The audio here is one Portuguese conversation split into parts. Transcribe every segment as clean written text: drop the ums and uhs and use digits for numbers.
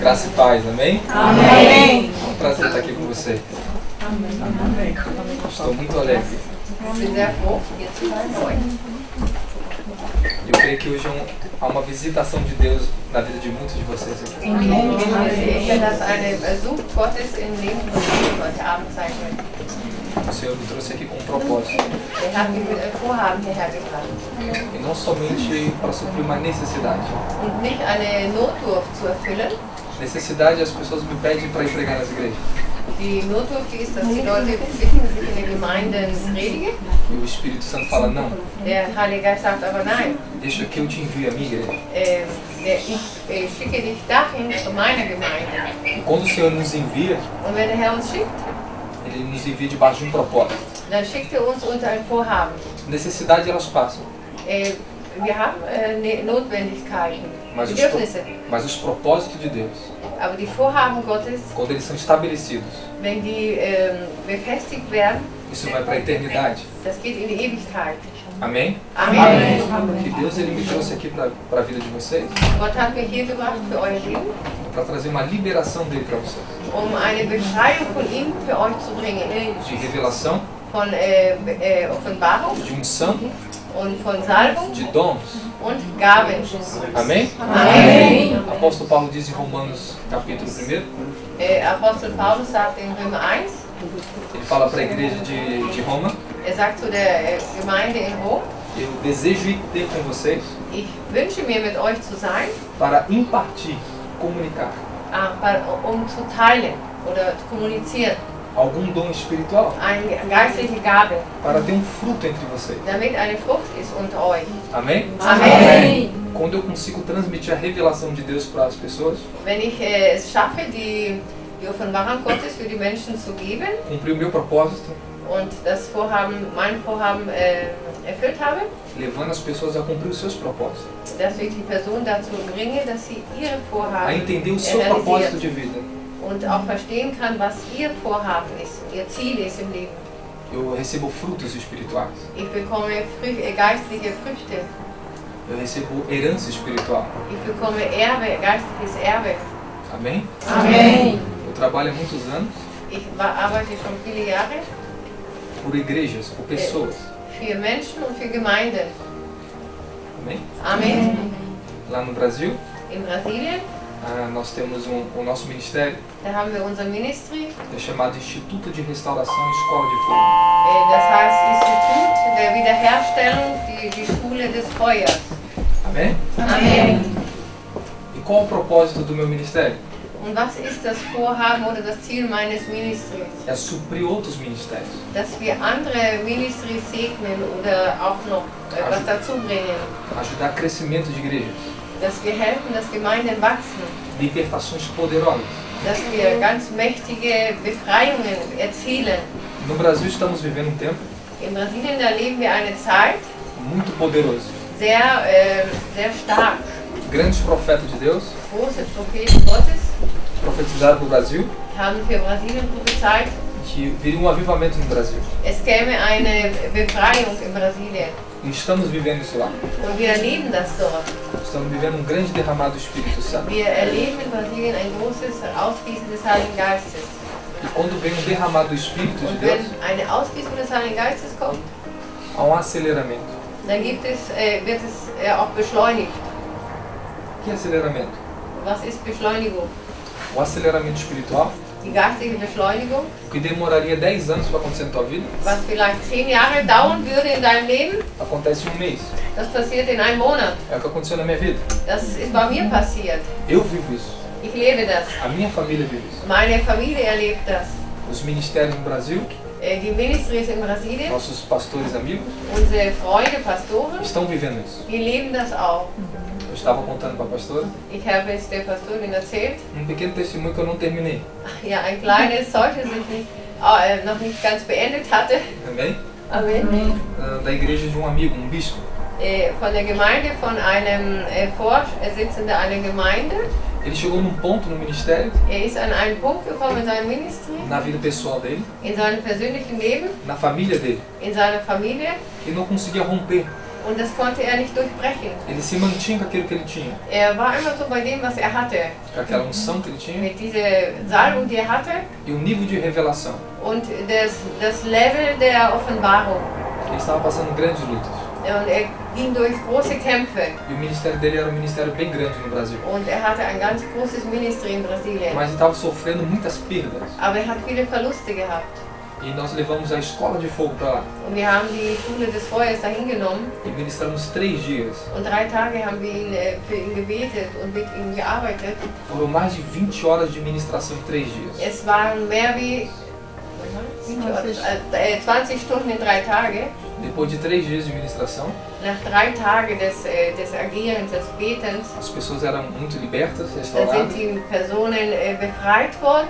Graça e paz, amém? Amém. É um prazer estar aqui com você. Amém. Estou muito alegre. Eu creio que hoje há uma visitação de Deus na vida de muitos de vocês aqui. O Senhor me trouxe aqui com um propósito. E não somente para suprir uma necessidade. Necessidade as pessoas me pedem para ir pregar nas igrejas. Die Notdurft ist, dass die Leute bitten sich in der Gemeinde predigen. E o Espírito Santo fala, não. Der Heilige Geist sagt aber nein. Deixa que eu te envie a minha igreja. Ich schicke dich dahin zu meiner Gemeinde. E quando o Senhor nos envia, Und wenn der Herr uns schickt, Ele nos envia debaixo de um propósito. dann schickt er uns unter ein Vorhaben. Necessidade elas passam. Wir haben Notwendigkeiten, Bedürfnisse. Mas os propósitos de Deus, Aber die Vorhaben Gottes, quando eles são estabelecidos, wenn die befestigt werden, isso vai para a eternidade. das geht in die Ewigkeit. Amém? Amen. Que Deus ele me trouxe aqui para a vida de vocês, Gott hat mich hier gebracht für euer Leben, para trazer uma liberação dele para vocês. eine Befreiung von ihm für euch zu bringen. De revelação, Von Offenbarung de unção, und von Salbung de dons. und Gaben. Amém? Amen. Apóstolo Paulo diz em Romanos capítulo 1, Apostel Paulus sagt in Römer 1, ele fala para a igreja de Roma, sagt zu der Gemeinde in Rom, eu desejo ir ter com vocês ich wünsche mir mit euch zu sein, para impartir, comunicar zu teilen oder zu kommunizieren, algum dom espiritual, eine geistliche Gabe, para ter um fruto entre vocês. damit eine Frucht ist unter euch. Amém? Amen. Quando eu consigo transmitir a revelação de Deus para as pessoas, Wenn ich es schaffe, die Offenbarung Gottes für die Menschen zu geben cumprir o meu propósito, und das Vorhaben, mein Vorhaben erfüllt habe, levando as pessoas a cumprir os seus propósitos, dass ich die Person dazu bringe, dass sie ihre a Vorhaben entender o seu propósito realisiert de vida. und auch verstehen kann, was ihr Vorhaben ist, ihr Ziel ist im Leben. Eu recebo frutos espirituais, Ich bekomme geistliche Früchte, eu recebo herança espiritual. ich bekomme Erbe, geistliches Erbe. Amém? Amen. Eu trabalho há muitos anos Ich arbeite schon viele Jahre por igrejas, por pessoas. für Menschen und für Gemeinden. Amém? Amen. Lá no Brasil, In Brasilien, nós temos o nosso ministério, da haben wir unser Ministry, é chamado Instituto de Restauração Escola de Fogo. das heißt Institut der Wiederherstellung, die Schule des Feuers. Amém? Amen. E qual o propósito do meu ministério? Und was ist das Vorhaben oder das Ziel meines Ministries? É suprir outros ministérios. Dass wir andere Ministries segnen oder auch noch was dazu bringen. Ajudar crescimento de igrejas. Dass wir helfen, dass Gemeinden wachsen. Libertações poderosas. Dass wir ganz mächtige Befreiungen erzielen. No Brasil estamos vivendo um tempo In Brasilien erleben wir eine Zeit, muito poderoso. sehr stark. Grandes profetas de Deus Große Propheten Gottes profetizaram para o Brasil haben für Brasilien prophezeit, que viria um avivamento no Brasil. es käme eine Befreiung in Brasilien. E estamos vivendo isso lá. Und wir erleben das dort. Estamos vivendo um grande derramado do Espírito Santo. Wir erleben in Brasilien ein großes Ausgießen des Heiligen Geistes. E quando vem um derramado do Espírito de Und Deus, wenn eine Ausgießung des Heiligen Geistes kommt, há um aceleramento. dann wird es auch beschleunigt. Que aceleramento? Was ist Beschleunigung? O aceleramento espiritual, Die geistige Beschleunigung, o que demoraria 10 anos para acontecer na tua vida, was vielleicht 10 Jahre dauern würde in deinem Leben, acontece em um mês. das passiert in einem Monat. É o que aconteceu na minha vida. Das ist bei mir passiert. Eu vivo isso. Ich lebe das. A minha família vive isso. Meine Familie erlebt das. Os ministérios no Brasil, Die Ministries in Brasilien, nossos pastores amigos, unsere Freunde, Pastoren, estão vivendo isso. die leben das auch. Eu estava contando para a pastora Ich habe es der Pastorin erzählt. um pequeno testemunho que eu não terminei. Ja, ein kleines Zeugnis, das ich noch nicht ganz beendet hatte. Amém? Amen. Da igreja de um amigo, um bispo. Von der Gemeinde, von einem Vorsitzenden einer Gemeinde. Ele chegou num ponto no ministério, Ist an einen Punkt gekommen in seinem Ministry, na vida pessoal dele, in seinem persönlichen Leben, na família dele, in seiner Familie, que não conseguia romper. Und das konnte er nicht durchbrechen. Ele se mantinha com aquilo que ele tinha, War immer so bei dem, was hatte. com aquela unção que ele tinha Mit dieser Salbung, die hatte. e o nível de revelação. Und das Level der Offenbarung. Ele estava passando grandes lutas. Und ging durch große Kämpfe. E o ministério dele era um ministério bem grande no Brasil. Und hatte ein ganz großes Ministry in Brasilien. Mas ele estava sofrendo muitas perdas. Aber hat viele Verluste gehabt. E nós levamos a escola de fogo para lá. Und wir haben die Schule des Feuers dahin genommen. E ministramos 3 dias. Und 3 Tage haben wir für ihn gebetet und mit ihm gearbeitet. Foram mais de 20 horas de ministração em 3 dias. Es waren mehr wie 20 Stunden in 3 Tage. Depois de 3 dias de ministração, Nach 3 Tagen des Agierens, des Betens, as pessoas eram muito libertas, da restauradas. sind die Personen befreit worden.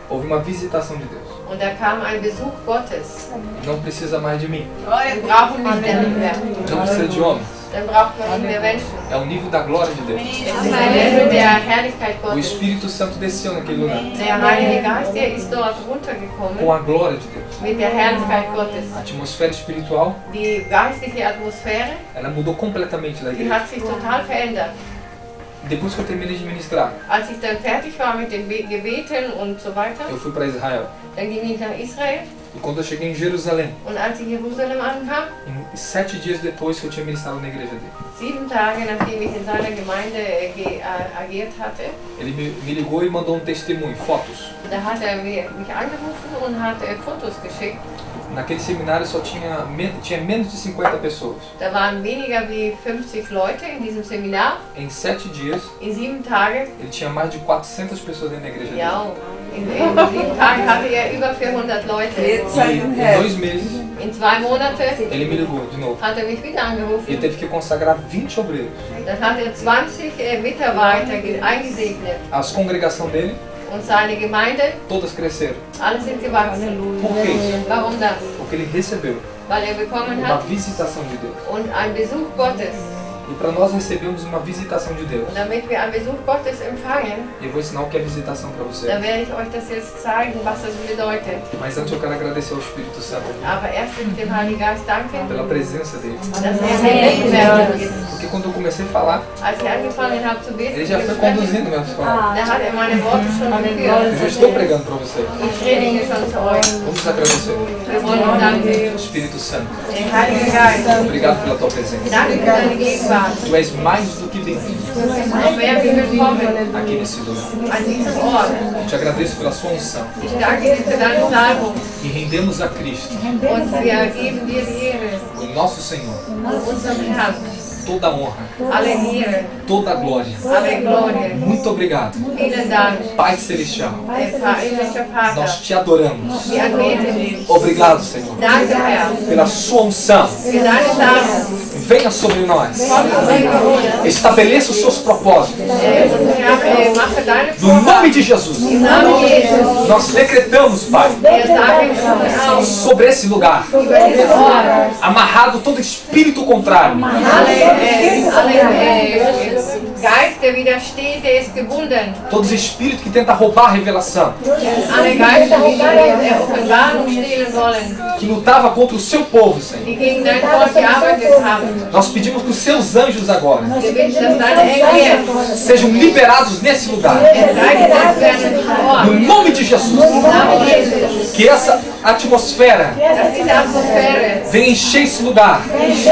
Houve uma visitação de Deus. Und da kam ein Besuch Gottes. Não precisa mais de mim. Wir brauchen nicht mehr. Não precisa de homens. Dann braucht man nicht mehr Menschen. É o nível da glória de Deus. Es ist ein Level der Herrlichkeit O Gottes. Espírito Santo desceu naquele lugar Der Heilige Geist, der ist dort com runtergekommen a glória de Deus. mit der Herrlichkeit Gottes. A atmosfera espiritual, Die geistliche Atmosphäre, ela mudou completamente da die igreja. hat sich total verändert. Depois que eu terminei de ministrar, Als ich dann fertig war mit den Gebeten und so weiter, eu fui para Israel. dann ging ich nach Israel. E quando eu cheguei em Jerusalém, Und als ich in Jerusalem ankam, 7 dias depois que eu tinha ministrado na igreja dele, 7 Tage nachdem ich in seiner Gemeinde agiert hatte, ele me ligou e mandou um testemunho, fotos. da hat mich angerufen und hat Fotos geschickt. Naquele seminário só tinha menos de 50 pessoas. Da waren weniger wie 50 Leute in diesem Seminar. Em 7 dias, In 7 Tagen, ele tinha mais de 400 pessoas dentro da igreja dele. ja, in 7 Tagen hatte er über 400 Leute. E em 2 meses, In 2 Monaten ele me ligou de novo. hat mich wieder Ele angerufen. teve que consagrar 20 obreiros. Dann hat 20 Mitarbeiter eingesegnet. A congregação dele, Und seine Gemeinde, todas cresceram. alle sind gewachsen. Por quê? Warum das? Porque ele recebeu Weil er bekommen uma hat visitação de Deus. und einen Besuch Gottes. E para nós recebermos uma visitação de Deus, Und damit wir einen Besuch Gottes empfangen, eu vou ensinar o que é visitação para você. dann werde ich euch das jetzt zeigen, was das bedeutet. Mas antes eu quero agradecer ao Espírito Santo Aber erst will ich dem Heiligen Geist danken, pela presença dele. dass er gegenwärtig ist. Porque quando eu comecei a falar, Als ich angefangen habe zu beten, ele já foi conduzindo minhas palavras. da hat er meine Worte schon Eu geführt. já estou pregando para você. Ich predige schon zu euch. Vamos agradecer. Wir wollen ihm danken. Espírito Santo, Den Heiligen Geist, obrigado pela tua presença. danke für deine Gegenwart. Tu és mais do que bem-vindo Du bist noch mehr wie willkommen aqui nesse lugar. an diesem Ort. Eu te agradeço pela sua unção Ich danke dir für deine Salbung e rendemos a Cristo, und wir geben dir die Ehre, o nosso Senhor, unserem Herrn, toda a honra, alle Ehre, toda a glória. alle Glorie. Muito obrigado, Vielen Dank, Pai Celestial. himmlischer Vater. Nós te adoramos. Wir anbeten dich. Obrigado, Senhor, Danke, Herr, pela sua unção. für deine Salbung. Venha sobre nós. Komm über uns. Estabeleça os seus propósitos. Und Herr, mache deine No nome Vorhaben. de Jesus, Im Namen Jesus. nós decretamos, Pai, Wir sagen aus sobre esse lugar, über diesen Ort. amarrado todo espírito contrário, Geist, der widersteht, der ist gebunden. todo espírito que tenta roubar a revelação, Alle Geister, die Offenbarung stehlen wollen, que lutava contra o seu povo, Senhor. die gegen dein Volk gearbeitet haben. Nós pedimos que os seus anjos agora Wir bitten, dass deine Engel sejam liberados nesse lugar. freigesetzt werden in diesem No Ort. nome de Jesus, Im Namen Jesus. que essa atmosfera Dass diese Atmosphäre venha encher esse lugar dieses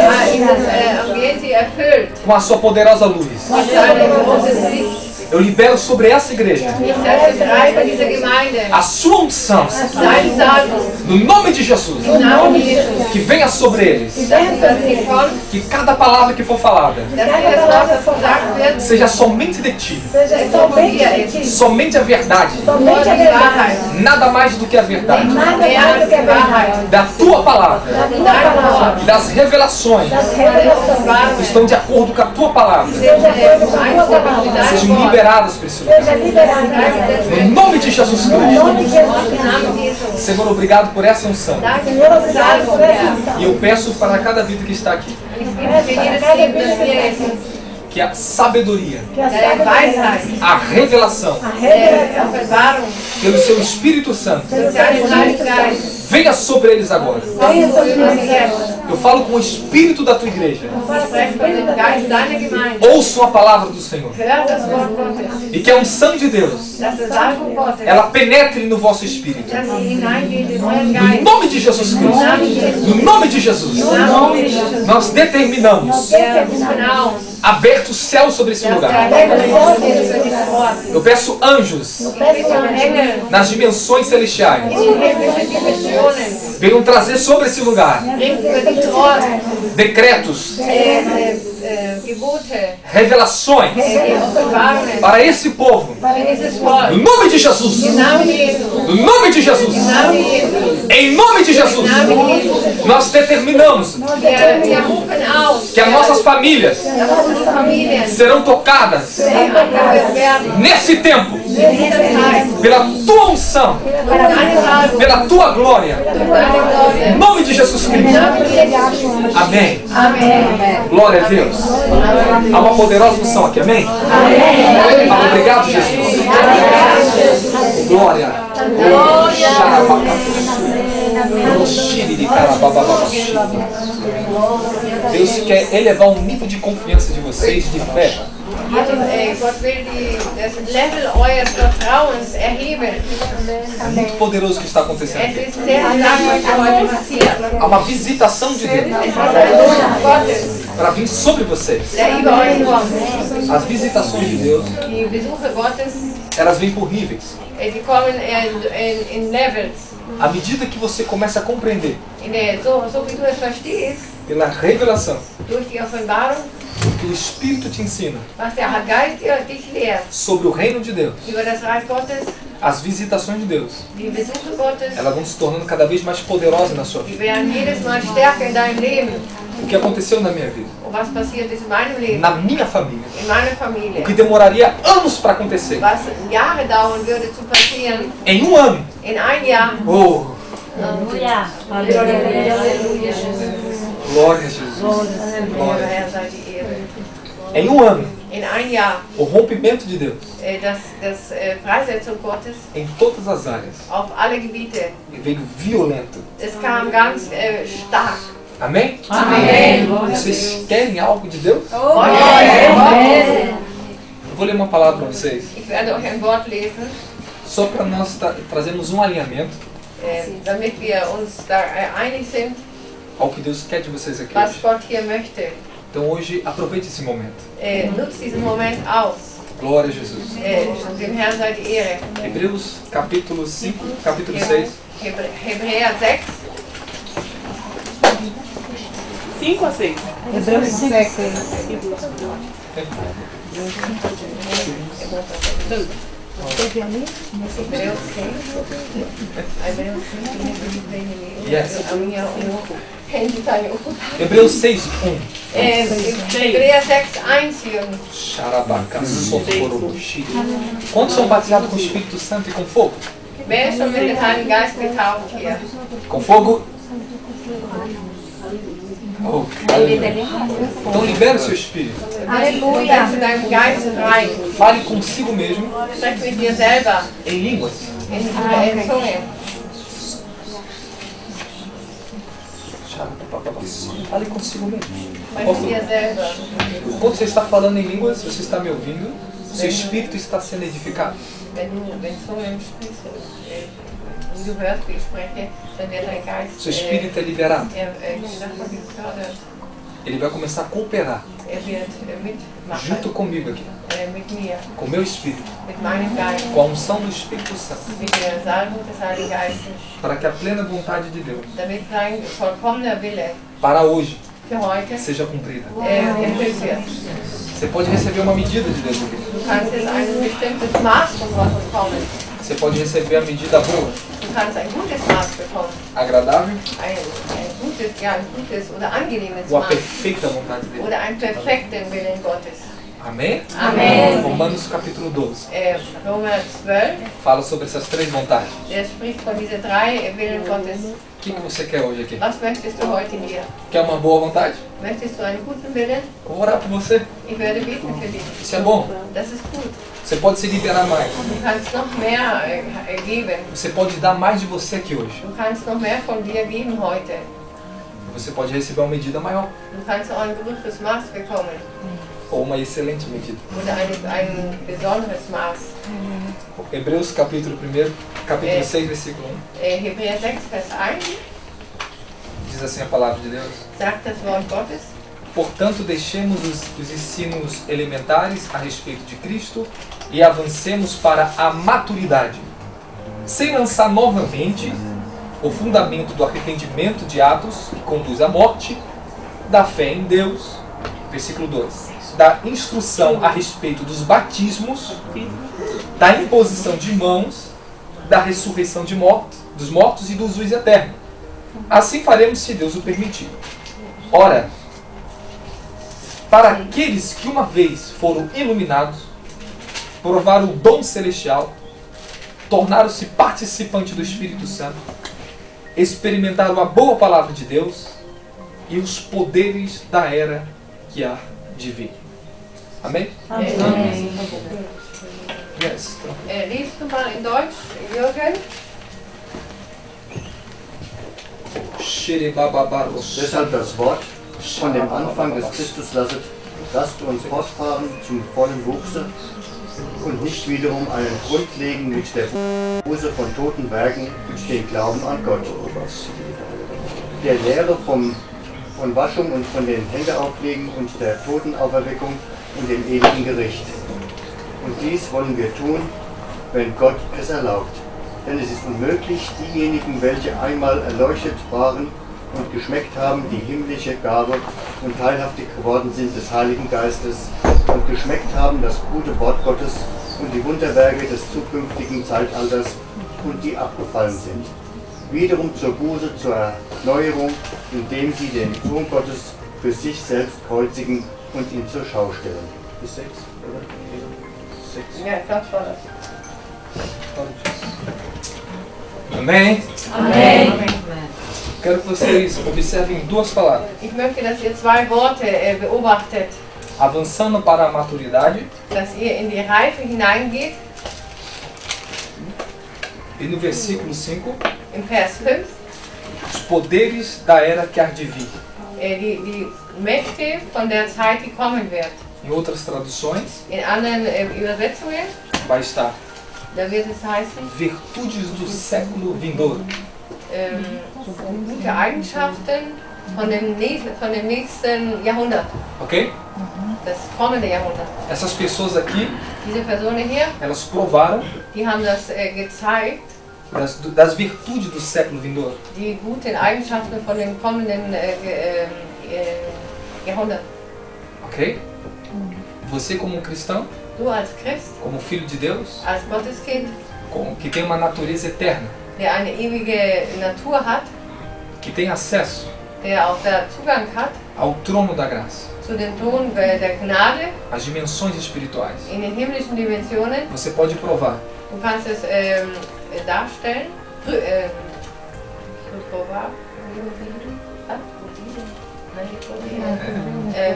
Ambiente erfüllt. com a sua poderosa luz. Und dein großes Licht. Eu libero sobre essa igreja Ich setze frei für diese Gemeinde. a sua unção, Deine Salbung. no nome de Jesus, Im Namen Jesus. que venha sobre eles, Dass sie kommen, que cada palavra que for falada dass jedes Wort, das gesagt wird, seja somente de ti, so von dir ist. somente a verdade, Nur die Wahrheit. nada mais do que a verdade, Mehr als die Wahrheit. da tua palavra, Dein Wort. das revelações Alle Offenbarungen estão de acordo com a tua palavra, sind übereinstimmend mit deinem sejam Wort. liberadas para esse lugar. No nome de Jesus Cristo. Im Namen Jesus. Senhor, obrigado por essa unção. Danke für die Salbung, Herr. E eu peço para cada vida que está aqui, Ich bitte für jedes Leben, das hier ist, que a sabedoria, der Weisheit, a revelação, der Offenbarung, pelo seu Espírito Santo, durch deinen Heiligen Geist, venha sobre eles agora. komm über sie jetzt. Eu falo com o espírito da tua igreja. Ich spreche von dem Geist deiner Gemeinde. Ouçam a palavra do Senhor. Hör das Wort Gottes. E que a unção de Deus, Dass der Salbung Gottes, ela penetre no vosso espírito. dass sie hineingeht in euren No Geist. nome de Jesus Cristo. No nome de Jesus. Nós determinamos Wir rufen aus, aberto o céu sobre esse dass lugar. der Himmel offen ist für dieses Wort. Eu peço anjos Ich bitte Engel, nas dimensões celestiais. in himmlischen Dimensionen, Venham trazer sobre esse lugar bringt über dieses Wort decretos, Gebote, revelações Offenbarungen para esse povo. für dieses Wort. No nome de Jesus. Im Namen Jesu. No nome de Jesus. Im Namen Jesu. Em nome de Jesus. Im Namen Jesu. Nós determinamos Wir rufen aus, que as nossas famílias dass unsere Familien serão tocadas angehört werden. nesse tempo In dieser Zeit. pela tua unção, Durch deine Salbung. pela tua glória. Durch deine Glorie. Em nome de Jesus Im Cristo. Namen Jesus. Amém. Amen. Glória a Deus. Há uma poderosa unção aqui. Amém. Fala, obrigado, Jesus. Glória. Deus quer elevar um nível de confiança de vocês, de fé. Gott will das Level eures Vertrauens erheben. É muito poderoso o que está acontecendo Es aqui. ist sehr stark, was heute passiert. Há uma visitação de Deus Es ist ein Wunder Gottes, para vir sobre vocês. der über euch kommt. As visitações de Deus, Die Besuche Gottes, elas vêm por níveis. die kommen in Levels. À medida que você começa a compreender So wie du es verstehst, pela revelação durch die Offenbarung, que o Espírito te ensina was der Geist dich lehrt, sobre o reino de Deus, über das Reich Gottes, as visitações de Deus, die Besuche Gottes, elas vão se tornando cada vez mais poderosas na sua die vida. werden jedes Mal stärker in deinem Leben. O que aconteceu na minha vida, Und was passiert ist in meinem Leben, na minha família, in meiner o Familie. que demoraria anos para acontecer, Was Jahre dauern würde zu passieren, em um ano. in ein Jahr. Oh, Halleluja. Halleluja. glória a Jesus. Lieber Herr, sei die Ehre. Em um ano, In ein Jahr, o rompimento de Deus das Freisetzung Gottes em todas as áreas auf alle Gebiete. veio violento. Es kam ganz stark. Amém? Amen. Vocês querem algo de Deus? Amen. Eu vou ler uma palavra para vocês, Ich werde euch ein Wort lesen, só para nós trazermos um alinhamento damit wir uns da einig sind, ao que Deus quer de vocês aqui was hoje. Gott hier möchte. Então hoje, aproveite esse momento. Nutzt diesen Moment aus. Glória a Jesus. Dem Herrn sei die Ehre. Hebreus capítulo 5, capítulo 6. Hebräer 6. 5 a 6. Hebreus 5, 6. Hebreus 6. Yes. A minha Handy está ocupado. Hebreus 6, 1. Hebräer 6, 1, Jürgen. Xarabaca, soporobushi. Quantos são batizados com o Espírito Santo e com fogo? Wer ist schon mit dem Heiligen Geist getauft hier? Com fogo? Oh, aleluia. Então libere o seu Espírito. Aleluia. Setze deinen Geist rein. Fale consigo mesmo Sprech mit dir selber em línguas. in Zunge. Fale consigo mesmo. Sprech mit dir selber. Enquanto você está falando em línguas, você está me ouvindo, seu espírito está sendo edificado. Wenn du Zungen sprichst und du hörst, wie ich spreche, dann wird dein Geist Seu espírito é liberado. gefördert. Ele vai começar a cooperar Wird mitmachen junto comigo aqui, mit mir, com o meu espírito, mit meinem Geist, com a unção do Espírito Santo, mit der Salbung des Heiligen Geistes, para que a plena vontade de Deus damit dein vollkommener Wille para hoje für heute seja cumprida. erfüllt wird. Você pode receber uma medida de Deus aqui. Du kannst jetzt ein bestimmtes Maß von Gott bekommen. Você pode receber a medida boa, Du kannst ein gutes Maß bekommen. agradável Ein gutes oder angenehmes ou a Maß. perfeita vontade dele. Oder einen perfekten Willen Gottes. Amém? Amen. Romanos capítulo 12 Römer 12, fala sobre essas três vontades. der spricht von diesen drei Willen Gottes. O que você quer hoje aqui? Was möchtest du heute hier? Quer uma boa vontade? Möchtest du einen guten Willen? Eu vou orar por você. Ich werde beten für dich. Isso é bom. Das ist gut. Você pode se liberar mais. Du kannst noch mehr geben. Você pode dar mais de você aqui hoje. Du kannst noch mehr von dir geben heute. você pode receber uma medida maior. Du kannst auch ein berühmtes Maß bekommen. Ou uma excelente medida. Oder ein besonderes Maß. Hebreus capítulo 1, capítulo 6, versículo 1. Hebräer 6, Vers 1 Diz assim a palavra de Deus. sagt das Wort Gottes. Portanto, deixemos os ensinos elementares a respeito de Cristo e avancemos para a maturidade, sem lançar novamente o fundamento do arrependimento de atos que conduz à morte, da fé em Deus, versículo 2, da instrução a respeito dos batismos, da imposição de mãos, da ressurreição dos mortos e do juízo eterno. Assim faremos se Deus o permitir. Ora, para aqueles que uma vez foram iluminados, provaram o dom celestial, tornaram-se participantes do Espírito Santo, experimentaram a boa palavra de Deus e os poderes da era que há de vir. Amém? Amém. Yes. Liest du mal in Deutsch, Jürgen? Deshalb das Wort, von dem Anfang des Christus lasst uns fortfahren zum vollen Wuchse und nicht wiederum einen Grund legen mit der Buße von toten Werken, mit dem Glauben an Gott. Der Lehre von Waschung und von den Händeauflegen und der Totenauferweckung und dem ewigen Gericht. Und dies wollen wir tun, wenn Gott es erlaubt. Denn es ist unmöglich, diejenigen, welche einmal erleuchtet waren und geschmeckt haben die himmlische Gabe und teilhaftig geworden sind des Heiligen Geistes und geschmeckt haben das gute Wort Gottes und die Wunderwerke des zukünftigen Zeitalters und die abgefallen sind, wiederum zur Buße, zur Erneuerung, indem sie den Sohn Gottes für sich selbst kreuzigen und ihn zur Schau stellen. Bis 6, oder? 6. Ja, das war das. Amém? Amém. Quero que vocês observem duas palavras. Ich möchte, dass ihr zwei Worte beobachtet. Avançando para a maturidade Dass ihr in die Reife hineingeht. e no versículo 5, Im Vers 5. os poderes da era que há de vir. Die Mächte von der Zeit, die kommen wird. Em outras traduções, In anderen Übersetzungen, vai estar da wird es heißen, virtudes do século vindouro. gute Eigenschaften von dem nächsten Jahrhundert. Ok? Das kommende Jahrhundert. Essas pessoas aqui, Diese Personen hier, elas provaram die haben das gezeigt, das virtudes do século vindouro. die guten Eigenschaften von dem kommenden Jahrhundert. Ok? Você como um cristão, Du als Christ, como filho de Deus, als Gotteskind, que tem uma natureza eterna, der eine ewige Natur hat, que tem acesso der auch da Zugang hat ao trono da graça, zu dem Thron der Gnade às dimensões espirituais. in den himmlischen Dimensionen. Você pode provar Du kannst es darstellen.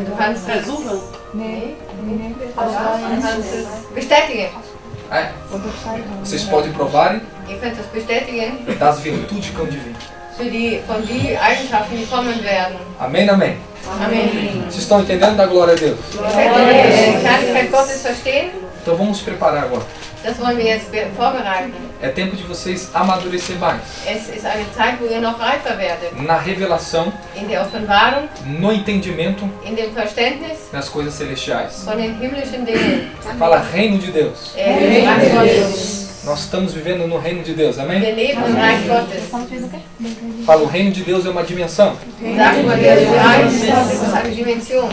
Du kannst es bestätigen. Vocês podem provarem Ihr könnt es bestätigen das virtudes que hão de vir. von die Eigenschaften, die kommen werden. Amém, amém. Amen. Vocês estão entendendo da glória a Deus? Ihr könnt die Kleinigkeit Gottes verstehen. Então vamos nos preparar agora. Das wollen wir jetzt vorbereiten. É tempo de vocês amadurecer mais Es ist eine Zeit, wo ihr noch reifer werdet. na revelação, In der Offenbarung, no entendimento in dem Verständnis das coisas celestiais. von den himmlischen Dingen. Fala reino de Deus. Im Reich Gottes. Nós estamos vivendo no reino de Deus, amém? Wir leben im Reich Gottes. Fala, o reino de Deus é uma dimensão. Sagen wir, das Reich das ist eine Dimension.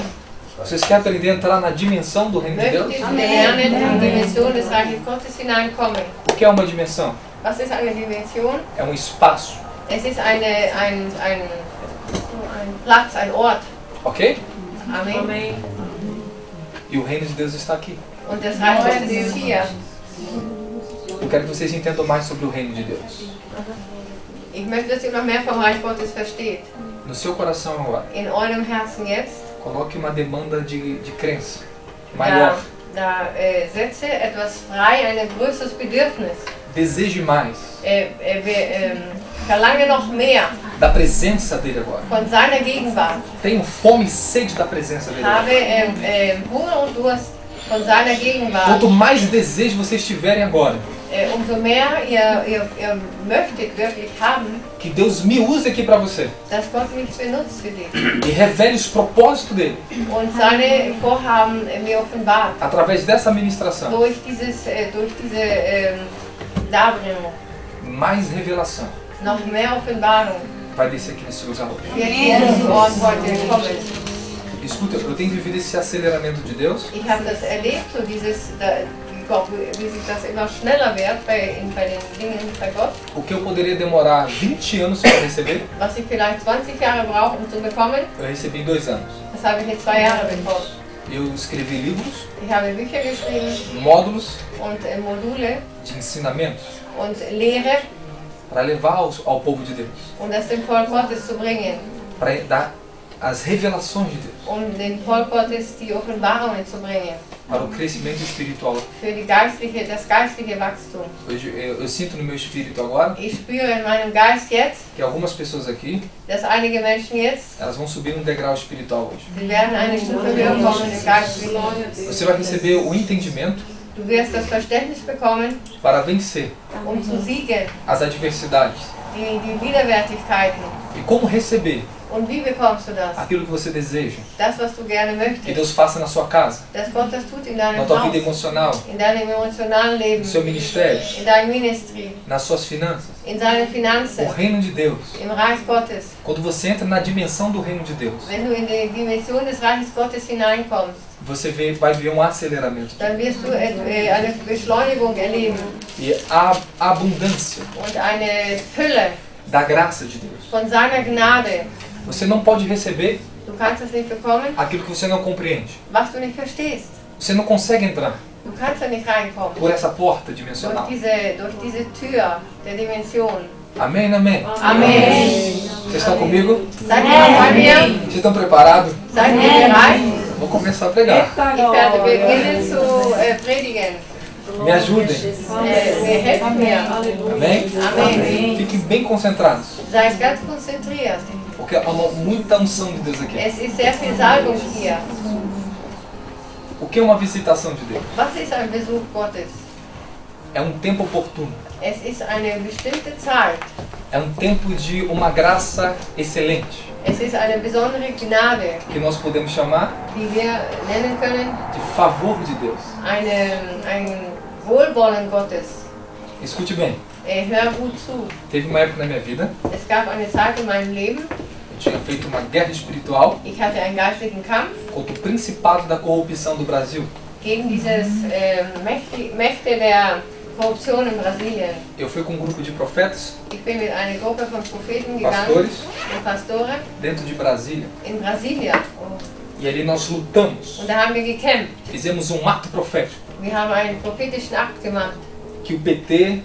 Vocês querem aprender a entrar na dimensão do reino de Deus? Möchtet ihr lernen, in die Dimension des Reiches Gottes hineinkommen? O que é uma dimensão? Was ist eine Dimension? É um espaço, Es ist ein Platz, ein Ort. ok? Amen. E o reino de Deus está aqui. Und das Reich Gottes ist hier. Eu quero que vocês entendam mais sobre o reino de Deus. Ich möchte, dass ihr noch mehr vom Reich Gottes versteht. No seu coração agora, In eurem Herzen jetzt, coloque uma demanda de crença maior. setze etwas frei, ein größeres Bedürfnis. Deseje mais. Verlange noch mehr. da presença dele agora. von seiner Gegenwart. Tenham fome e sede da presença dele agora. Habe Hunger und Durst von seiner Gegenwart. Quanto mais desejo vocês tiverem agora, Umso mehr ihr möchtet wirklich haben, que Deus me use aqui para você dass Gott mich benutzt für dich e revele os propósitos dele und seine Vorhaben mir offenbart. através dessa ministração. Durch diese Darbringung. Mais revelação Noch mehr Offenbarung vai descer aqui nesse lugar hoje. wird diesen Ort heute kommen. Escuta, eu tenho vivido esse aceleramento de Deus Ich habe das erlebt, so wie sich das immer schneller wird bei den Dingen bei Gott. O que eu poderia demorar 20 anos para receber, Was ich vielleicht 20 Jahre brauche, um zu bekommen, eu recebi em 2 anos. das habe ich in 2 Jahren bekommen. Eu escrevi livros, Ich habe Bücher geschrieben módulos und Module de ensinamento und Lehre, para levar ao povo de Deus, um das dem Volk Gottes zu bringen, para dar as revelações de Deus, um dem Volk Gottes die Offenbarungen zu bringen, para o crescimento espiritual. für das geistliche Wachstum. Hoje eu sinto no meu espírito agora Ich spüre in meinem Geist jetzt, que algumas pessoas aqui, dass einige Menschen jetzt, elas vão subir um degrau espiritual hoje. sie werden eine Stufe höher kommen im Geistlichen. Você vai receber o entendimento Du wirst das Verständnis bekommen, para vencer um zu siegen, as adversidades die Widerwärtigkeiten. e como receber Und wie bekommst du das? aquilo que você deseja. Das, was du gerne Que möchtest. Deus faça na sua casa, Dass Gott das tut in na deinem tua vida Haus, emocional, in deinem emotionalen Leben, no seu ministério, in deinem Ministry, nas suas finanças. in seinen O Finanzen, reino de Deus. im Reich Gottes. Quando você entra na dimensão do reino de Deus, Wenn du in die Dimension des Reiches Gottes hineinkommst, você vai ver um aceleramento dann wirst du eine Beschleunigung erleben e a abundância und eine Fülle da graça de Deus. von seiner Gnade. Você não pode receber Du kannst es nicht bekommen, aquilo que você não compreende. was du nicht verstehst. Você não consegue entrar Du kannst da nicht reinkommen. por essa porta Durch dimensional. diese Tür der Dimension. Amém, amém. Amen. Vocês estão comigo? Seid ihr bei mir? Vocês estão preparados? Seid ihr bereit? Vou começar a pregar. Ich werde beginnen zu predigen. Me ajudem. Helft mir. Amém? Amen. Fiquem bem concentrados, Seid ganz konzentriert. porque há muita unção de Deus aqui. Es ist sehr viel Salbung hier. O que é uma visitação de Deus? Was ist ein Besuch Gottes? É um tempo oportuno. Es ist eine bestimmte Zeit. É um tempo de uma graça excelente, Es ist eine besondere Gnade, que nós podemos chamar die wir nennen können, de favor de Deus. ein Wohlwollen Gottes. Escute bem, Hör gut zu. teve uma época na minha vida, Es gab eine Zeit in meinem Leben, eu tinha feito uma guerra espiritual ich hatte einen geistlichen Kampf contra o principado da corrupção do Brasil. gegen dieses Mächte der Korruption in Brasilien. Eu fui com um grupo de profetas, Ich bin mit einer Gruppe von Propheten gegangen pastores, und Pastore dentro de Brasília. in Brasilien. E ali nós lutamos, Und da haben wir gekämpft. fizemos um ato profético, Wir haben einen prophetischen Akt gemacht. que o PT,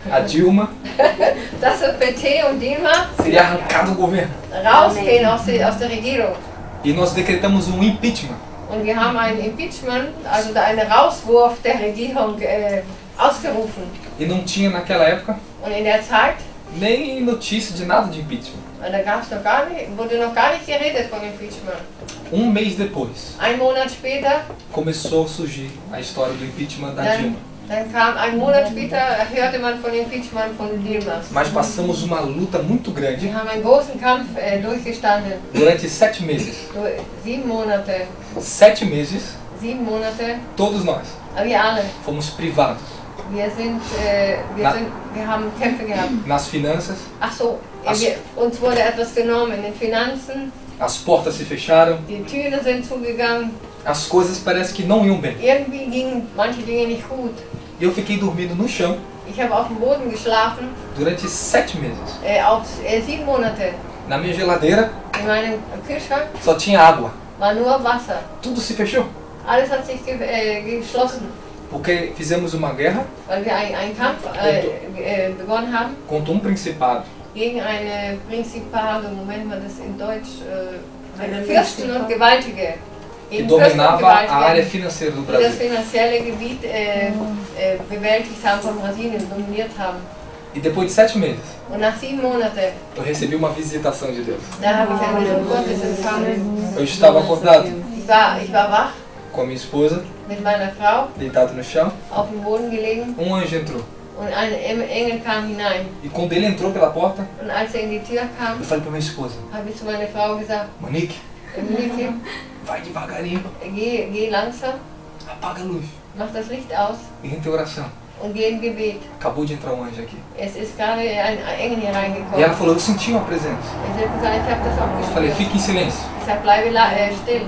a Dilma, Dass der PT und Dilma seria arrancado do governo. rausgehen aus der Regierung. E nós decretamos um impeachment. Und wir haben einen Impeachment, also einen Rauswurf der Regierung ausgerufen. E não tinha naquela época Und in der Zeit, nem notícia de nada de impeachment. da gab's wurde noch gar nicht geredet von Impeachment. Um mês depois, Ein Monat später, começou a surgir a história do impeachment da Dilma. dann kam ein Monat später, hörte man von Impeachment von Dilma. Mas passamos uma luta muito grande Wir haben einen großen Kampf durchgestanden. durante 7 meses. 7 Monate. 7 meses, 7 Monate. todos nós Wir alle. fomos privados Wir haben Kämpfe gehabt. nas finanças, Ach so, uns wurde etwas genommen in den Finanzen. as portas se fecharam, Die Türen sind zugegangen. as coisas parecem que não iam bem. Irgendwie gingen manche Dinge nicht gut. E eu fiquei dormindo no chão Ich habe auf dem Boden geschlafen, durante 7 meses. 7 Monate. Na minha geladeira In meinem Kühlschrank só tinha água. war nur Wasser. Tudo se fechou. Alles hat sich geschlossen, Porque fizemos uma guerra weil wir einen Kampf begonnen haben contra um principado gegen eine Prinzipale, Moment mal, das in Deutsch, eine Fürsten und Gewaltige. que Gegen Fürsten und dominava a área Gewaltige, financeira do die das Brasil. finanzielle Gebiet bewältigt haben von Brasilien, dominiert haben. E depois de 7 meses, Und nach 7 Monaten, eu recebi uma visitação de Deus. da habe ich einen Besuch Gottes empfangen. Eu estava acordado Ich war wach com a minha esposa, mit meiner Frau deitado no chão. auf dem Boden gelegen Anjo entrou. und ein Engel kam hinein. E quando ele entrou pela porta, Und als er in die Tür kam, eu falei para minha esposa: habe ich zu meiner Frau gesagt, Monique, Monique, vai devagarinho, geh langsam, apaga a luz mach das Licht aus e entra em oração. und geh im Gebet. Acabou de entrar um anjo aqui. Es ist gerade ein Engel hier E ela reingekommen. falou: eu senti uma presença. Und sie hat gesagt, ich habe das auch Eu falei: gespürt. fique em silêncio. Ich sage, bleibe still.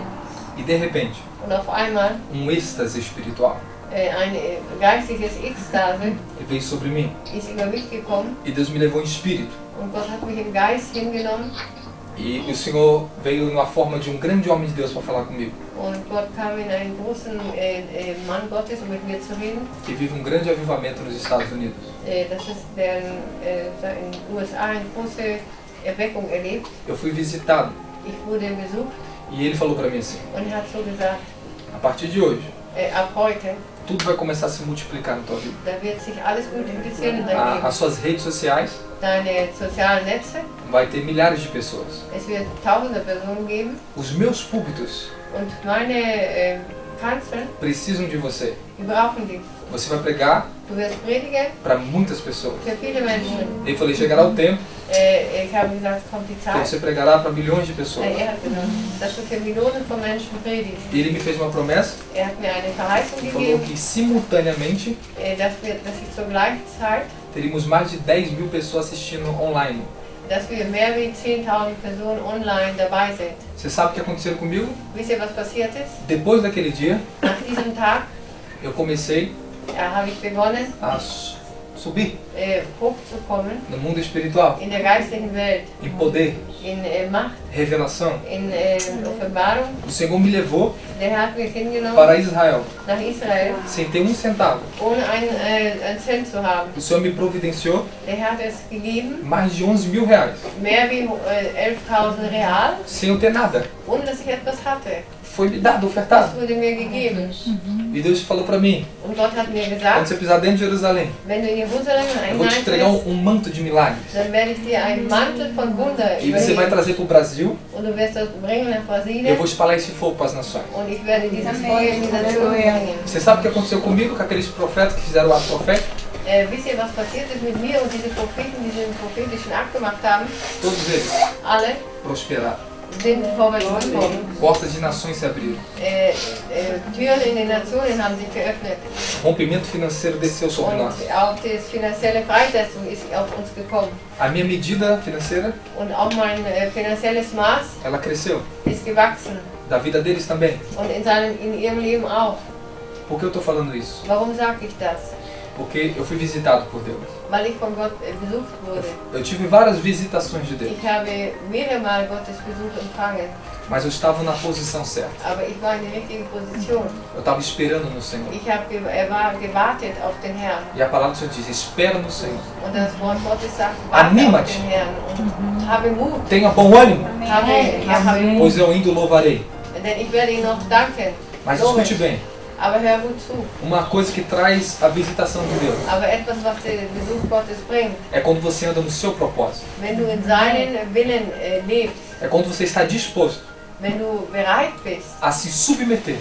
E de repente, Und auf einmal êxtase espiritual ein geistiges Ekstase veio sobre mim. ist über mich gekommen E Deus me levou em espírito. und Gott hat mich im Geist hingenommen E o Senhor veio na forma de um grande homem de Deus para falar comigo. und Gott kam in einen großen Mann Gottes, um mit mir zu reden. Que vive um grande avivamento nos Estados Unidos. Das ist der in den USA eine große Erweckung erlebt. Eu fui visitado Ich wurde besucht e ele falou para mim assim: und er hat so gesagt, a partir de hoje, ab heute, tudo vai começar a se multiplicar na tua vida. da wird sich alles multiplizieren in deinem Leben. As suas redes sociais Deine sozialen Netze, vai ter milhares de pessoas. es wird tausende Personen geben Os meus púlpitos und meine Kanzeln, precisam de você. die brauchen dich. Você vai pregar Du wirst predigen para muitas pessoas. für viele Menschen. Ele falou: chegará o tempo Ich habe gesagt, es kommt die que Zeit. você pregará para milhões de pessoas. Er hat gesagt, dass du für Millionen von Menschen predigst. E ele me fez uma promessa Er hat mir eine Verheißung e falou gegeben, que simultaneamente dass ich zur gleichen Zeit, teríamos mais de 10 mil pessoas assistindo online. dass wir mehr wie 10.000 Personen online dabei sind. Você sabe o que aconteceu comigo? Wisst ihr, was passiert ist? Depois daquele dia, Nach diesem Tag eu comecei habe ich begonnen, a subir hochzukommen no mundo espiritual, in der geistlichen Welt, em poder, in Macht, revelação. in Offenbarung. O Senhor me levou Der Herr hat mich hingenommen para Israel nach Israel, sem ter um centavo. ohne einen Cent zu haben. O Senhor me providenciou Der Herr hat es gegeben, mais de 11 mil reais, mehr wie 11.000 real, sem eu ter nada. ohne dass ich etwas hatte. Foi me dado, Das ofertado. wurde mir gegeben. E Deus falou para mim: Und Gott hat mir quando gesagt, você pisar dentro de Jerusalém, wenn du in Jerusalem eu vou te entregar hineinfährst, manto de milagres. dann werde ich dir einen Mantel von Wunder E você vai übergeben. trazer para o Brasil. Und du wirst das bringen nach Eu Brasilien. vou espalhar esse fogo para as nações. Und ich werde dieses Feuer in die Nation bringen. Você sabe o que aconteceu comigo, com aqueles profetas que fizeram o ato profético? Wisst ihr, was passiert ist mit mir und diese Propheten, die diesen prophetischen Akt gemacht haben? Todos eles Alle prosperaram. sind vorwärts gekommen. Portas de nações se abriram. Türen in den Nationen haben sich geöffnet. Rompimento financeiro desceu sobre Und nós. auch die finanzielle Freisetzung ist auf uns gekommen. A minha medida financeira, Und auch mein finanzielles Maß ela cresceu. ist gewachsen. Da vida deles também. Und in ihrem Leben auch. Por que eu estou falando isso? Warum sage ich das? Porque eu fui visitado por Deus. Weil ich von Gott besucht wurde. Eu tive várias visitações de Deus, Ich habe mehrere Mal Gottes Besuch empfangen. mas eu estava na posição certa. Aber ich war in der richtigen Position. Eu estava esperando no Senhor. Ich habe gewartet auf den Herrn. E a palavra do Senhor diz: espera no Senhor. Und das Wort Gottes sagt, warte Anima auf te. den Herrn und habe Mut. Tenha bom ânimo, Habe Mut. pois eu indo louvarei. Denn ich werde ihn noch danken. Mas Loben. escute bem, Aber hör gut zu. uma coisa que traz a visitação de Deus Aber etwas, was der Besuch Gottes bringt, é quando você anda no seu propósito. wenn du in seinen Willen lebst, É quando você está disposto wenn du bereit bist, a se submeter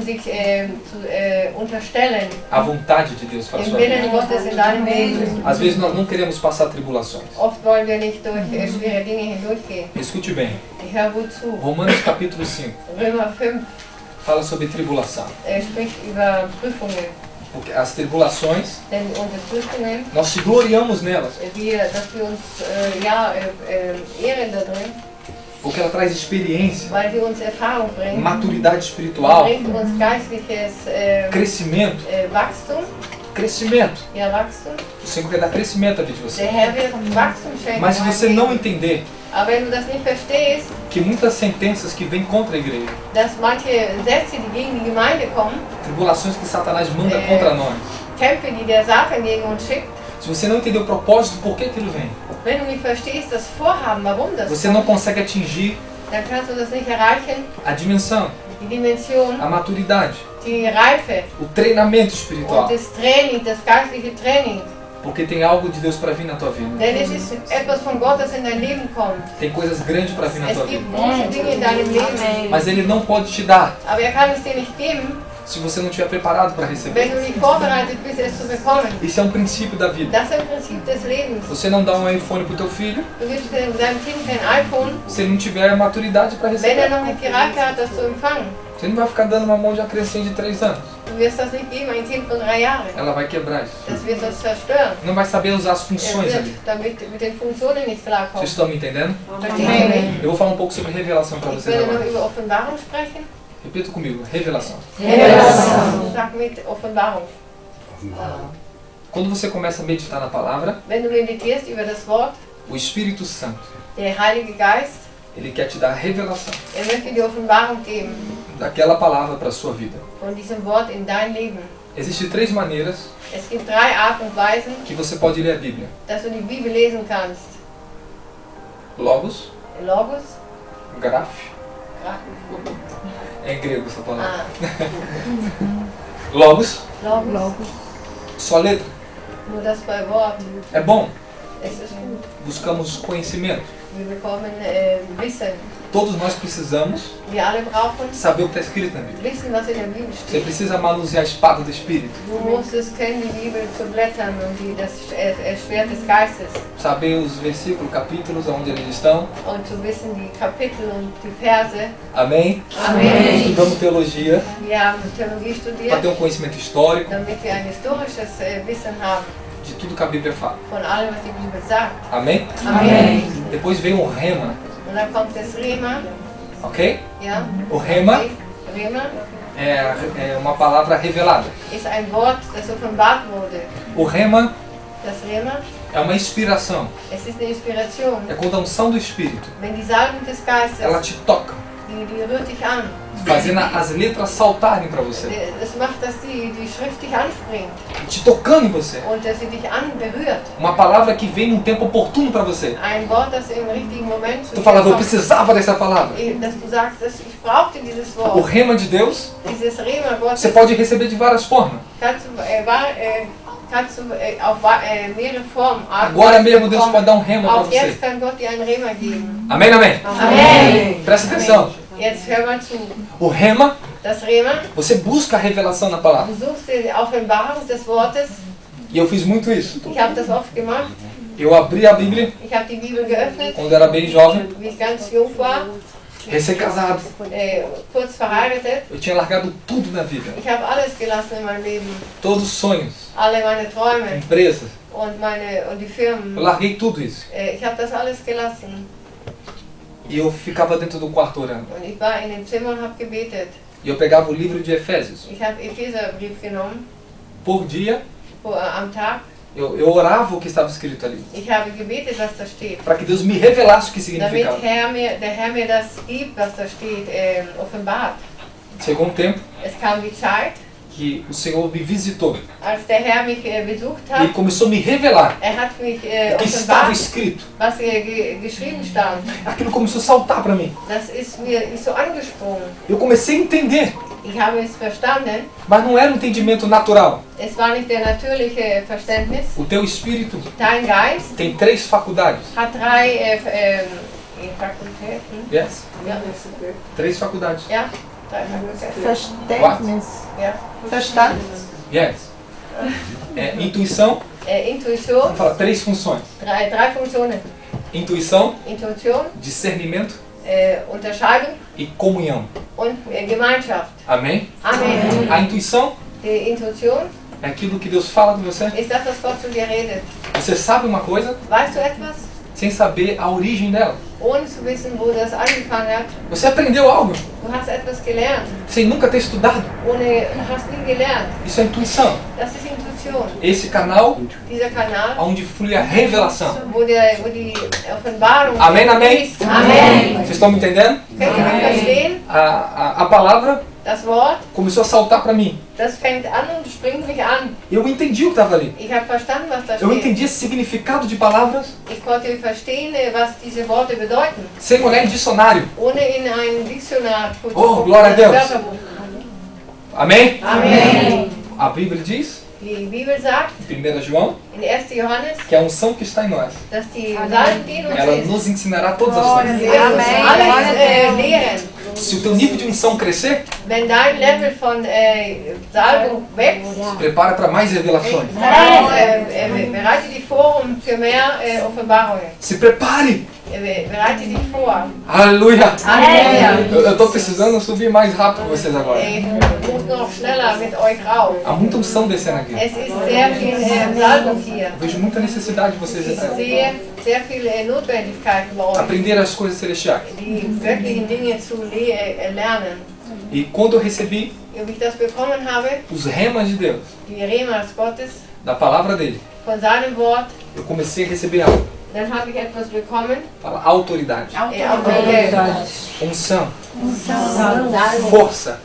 sich zu unterstellen, à vontade de Deus para a dem sua Willen vida. Gottes in deinem Leben. Às vezes nós não queremos passar tribulações. Oft wollen wir nicht durch schwere Dinge hindurchgehen. Escute bem, Ich höre gut zu. Romanos capítulo 5 Römer 5 fala sobre tribulação. spricht über Prüfungen. Porque as tribulações, Denn unsere Prüfungen, nós se gloriamos nelas, dass wir uns ehren da drin, porque ela traz experiência, weil sie uns Erfahrung bringen, maturidade espiritual, bringt uns geistliches crescimento. Wachstum, Crescimento. ja Wachstum. O Senhor quer dar crescimento à vida de Der você. Herr wird Wachstum schenken. Mas se in deinem você não Leben. entender Aber wenn du das nicht verstehst, que muitas sentenças que vêm contra a igreja, dass manche Sätze, die gegen die Gemeinde kommen, tribulações que Satanás manda contra nós, Kämpfe, die der Satan gegen uns schickt, se você não entender o propósito, por que aquilo vem, wenn du nicht verstehst, das Vorhaben, warum das você não consegue atingir dann kannst du das nicht erreichen. a dimensão, Die Dimension, a maturidade, die Reife o treinamento und espiritual. das Training, das geistliche Training. Porque tem algo de Deus para vir na tua vida. Denn es ist etwas von Gott, das in dein Leben kommt. Tem coisas grandes para vir na Es tua vida. gibt große Dinge in deinem Leben. Mas Ele não pode te dar Aber er kann es dir nicht geben, se você não estiver preparado para wenn receber. du nicht vorbereitet bist, es zu bekommen. Isso é um princípio da vida. Das ist ein Prinzip des Lebens. Você não dá um iPhone pro teu filho Du gibst deinem Kind kein iPhone, se ele não tiver maturidade para wenn er receber. noch nicht die Reife hat, das zu empfangen. Você não vai ficar dando uma mão de uma criancinha de 3 anos. Du wirst das nicht geben, ein Kind von 3 Jahren. Ela vai quebrar isso. Das wird das zerstören. Não vai saber usar as Er funções ali. wird damit mit den Funktionen nicht klarkommen. Vocês estão me entendendo? Versteht ihr mich? Eu vou falar um pouco sobre revelação para Ich vocês werde noch agora. über Offenbarung sprechen. Repita comigo, revelação. Sag mit Offenbarung. Quando você começa a meditar na palavra, Wenn du meditierst über das Wort, o Espírito Santo, der Heilige Geist, ele quer te dar a revelação er möchte die Offenbarung geben daquela palavra para a sua vida. von diesem Wort in dein Leben. Existem 3 maneiras Es gibt 3 Arten und Weisen, que você pode ler a Bíblia. dass du die Bibel lesen kannst. Logos, Logos, graf, Gra- é em grego essa palavra. ah, Logos, Logos, só letra. nur das bei Wort. É bom, Es ist gut. buscamos conhecimento. Wir bekommen Wissen. Todos nós precisamos Wir alle brauchen saber o que está escrito na Bíblia. Wissen, was in der Bibel Você steht. precisa manusear a espada do Espírito. Du musst es können, die Bibel zu blättern und das Schwert des Geistes. Saber os versículos, capítulos, onde eles estão. Und zu wissen, die Kapitel und die Verse. Amém? Amen. Estudamos teologia Wir haben Theologie para studiert, ter um conhecimento histórico damit wir ein historisches Wissen haben de tudo que a Bíblia fala. von allem, was die Bibel sagt. Amém? Amen. Depois vem o rema, Und dann kommt das Rema. ok? Ja? O rema Rema é uma palavra revelada. ist ein Wort, das offenbart wurde. O rema Das Rema, é uma inspiração. es ist eine Inspiration. É quando a unção do Espírito, Wenn die Salbung des Geistes, ela te toca, die rührt dich an. fazendo as letras saltarem para você. Das macht, dass die Schrift dich anspringt Te tocando em você. und dass sie dich berührt. Uma palavra que vem num tempo oportuno para você. Ein Wort, das im richtigen Moment zu Tu dir falava, eu kommt. precisava dessa palavra. Dass du sagst, dass ich brauchte dieses O Wort. rema de Deus, Dieses Rema Gottes você pode receber de várias formas. kannst du auf mehrere Formen Agora mesmo Deus pode dar um rema para Auch você. jetzt kann Gott dir ein Rema geben. Amém, amém? Amen. Presta atenção. Jetzt hör mal zu. O rema, Das Rema, você busca a revelação na palavra. du suchst die Offenbarung des Wortes. E eu fiz muito isso. Ich habe das oft gemacht. Eu abri a Bíblia Ich habe die Bibel geöffnet, quando era bem jovem, wie ich ganz jung war, recém-casado. kurz verheiratet. Eu tinha largado tudo na vida. Ich habe alles gelassen in meinem Leben. Todos os sonhos, Alle meine Träume empresas. und die Eu Firmen. larguei tudo isso. Ich habe das alles gelassen. E eu ficava dentro do quarto orando. Und ich war in dem Zimmer und habe gebetet. E eu pegava o livro de Efésios. Ich habe Epheserbrief genommen, Por dia, am Tag. eu orava o que estava escrito ali. Ich habe gebetet, was da steht. Para que Deus me revelasse o que Damit significava. der Herr mir das gibt, was da steht, offenbart. Chegou um tempo Es kam die Zeit, que o Senhor me visitou. als der Herr mich besucht E hat. Ele começou a me revelar Er hat mich o que estava offenbart, escrito. was geschrieben stand. Aquilo começou a saltar para mim. Das ist mir so angesprungen. Eu comecei a entender, Ich habe es verstanden. mas não era um entendimento natural. Es war nicht der natürliche Verständnis. O teu espírito Dein Geist tem 3 faculdades. hat 3 Fakultäten. Yes? Ja, 3 faculdades. ja, 3 Fakultäten. Verständnis. Ja. Verstand. Yes. É, intuição, Intuition, vamos falar 3 funções. 3 Funktionen. Intuição, Intuition, discernimento Unterscheidung e comunhão. und Gemeinschaft. Amém? Amen. A intuição Die Intuition é aquilo que Deus fala com você. ist das, was Gott zu dir redet. Você sabe uma coisa Weißt du etwas? sem saber a origem dela. Ohne zu wissen, wo das angefangen hat. Você aprendeu algo Du hast etwas gelernt. sem nunca ter estudado. Du hast nie gelernt. Isso é intuição. Das ist Intuition. Esse canal Dieser Kanal, onde flui a revelação. wo die Offenbarung Amém, amém? ist. Amen. Vocês estão me entendendo? Könnt ihr mich verstehen? A palavra Das Wort, começou a saltar para mim. das fängt an und springt mich an. Eu entendi o que estava ali. Ich habe verstanden, was da Eu steht. entendi esse significado de palavras Ich konnte verstehen, was diese Worte bedeuten. sem olhar em dicionário. Ohne in ein Diktionar zu Oh, glória a Deus. Wörterbuch. Amém? Amen. A Bíblia diz Die Bibel sagt, em 1 João, in 1. Johannes, que a unção que está em nós, dass die Salbung, die in uns ela ist, nos ensinará todas as coisas. wird uns alles lehren. Se o teu nível de unção crescer, Wenn dein Level von Salbung wächst, se prepara para mais revelações. dann bereite dich vor für mehr Offenbarungen. Se prepare. Bereite dich vor. Aleluia. Halleluja. Eu estou precisando subir mais rápido com vocês agora. Ich muss noch schneller mit euch rauf. Há muita unção descendo aqui. Es ist sehr viel Salbung hier. Eu vejo muita necessidade de vocês Ich sehe sehr viel Notwendigkeit bei euch, aprender as coisas celestiais. die göttlichen Dinge zu lernen. E quando eu recebi Und wie ich das bekommen habe, os remas de Deus, die Remas Gottes, da palavra dele, von seinem Wort, eu comecei a receber algo. dann habe ich etwas bekommen. Fala autoridade, Autorität. unção, Salbung. força.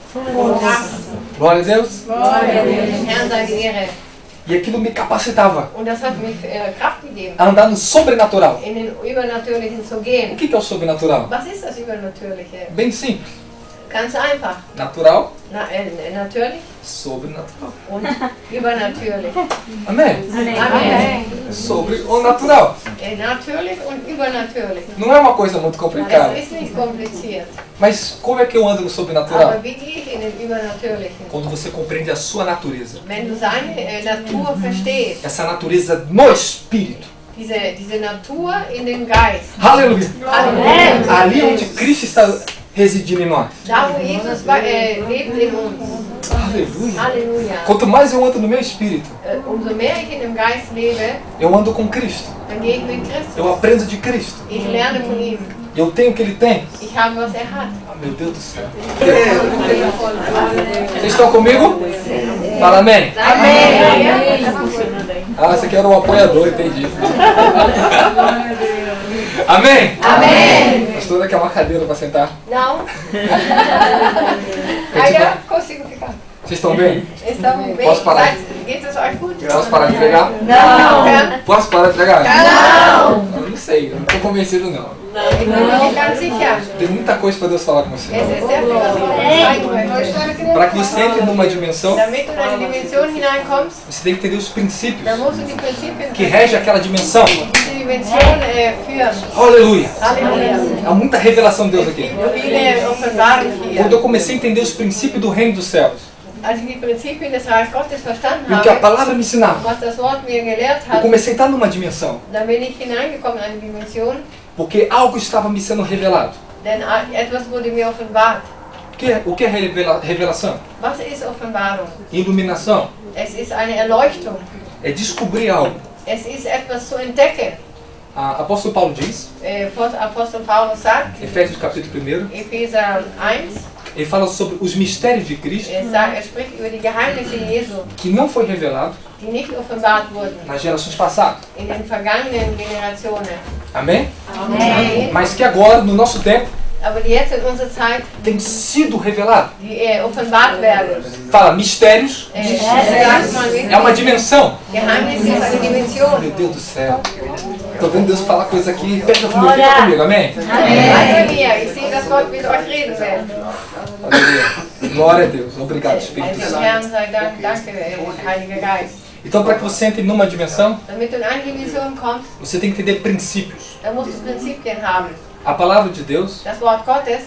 Glória a Deus. Dem Herrn sei die Ehre. E aquilo me capacitava Und das hat mich Kraft gegeben, a andar no sobrenatural. in den Übernatürlichen zu O gehen. que é o sobrenatural? Was ist das Übernatürliche? Bem simples. Ganz einfach. Natural, Natürlich sobrenatural. und übernatürlich. Amém? Amen. É sobre o natural. Natürlich und übernatürlich. Não é uma coisa muito Das complicada. ist nicht kompliziert. Mas como é que eu ando no sobrenatural? Aber wie gehe ich in den Übernatürlichen? Quando você compreende a sua natureza. Wenn du seine Natur verstehst, Essa natureza no espírito. diese Natur in den Geist. Aleluia. Amen. Ali onde Cristo está residindo em nós. Da wo Jesus lebt in uns. Aleluia. Halleluja. Quanto mais eu ando no meu espírito, Umso mehr ich in dem Geist lebe, eu ando com Cristo. dann gehe ich mit Eu Christus. aprendo de Cristo. Ich lerne von ihm. Eu tenho o que ele tem. Ich habe, was er hat. Ah, meu Deus do céu. Vocês estão comigo? Fala amém. Amen. Ah, esse aqui era um apoiador, entendi. Amém? Amém. Pastora, quer uma cadeira para sentar? Não. Aí eu consigo ficar. Vocês estão bem? Estamos bem? Posso parar? Geht es euch gut? Posso parar de pregar? Não. Posso parar de pregar? Não. Eu não sei, eu não estou convencido não. Ich bin noch nicht ganz sicher. Tem muita coisa para Deus falar com você. Es ist sehr viel, was Gott uns zeigen möchte. Para que você entre numa dimensão, Damit du in eine Dimension hineinkommst, você tem que entender os princípios dann musst du die Prinzipien que regem aquela dimensão. diese Dimension führen. Aleluia! Halleluja. Há muita revelação de Deus Es aqui. gibt viele Offenbarungen Quando hier. eu comecei a entender os princípios do reino dos céus, Als ich die Prinzipien des Reichs Gottes verstanden e o que a habe, palavra me ensinava, was das Wort mir gelehrt eu hat, comecei a entrar numa dimensão, dann bin ich hineingekommen in eine Dimension, porque algo estava me sendo revelado. denn etwas wurde mir offenbart. O que é revelação? Was ist Offenbarung? Iluminação. Es ist eine Erleuchtung. É descobrir algo. Es ist etwas zu entdecken. Apóstolo Paulo diz, Apostel Paulus sagt, Efésios capítulo 1, Epheser 1, ele fala sobre os mistérios de Cristo, er spricht über die Geheimnisse Jesu, que não foi revelado die nicht offenbart wurden nas gerações passadas. in den vergangenen Generationen. Amém? Amen. Mas que agora, no nosso tempo, Aber die jetzt in unserer Zeit, tem sido revelado. die offenbart werden. Fala, mistérios Sagt man é uma wirklich, dimensão. Geheimnis ist eine Dimension. Meu Deus do céu. Tô vendo Deus falar coisa aqui. Fica comigo, amém? Also mir, ich sehe, dass Gott mit euch reden will. Aleluia. Glória a Deus. Obrigado, Espírito Dem Santo. Herrn sei Dank, danke, Heiliger Geist. Então, para que você entre numa dimensão, Damit du in eine Dimension kommst, você tem que entender princípios. dann musst du Prinzipien haben. A palavra de Deus Das Wort Gottes,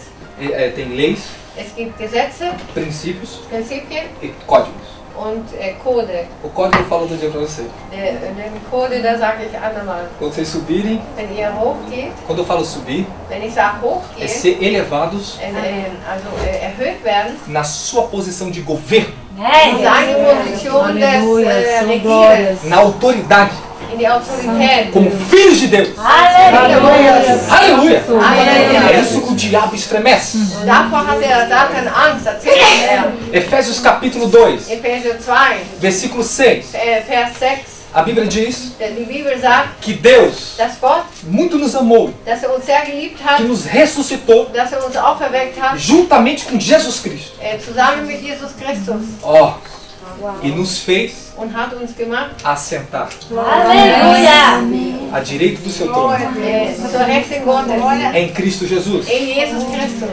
tem leis, es gibt Gesetze, princípios Prinzipien e códigos. und Code. O código eu falo do dia para você. Den Code, da sage ich andermal. Quando vocês subirem, Wenn ihr hochgeht, quando eu falo subir, wenn ich sage é hochgehen, ser elevados also erhöht werden, na sua posição de governo, seine Position des Regierens, na autoridade, in die Autorität. como filhos de Deus. Halleluja. Aleluia! É Halleluja. isso que o diabo estremece. Davor hat der Satan Angst, erzählt er. Efésios capítulo 2, Epheser 2, versículo 6. Vers 6, A Bíblia diz die Bibel sagt, que Deus dass Gott, muito nos amou, dass er uns sehr geliebt hat, que nos ressuscitou dass er uns auferweckt hat, juntamente com Jesus Cristo. zusammen mit Jesus Christus. Ó, e nos fez und hat uns gemacht assentar Aleluia. à direita do seu trono, zur Rechten Gottes em Cristo Jesus. in Jesus Christus.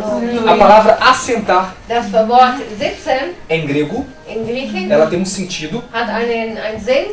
A palavra assentar, Das Wort sitzen em grego, in Griechisch ela tem um sentido hat einen Sinn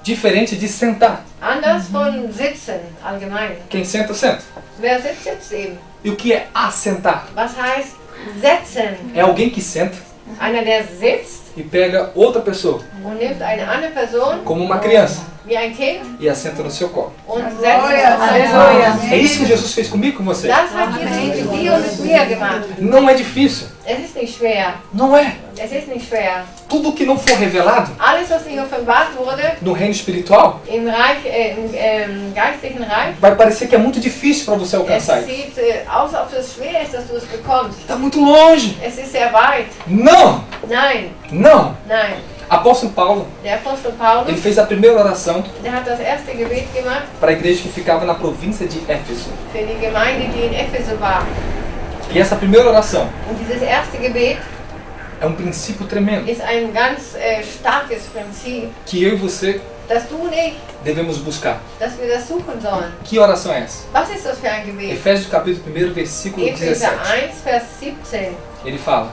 diferente de sentar. anders von sitzen allgemein. Quem senta, senta. Wer sitzt, sitzt eben. E o que é assentar? Was heißt setzen? É alguém que senta Einer, der sitzt e pega outra pessoa, und nimmt eine andere Person como uma criança, wie ein Kind e assenta no seu colo. und setzt sich. É isso que Jesus fez comigo e com você. Das hat Jesus mit dir und mit mir gemacht. Não é difícil. Es ist nicht schwer. Não é. Es ist nicht schwer. Tudo que não for revelado Alles, was nicht offenbart wurde no reino espiritual im Reich, im geistlichen Reich, vai parecer que é muito difícil para você es alcançar isso. sieht aus, ob es schwer ist, dass du es bekommst. Está muito longe. Es ist sehr weit. Não, Nein, não. nein. Apóstolo Paulo, Der Apostel Paulus, ele fez a primeira oração der hat das erste Gebet gemacht para a igreja que ficava na província de Éfeso. für die Gemeinde, die in Ephesus war. E essa primeira oração Und dieses erste Gebet é um princípio tremendo ist ein ganz starkes Prinzip, que eu e você dass du und ich, devemos buscar. dass wir das suchen sollen. Que oração é essa? Was ist das für ein Gebet? Efésios capítulo 1, versículo Epheser 17. 1, Vers 17. Ele fala: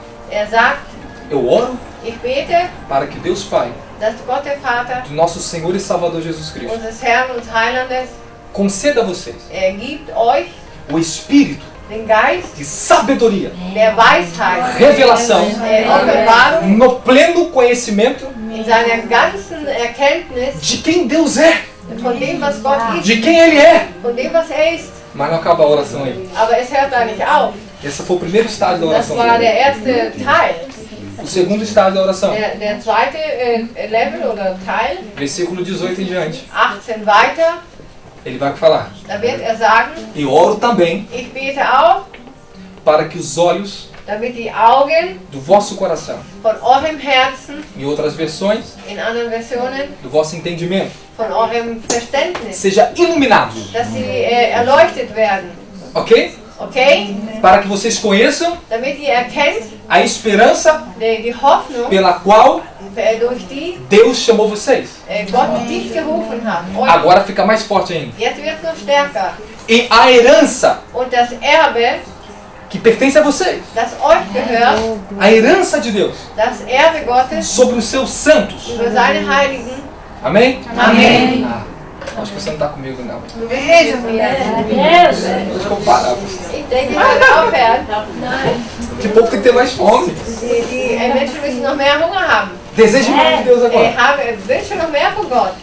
Sagt, eu oro ich bete, para que Deus Pai, dass Gott der Vater, do nosso Senhor e Salvador Jesus Cristo, unseres Herrn und Heilandes, conceda a vocês gibt euch o espírito den Geist de sabedoria, der Weisheit, revelação, Offenbarung no pleno conhecimento in seiner ganzen Erkenntnis de quem Deus é, von dem, was Gott ist, de quem Ele é. von dem, was ist. Mas não acaba a oração aí. Aber es hört da nicht auf. Esse foi o primeiro estágio da Das oração war dele. der erste Teil. O segundo estágio da oração, Der zweite Level oder Teil, versículo 18 em diante, 18 weiter, ele vai falar: da wird sagen, e oro também ich bete auch, para que os olhos damit die Augen do vosso coração, von eurem Herzen, em outras versões, in anderen Versionen, do vosso entendimento, von eurem Verständnis, seja iluminados, dass sie erleuchtet werden. ok? Okay? Para que vocês conheçam Damit ihr erkennt, a esperança die Hoffnung, pela qual durch die Deus chamou vocês. Gott dich gerufen hat. Und Agora fica mais forte ainda. jetzt wird es noch stärker. E a herança Und das Erbe, que pertence a vocês, das euch gehört, a herança de Deus das Erbe Gottes sobre os seus santos. über seine Heiligen. Amém? Amém. Ah, acho que você não está comigo não. Du bist mit mir. Deus. Deixa eu parar. Ich denke, ich werde aufhören. Que povo tem que ter mais fome. Die Menschen müssen noch mehr Hunger haben. Deseje mais de Deus agora. Wünsche noch mehr von Gott.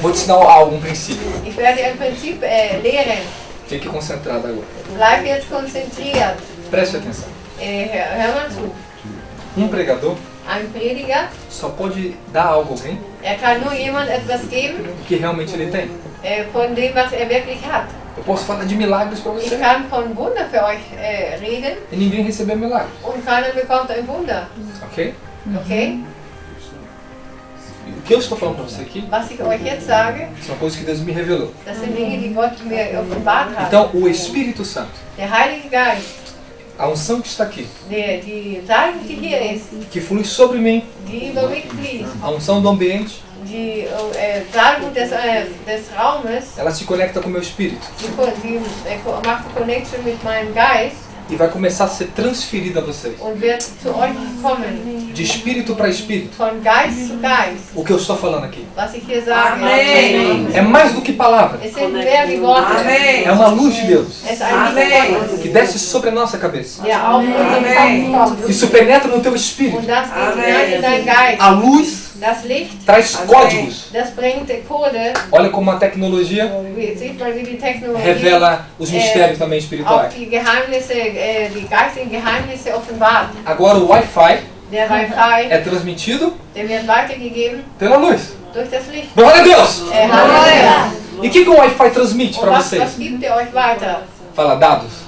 Vou te ensinar algum princípio. Ich werde dir ein Prinzip lehren. Fique concentrado agora. Bleib jetzt konzentriert. Preste atenção. Hör mal zu. Um pregador Ein Prediger, só pode dar algo a alguém kann nur jemand etwas geben, que realmente ele tem. von dem, was wirklich hat. Eu posso falar de milagres para Ich você kann von Wunder für euch reden e ninguém receber milagre, und keiner bekommt ein Wunder. ok? Okay? O que eu estou falando para você aqui Was ich euch jetzt sage, são coisas que Deus me revelou. das sind Dinge, die Gott mir offenbart hat. Então, o Espírito Santo, Der Heilige Geist, a unção que está aqui, die Salbung, die hier ist, que flui sobre mim, die über mich fließt, a unção do ambiente, die Salbung des Raumes, ela se conecta com o meu espírito die macht Connection mit meinem Geist e vai começar a ser transferida a vocês, und wird zu euch kommen. de espírito para espírito. Von Geist zu Geist. O que eu estou falando aqui Was ich hier sage, é mais do que palavras, es sind mehr wie Worte. é uma luz de Deus Es ist ein Licht Gottes, que desce sobre a nossa cabeça, der auf unseren Kopf kommt. que se penetra no teu espírito. Und das geht hinein in dein Geist. A luz Das Licht, traz códigos. das bringt Code. Olha como a tecnologia Sieht man, wie die Technologie revela os mistérios também auch espirituais. die Geheimnisse, die geistigen Geheimnisse offenbart. Agora o Wi-Fi Der Wi-Fi, é transmitido der wird weitergegeben pela luz. durch das Licht. Glória a Deus! Halleluja! E o que o Wi-Fi transmite Und para was vocês? gibt er euch weiter? Fala dados.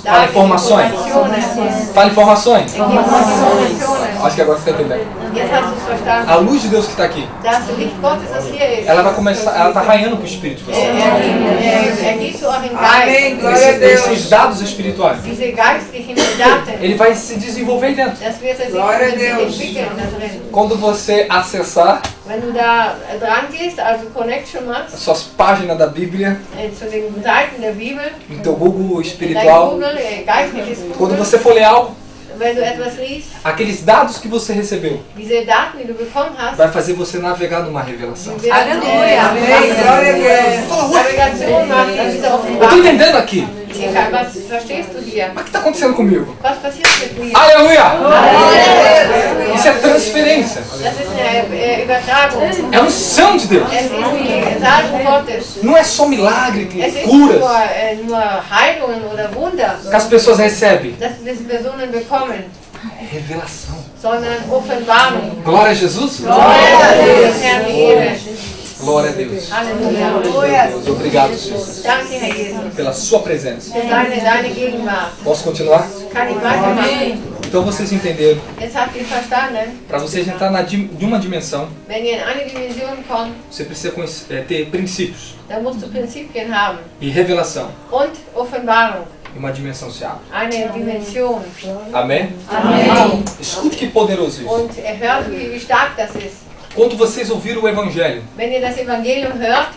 Fala informações. Informationen. Fala informações. Informationen. Acho que agora você está entendendo. Jetzt hast du verstanden? A luz de Deus que está aqui, Das Licht Gottes, das hier ist. ela vai começar, ela está raiando para o Espírito. Geht zu eurem Geist. Glória a Deus. Esses dados espirituais, Diese geistlichen Daten, ele vai se desenvolver aí dentro. das wird sich Glória a Deus. entwickeln da drin. Quando você acessar Wenn du da dran gehst, also Connection as machst, suas páginas da Bíblia, zu den Seiten der Bibel, no teu Google dein espiritual, Google, geistliches quando Google, você for ler algo, wenn du etwas liest, aqueles dados que você recebeu, diese Daten, die du bekommen hast, vai fazer você navegar numa revelação. die werden Amém. Glória a Deus. Navigation machen in dieser Eu estou Offenbarung. entendendo aqui. Was verstehst du hier? Mas o que está acontecendo comigo? Was passiert mit mir? Aleluia! Isso é transferência. Das ist eine Übertragung. É a unção de Deus. Es ist die Salbung Gottes. Não é só milagre, Es ist curas nur Heilungen oder Wunder, que as pessoas recebem. dass diese Personen bekommen, É revelação. sondern Offenbarung. Glória a Jesus. Dem Herrn die Ehre. Glória a Deus. Halleluja. Deus, obrigado, Jesus, Danke, Herr Jesus. pela sua presença. Für deine Gegenwart. Posso continuar? Kann ich weitermachen? Então vocês entenderam. Jetzt habt ihr verstanden, Para vocês entrar de uma dimensão, wenn ihr in eine Dimension kommt, você precisa ter princípios dann musst du Prinzipien haben. e revelação. Und Offenbarung. E uma dimensão se abre. Eine Dimension. Amém? Amen. Escute que poderoso isso. Und hört, wie stark das ist. Quando vocês ouviram o Evangelho, Wenn ihr das Evangelium hört,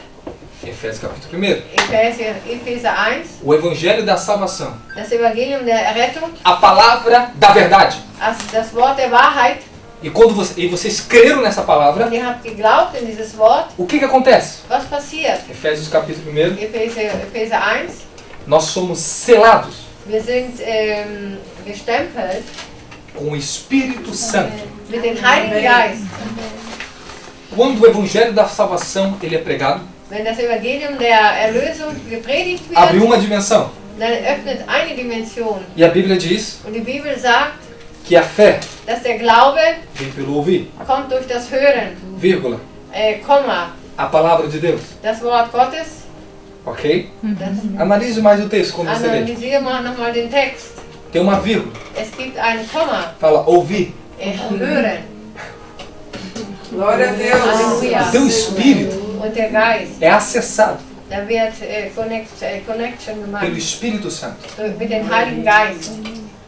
Efésios capítulo 1, Epheser 1, o Evangelho da salvação, das Evangelium der Errettung, a palavra da verdade. das Wort der Wahrheit, E quando vocês creram nessa palavra, und ihr habt geglaubt in dieses Wort, o que acontece? was passiert? Efésios capítulo 1, Epheser 1, nós somos selados wir sind gestempelt com o Espírito Santo. mit dem Heiligen Geist. Quando o Evangelho da salvação ele é pregado, Wenn das Evangelium der Erlösung gepredigt abre wird, uma dimensão. dann öffnet eine Dimension. E a Bíblia diz Und die Bibel sagt, que a fé dass der Glaube vem pelo ouvir, kommt durch das Hören, vírgula, Komma, a palavra de Deus. das Wort Gottes. Ok? Das Analise mais o texto quando você lê. analysieren wir nochmal den Text. Tem uma vírgula. Es gibt ein Komma, Fala ouvir. Hören. Glória a Deus. Halleluja. O teu espírito Und der Geist, é acessado da wird Connection gemacht pelo Espírito Santo. mit dem Heiligen Geist.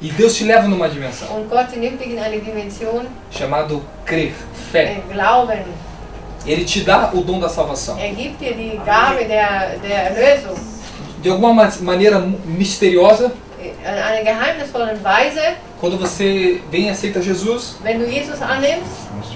E Deus te leva numa dimensão Und Gott nimmt dich in eine Dimension, chamado crer, fé. Glauben. Ele te dá o dom da salvação. Gibt dir die Gabe der Erlösung. De alguma maneira misteriosa, In einer geheimnisvollen Weise, quando você vem e aceita Jesus, wenn du Jesus annimmst,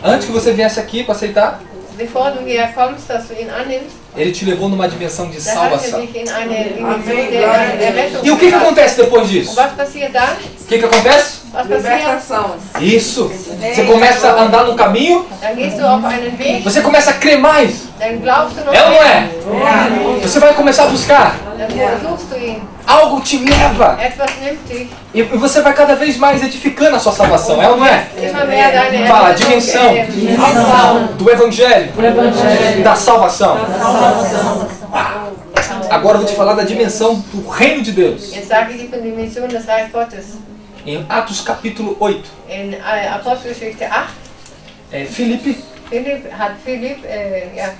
antes que você viesse aqui para aceitar, bevor du hier kommst, dass du ihn annimmst, ele te levou numa dimensão de da hat er salvação. dich in eine Dimension Amen. der Rettung E o que gebracht. acontece depois Und disso? was passiert dann? O que acontece? Was passiert? Libertação. Isso. Você começa a andar no caminho, Dann gehst du auf einen Weg, você começa a crer mais. dann glaubst du noch É ou não mehr. é? Você vai começar a buscar. Dann suchst du ihn. Algo te leva. Etwas nimmt dich. E você vai cada vez mais edificando a sua salvação. É ou não é? Immer mehr deine Fala, Erlösung, dimensão. Dimensão. Do Evangelho. Da salvação. Agora eu vou te falar da dimensão do reino de Deus. Jetzt sage ich die Dimension des Reichs Gottes. Em Atos capítulo 8. In Apostelgeschichte 8, Filipe,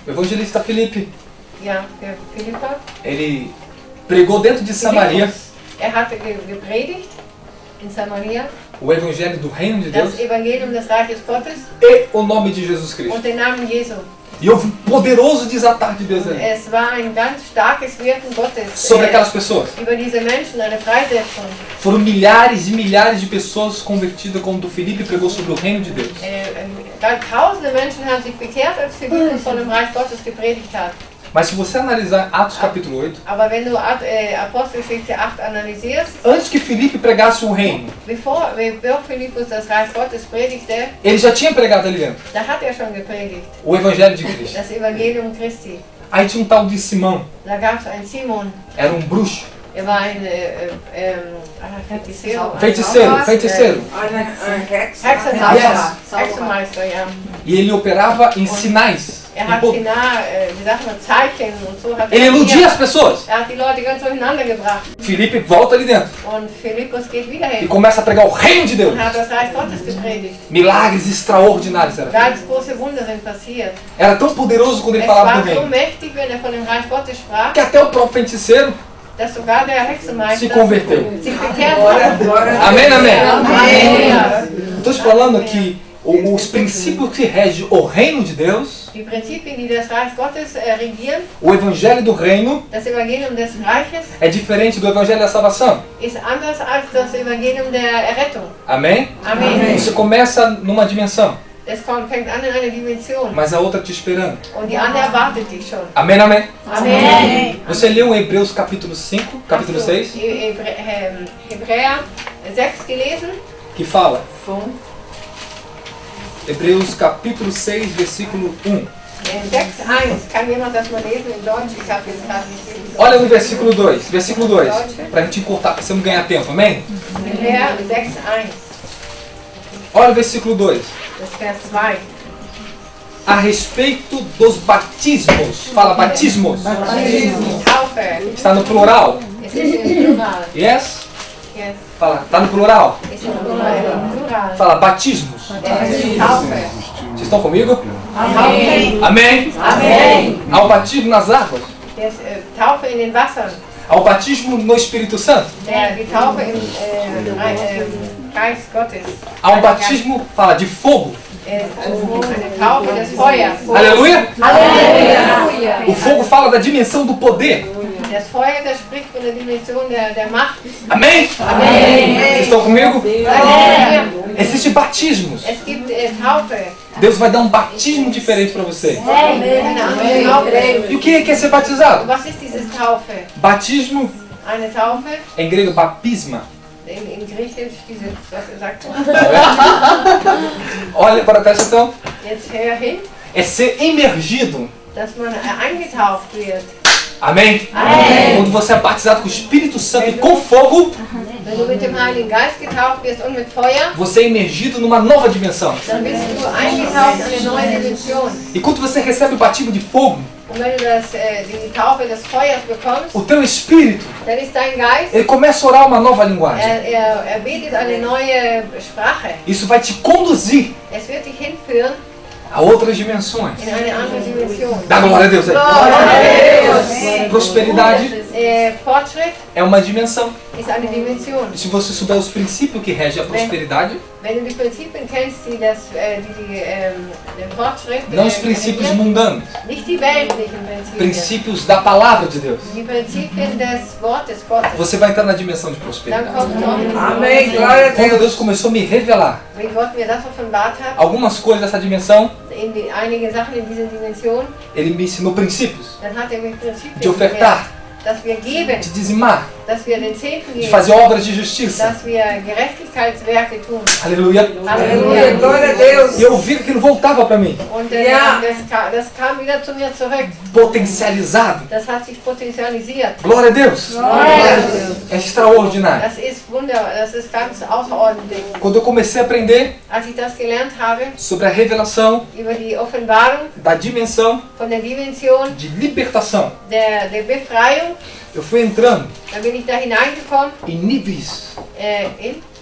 o evangelista Filipe, der Philippa, ele pregou dentro de Samaria hatte gepredigt in Samaria, o evangelho do reino de Deus das Evangelium des Reiches Gottes e o nome de Jesus Cristo. und den Namen Jesu. E houve um poderoso desatar de Deus ali Es war ein ganz starkes Wirken Gottes sobre aquelas pessoas. über diese Menschen, eine Freisetzung. Foram milhares e milhares de pessoas convertidas quando Filipe pregou sobre o reino de Deus. Tausende Menschen haben sich bekehrt, als Philippus von dem Reich Gottes gepredigt hat. Mas se você analisar Atos capítulo 8, Aber wenn du Apostelgeschichte 8 analysierst, antes que Filipe pregasse o reino, bevor Philippus das Reich Gottes predigte, ele já tinha pregado ali dentro da hat schon gepredigt, o evangelho de Cristo. das Evangelium Christi. Aí tinha um tal de Simão, Da gab es einen Simon, era um bruxo, war ein feiticeiro. Hexenmeister. Hexenmeister, ja. E ele operava em sinais. hat die Sachen mit Zeichen und so hat Ele iludia as pessoas. hat die Leute ganz durcheinander gebracht. Filipe volta ali dentro Und Philippus geht wieder e hin começa a pregar o reino de Deus. und hat das Reich Gottes gepredigt. Milagres extraordinários. Ganz große Wunder sind passiert. Era tão poderoso quando ele Es falava war do so reino, mächtig, wenn er von dem Reich Gottes sprach, que até o próprio feiticeiro dass sogar der Hexenmeister se converteu. sich bekehrt hat. Amém, amém. Halleluja. Estou te falando que os princípios que regem o reino de Deus, Die Prinzipien, die das Reich Gottes regieren, o evangelho do reino, das Evangelium des Reiches, é diferente do evangelho da salvação. ist anders als das Evangelium der Errettung. Amém? Amen. Você começa numa dimensão, Fängt an in einer Dimension mas a outra te esperando. und die andere erwartet dich schon. Amém, amém. Amen. Você leu Hebreus capítulo 5, capítulo 6, Hebräer 6 gelesen? que fala, Hebreus capítulo 6, versículo 1. 6,1. Kann jemand das mal lesen in Deutsch? Ich habe jetzt gerade nicht gelesen. Olha no versículo 2, pra gente encurtar, pra você não ganhar tempo, amém? Hebräer 6,1. Olha o versículo 2. Das Vers 2. A respeito dos batismos, fala batismos, Taufe. está no plural, Es ist im Plural. yes? Yes. Fala, está no plural, Es ist im Plural. fala batismos. Es ist Taufe. Vocês estão comigo? Amém. Amém? Amém. Há o batismo nas águas, Das Taufe in den Wassern. há o batismo no Espírito Santo, Die Taufe im Geist Gottes. há um batismo, fala, de fogo. Eine Taufe des Feuers. Aleluia! Halleluja. O fogo fala da dimensão do poder. Das Feuer, das spricht von der Dimension der Macht. Amém? Amém. Vocês estão comigo? Halleluja. Existem batismos. Es gibt Taufe. Deus vai dar um batismo diferente para você. Eine andere Taufe. E o que é ser batizado? Was ist dieses Taufe? Batismo, Eine Taufe, em grego, bapisma. in Griechisch, was sagt man? Olha, para presta atenção. Jetzt hör hin, É ser imergido. dass man eingetaucht wird. Amém? Quando você é batizado com o Espírito Santo e com fogo, Wenn du mit dem Heiligen Geist getaucht wirst und mit Feuer, você é imergido numa nova dimensão. dann bist du eingetaucht in eine neue Dimension. E quando você recebe o batismo de fogo, Und wenn du die Taufe des Feuers bekommst, o teu espírito, dann ist dein Geist, ele começa a orar uma nova linguagem. er betet eine neue Sprache. Isso vai te conduzir Es wird dich hinführen a outras dimensões. in eine andere Dimension. Dá glória a Deus aí. Glória a Deus. Prosperidade Fortschritt é uma dimensão. ist eine Dimension. E se você souber os princípios que regem a prosperidade, Wenn du die Prinzipien kennst, die den Fortschritt, não os princípios mundanos, nicht die weltlichen Prinzipien, princípios da palavra de Deus, die Prinzipien des Wortes Gottes, você vai entrar na dimensão de dann prosperidade. kommst du auch in diese Amém. Dimension. Glória a Quando Deus. Deus começou a me revelar Wie Gott mir das offenbart hat, algumas coisas dessa dimensão, einige Sachen in dieser Dimension, Ele me ensinou princípios dann hat mir Prinzipien de ofertar, gelehrt, dass wir geben, de dizimar, dass wir den Zehnten de geben, fazer obras de justiça. dass wir Gerechtigkeitswerke tun. Aleluia. Halleluja. Glória a Deus. E eu vi que aquilo voltava para mim, Und Ja. das kam wieder zu mir zurück. potencializado. Das hat sich potenzialisiert. Glória a Deus. Glória a Deus. É extraordinário. Das ist das ist ganz außerordentlich. Quando eu comecei a aprender Als ich das gelernt habe, sobre a revelação über die Offenbarung da dimensão von der Dimension de libertação, der Befreiung, eu fui entrando da bin ich da hineingekommen, em níveis,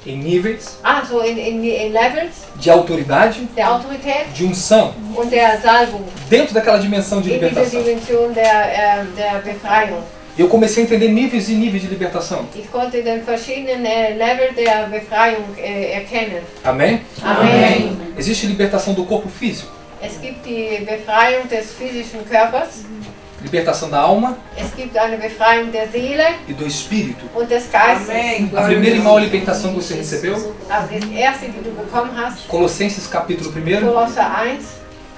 in Levels de autoridade, der Autorität de unção, und der Salbung dentro daquela dimensão de in dieser libertação. Dimension der Befreiung. Eu comecei a entender níveis e níveis de libertação. Ich konnte den verschiedenen Level der Befreiung erkennen. Amém? Amen. Existe libertação do corpo físico, Es gibt die Befreiung des physischen Körpers, libertação da alma es gibt eine Befreiung der Seele e do espírito. und des Geistes. Amém. A Glória a primeira e Deus. maior libertação que você recebeu, Aber das erste, die du bekommen hast, Colossenses capítulo 1, Kolosser 1,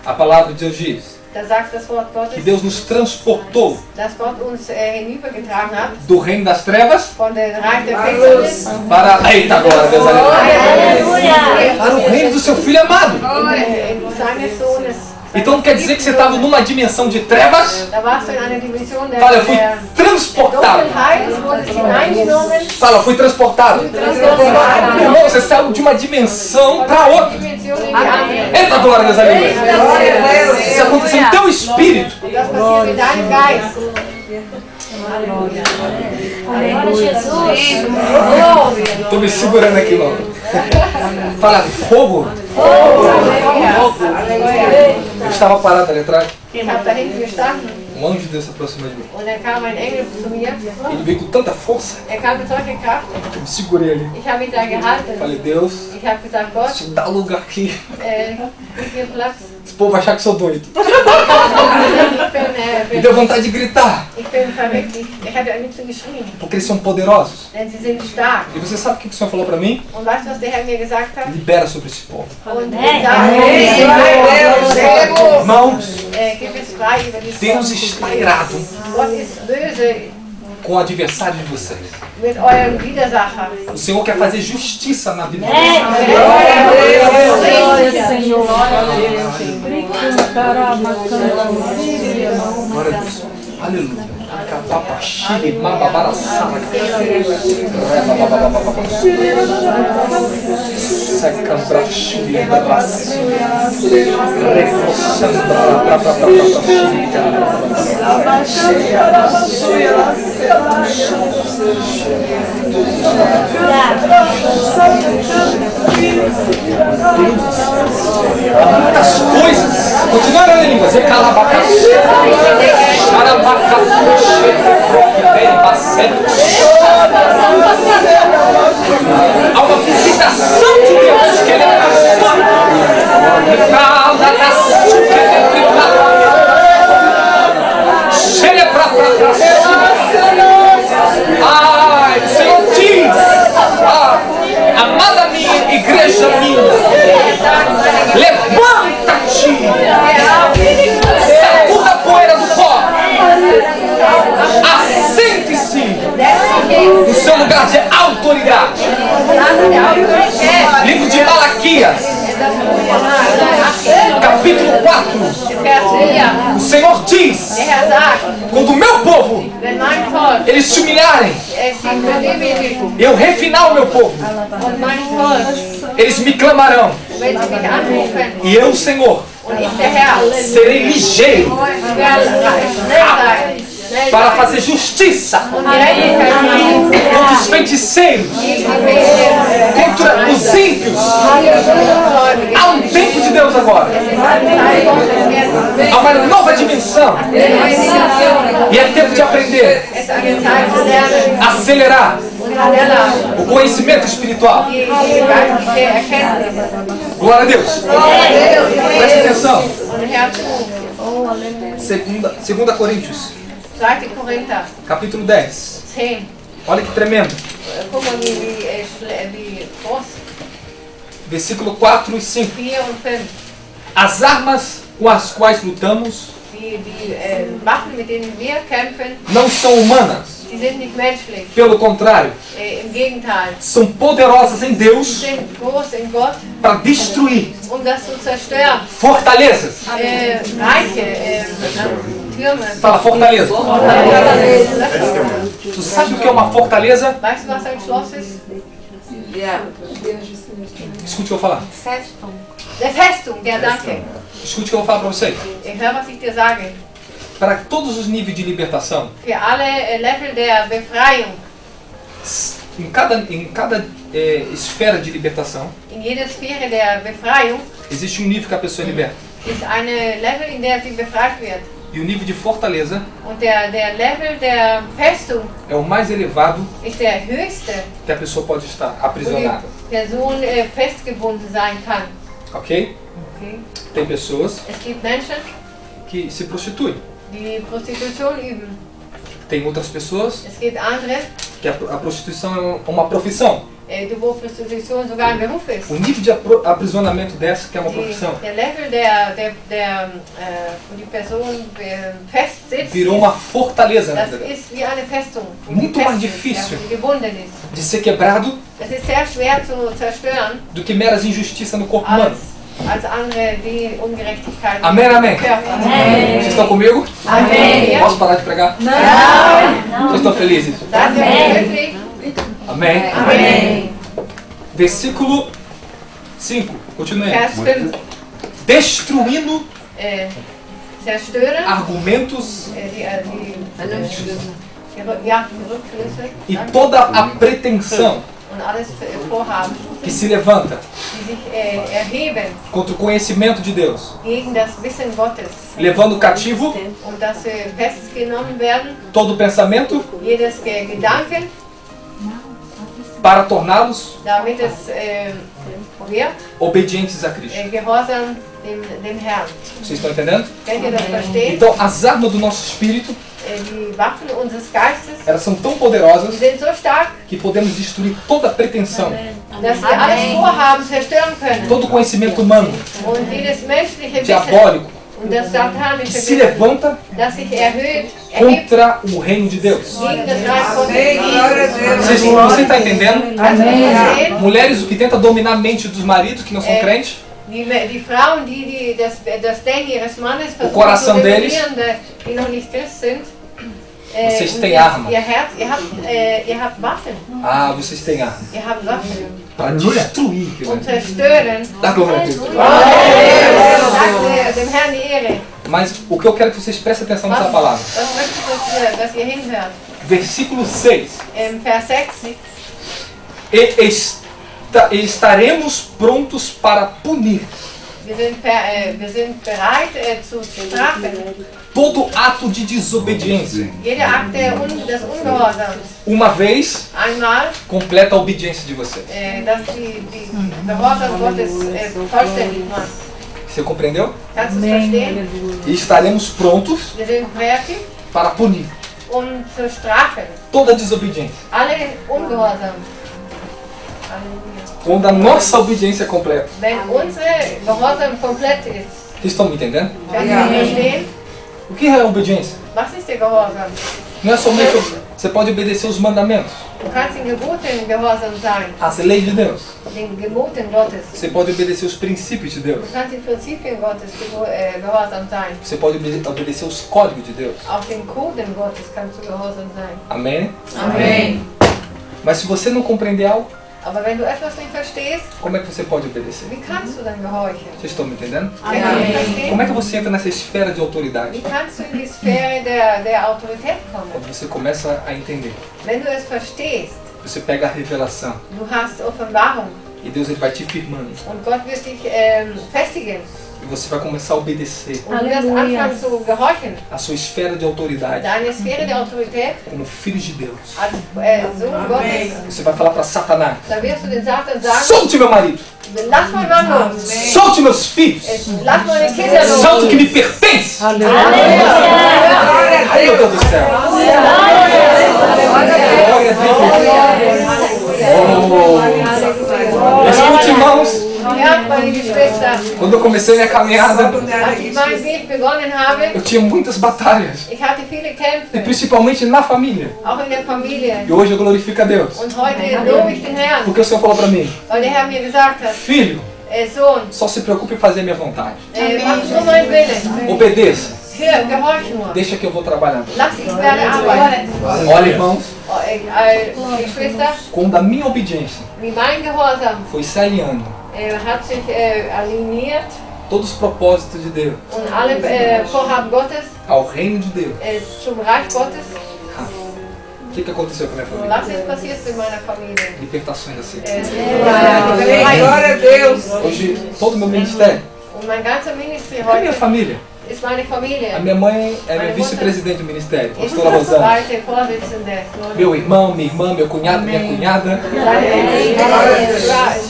a palavra de Deus diz da sagt das Wort que Gottes, Deus nos transportou dass Gott uns hinübergetragen hat do reino das trevas von der Reich der Finsternis para... Eita agora, Deus, aleluia. Aleluia. Para o reino do seu Filho amado. in seines Sohnes Então quer dizer que você estava numa dimensão de trevas? Da warst du in einer Dimension der, Fala, eu fui der transportado. Dunkelheit, es wurde hineingenommen. Fala, eu fui transportado. Irmão, você saiu de uma dimensão para outra. Dimension in die andere. Eita, glória a Deus, aleluia. Isso aconteceu no teu espírito. Das passiert mit deinem Geist. Glória a Jesus. Estou me segurando aqui, irmão. Fala, fogo. Eu estava parado ali atrás. Ich habe da hinten gestanden Um anjo de Deus se aproximou de mim. und dann kam ein Engel zu mir. Ele veio com tanta força. Kam mit solcher Kraft. Eu me segurei ali. Ich habe ihn da gehalten. Falei, Deus, Ich habe gesagt, Gott, deixa eu dar lugar aqui. gib mir Platz. Esse povo vai achar que sou doido. Me Ich deu vontade de gritar. bin verrückt. Ich habe am liebsten geschrien. Porque eles são poderosos. Denn sie sind stark. E você sabe o que o Senhor falou para mim? Und weißt du, was der Herr mir gesagt hat? Libera sobre esse povo. Und Irmãos, gib es frei über dieses Deus está irado Gott ist böse com o adversário de vocês. mit eurem Widersacher. O Senhor quer fazer justiça na vida de É, vocês. glória, Senhor. Glória a Deus. Aleluia. Acabapaxiri, mababaraçara. Secambraxiri, abraço. Muitas coisas. Continuando a língua. Secalabacaxi. Xarabacaxi. Há uma visitação de Deus que ele Ai, o Senhor diz, amada minha, igreja minha, levanta-te, sacuda a poeira do pó, assente-se no seu lugar de autoridade. Livro de Malaquias, capítulo 4. O Senhor diz: quando o meu povo eles se humilharem, eu refinar o meu povo, eles me clamarão, e eu, Senhor, serei ligeiro para fazer justiça contra os feiticeiros, contra os ímpios. Há um tempo de Deus agora. Há uma nova dimensão. E é tempo de aprender a acelerar o conhecimento espiritual. Glória a Deus. Preste atenção. 2 Coríntios, 2. Korinther capítulo 10. 10. Olha que tremendo. Guck mal, wie groß. Versículo 4 e 5. 4 und 5. As armas com as quais lutamos Die Waffen, mit denen wir kämpfen, não são humanas. die sind nicht menschlich. Pelo contrário, Im Gegenteil. são poderosas em Die Deus sind groß in Gott, para destruir um das zu zerstören. fortalezas. Reiche, Türme. Fala fortaleza. Tu sabe o que é uma fortaleza? Weißt du, was ein Schloss ist? Escute o que eu vou falar. Der Festung, der Danke. Escute o que eu vou falar para vocês. Hör, was ich dir sage. Para todos os níveis de libertação, Für alle Level der Befreiung, em cada esfera de libertação, in jeder Sphäre der Befreiung, existe um nível que a pessoa é liberta. ist eine Level, in der sie befreit wird. E o nível de fortaleza Und der Level der Festung é o mais elevado ist der höchste, que a pessoa pode estar wo aprisionada. die Person festgebunden sein kann. Ok? Okay. Tem pessoas Es gibt Menschen, que se prostituem. die Prostitution üben. Tem outras pessoas Es gibt andere, que a prostituição é uma profissão. wo Prostitution sogar ein Beruf ist. O nível de aprisionamento dessa que é uma profissão Der Level, wo die Person fest sitzt, virou uma fortaleza na das vida dela. ist wie eine Festung, wo Muito sie mais fest ist, difícil. wo sie gebunden ist. De ser quebrado Das ist sehr schwer zu zerstören, do que meras injustiças no corpo humano. als andere die Ungerechtigkeit. Amém, amém. Amém. Vocês estão comigo? Amém. Posso parar de pregar? Não. Vocês estão felizes? Seid ihr glücklich? Amém. Amém. Versículo 5. Continue. Vers 5. Destruindo Zerstören argumentos die Rückschlüsse e toda a pretensão und alles Vorhaben, que se levanta die sich erheben contra o conhecimento de Deus, gegen das Wissen Gottes levando cativo und dass festgenommen werden, todo pensamento jedes Gedanken, para torná-los damit es wird obedientes a Cristo. Gehorsam dem Herrn. Vocês estão entendendo? Könnt ihr das verstehen? Então, as armas do nosso espírito, Die Waffen unseres Geistes, elas são tão die poderosas sind so stark, que podemos destruir toda pretensão, dass wir alles Vorhaben zerstören können. todo conhecimento humano, Und jedes menschliche Wissen diabólico, und das que satanische se Wissen, levanta das sich erhebt contra o reino de Deus. gegen das Reich Gottes. Amém. Glória a Deus. Você está entendendo? Kannst du das verstehen? Mulheres, o que tenta dominar a mente dos maridos que não são crentes, Die Frauen, die das Denken ihres Mannes versuchen coração zu deles. dominieren, die noch nicht Christ sind. Vocês Und têm arma. Ihr Herz, ihr habt Waffen. Ah, vocês têm arma Ihr habt Waffen. para destruir. quer Und dizer. zerstören. Dá glória a Deus. Sagt dem Herrn die Ehre. Mas o que eu quero que vocês prestem atenção nessa palavra. Was möchte ich, dass ihr hinhört? Versículo 6. Im Vers 6. E estaremos prontos para punir Wir sind bereit zu strafen. todo ato de desobediência. Jeder Akt des Ungehorsams. Uma vez, Einmal, completa a obediência de vocês. dass die Gehorsam Gottes vollständig macht. Você compreendeu? Kannst du es verstehen? E estaremos prontos Wir sind fertig, para punir zu strafen. toda desobediência. Alle Ungehorsam. Halleluja. Quando a nossa obediência é completa. Wenn unsere Gehorsam komplett ist, Vocês estão me entendendo? kannst du verstehen? O que é a obediência? Was ist der Gehorsam? Não é somente você pode obedecer os mandamentos, Du kannst den Geboten gehorsam sein, as leis de Deus. den Geboten Gottes. Você pode obedecer os princípios de Deus. Du kannst den Prinzipien Gottes gehorsam sein. Você pode obedecer os códigos de Deus. Auch den Coden Gottes kannst du gehorsam sein. Amém? Amen. Mas se você não compreender algo, Aber wenn du etwas nicht verstehst, como é que você pode obedecer? wie kannst du dann gehorchen? Vocês estão me entendendo? Kannst du das verstehen? Como é que você entra nessa esfera de autoridade? Wie kannst du in die Sphäre der Autorität kommen? Quando você começa a entender. Wenn du es verstehst, Você pega a revelação du hast Offenbarung e Deus ele vai te firmando. und Gott wird dich festigen E você vai começar a obedecer und du wirst anfangen zu gehorchen. a sua esfera de autoridade Deine Sphäre der Autorität como filhos de Deus. als Sohn Gottes, Você vai falar para Satanás: da wirst du den Satan sagen, solte meu marido, lass mein Mann los, solte meus filhos, lass meine Kinder solte o los. que me pertence. Glória a Ai meu Deus. Deus do céu! Glória a Deus! Oh. Escute, irmãos, Ja, meine Geschwister, quando eu comecei minha caminhada, als ich meinen Weg begonnen habe, eu tinha muitas batalhas, ich hatte viele e Kämpfe, principalmente na família. auch in der Familie. E hoje eu glorifico a Deus, Und heute lobe ich den Herrn, porque o Senhor falou para mim: weil der Herr mir gesagt hat, filho, Sohn, só se preocupe em fazer a minha vontade. mach nur meinen Willen. Obedeça, Hier, gehorch nur. deixa que eu vou trabalhando. Lass ich werde arbeiten. Olha, irmãos, Geschwister, quando a minha obediência wie mein Gehorsam foi se alinhando hat sich aligniert todos os propósitos de Deus und alle Vorhaben Gottes ao reino de Deus, zum Reich Gottes. o que aconteceu com a minha família? Was ist passiert in meiner Familie? Libertações assim. Amém. Glória a Deus. Hoje, todo o meu ministério Und mein ganzer Ministry é a minha heute família. ist meine Familie. A minha mãe é minha vice-presidente do ministério, Ich bin pastora Rosana. zweite Vorsitzende. Meu irmão, minha irmã, meu cunhado, minha cunhada.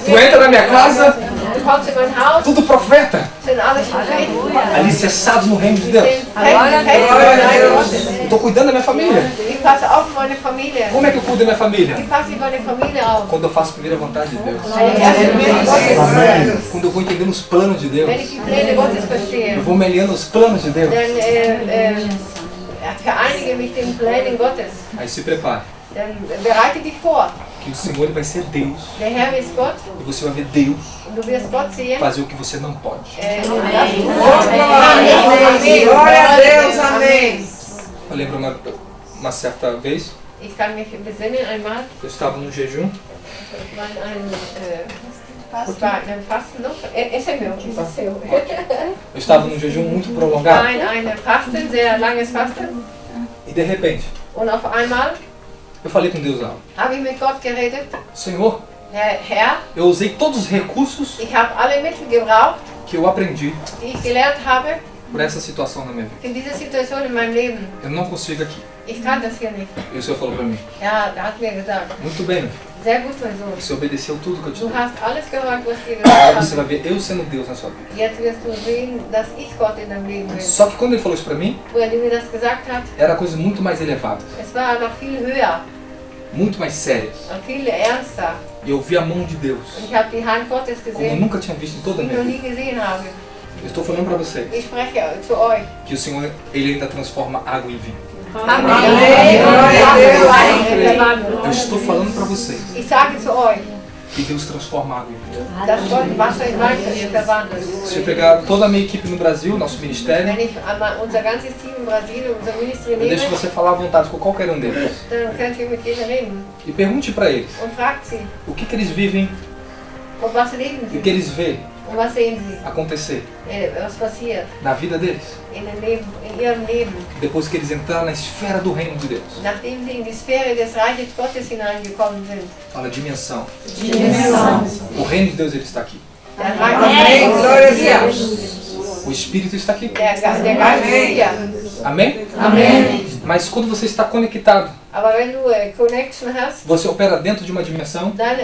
Tu Du entra na minha casa, kommst in mein Haus, tudo profeta. sind alles Propheten. Alicerçados no reino de Deus. Sind fest im Reich Gottes. Eu tô cuidando da minha família. Ich passe auf meine Familie. Como é que eu cuido da minha família? Wie passe ich meine Familie auf? Quando eu faço a primeira vontade de Deus. Die erste Wille Gottes. Quando eu vou entendendo os planos de Deus. Wenn ich die Pläne Gottes verstehe, Eu vou me alinhando aos planos de Deus. dann vereinige mich den Plänen Gottes. Aí se prepare. Dann bereite dich vor. que o Senhor ele vai ser Deus Der Herr ist Gott e você vai ver Deus und du wirst Gott sehen. fazer o que você não pode. Amém. Glória a Deus. Amém. Eu lembro uma certa vez, Ich kann mich besinnen, einmal eu estava num jejum, war in einem, ich war in einem Fasten noch, esse é meu, esse é seu. eu estava num jejum muito War prolongado in einem Fasten, sehr langes Fasten e de repente und auf einmal eu falei com Deus lá, habe ich mit Gott geredet. Senhor, Herr, eu usei todos os recursos ich habe alle Mittel gebraucht, que eu aprendi die ich gelernt habe por essa situação na minha vida. für diese Situation in meinem Leben. Eu não consigo aqui. Ich kann das hier nicht. E o Senhor falou para mim, Ja, er hat mir gesagt, muito bem, sehr gut, mein Sohn. você obedeceu tudo que eu te Du dei. hast alles gehört, was dir Agora gesagt você vai ver eu sendo Deus na sua vida. hat. Jetzt wirst du sehen, dass ich Gott in deinem Leben bin. Só que quando ele falou isso para mim, Wo er mir das gesagt hat, era coisa muito mais elevada, es war noch viel höher muito mais séria. und viel ernster. E eu vi a mão de Deus, Und ich habe die Hand Gottes como eu gesehen, nunca tinha visto em toda a die ich minha noch vida. nie gesehen habe. Eu estou falando para vocês Ich spreche zu euch. que o Senhor ele ainda transforma água em vinho. Amém. Glória a Deus. Eu estou falando para vocês Ich sage zu euch, que Deus transforma água em vinho. dass Gott Wasser in Wein verwandelt. Se eu pegar toda a minha equipe no Brasil, nosso ministério, Wenn ich einmal unser ganzes Team in Brasilien, unser Ministry eu deixo nehme, você falar à vontade com qualquer um deles. dann könnt ihr mit denen reden E pergunte para eles und fragt sie, o que eles vivem um was leben e o que sie? eles veem Und was sehen sie? acontecer Was passiert na vida deles, in ihrem Leben, depois que eles entraram na esfera do reino de Deus. nachdem sie in die Sphäre des Reiches Gottes hineingekommen sind. Fala dimensão. Dimensão. O reino de Deus ele está aqui. Der Reich Amém. Gottes Glória a ist hier. Deus. O Espírito está aqui. Der Geist ist hier. Amém? Amém. Mas quando você está conectado, Aber wenn du Connection hast, você opera dentro de uma dimensão, dann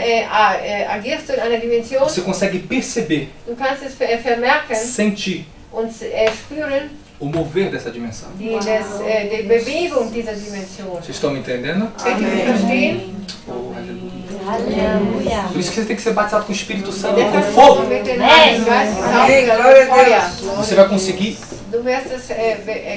agierst du in einer Dimension, você consegue perceber, du kannst es vermerken sentir und spüren, o mover dessa dimensão. die Bewegung dieser Dimension. Vocês estão me entendendo? Könnt ihr mich verstehen? Oh, aleluia. Aleluia. Por isso que você tem que ser batizado com o Espírito Santo, com Deshalb fogo. mit dem Heiligen Geist Amém. getauft Glória mit a Feuer. Você vai conseguir Du wirst es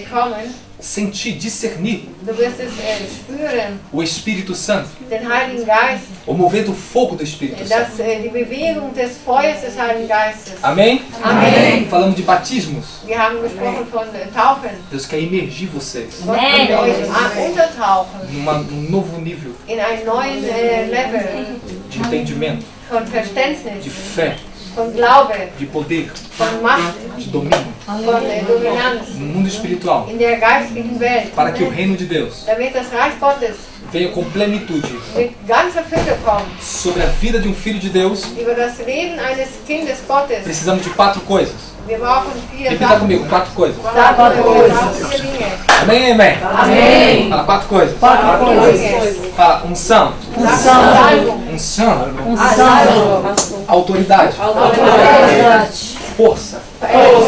kommen, sentir, discernir du wirst es spüren, o Espírito Santo, den Heiligen Geist, o mover do fogo do Espírito Santo. die Bewegung des Feuers des Heiligen Geistes. Amém? Amém. Falando de batismos, Wir haben gesprochen von Taufen. Deus quer imergir vocês Gott will euch untertauchen num novo nível in einen neuen Level de entendimento, von de Verständnis, fé, von Glaube, de poder, von Macht, de domínio von Dominanz no mundo espiritual, in der geistlichen Welt, para que o reino de Deus damit das Reich Gottes venha com plenitude mit ganzer Fülle kommt. sobre a vida de um filho de Deus. Über das Leben eines Kindes Gottes. Precisamos de 4 coisas. Wir brauchen 4 Repita Sachen. comigo, 4 coisas. Wir brauchen 4 Dinge. Amém, amém? Amém. Fala 4 coisas. Quatro coisas. Fala unção, Salbung, unção, Unção. autoridade, Autoridade. força Vertrauen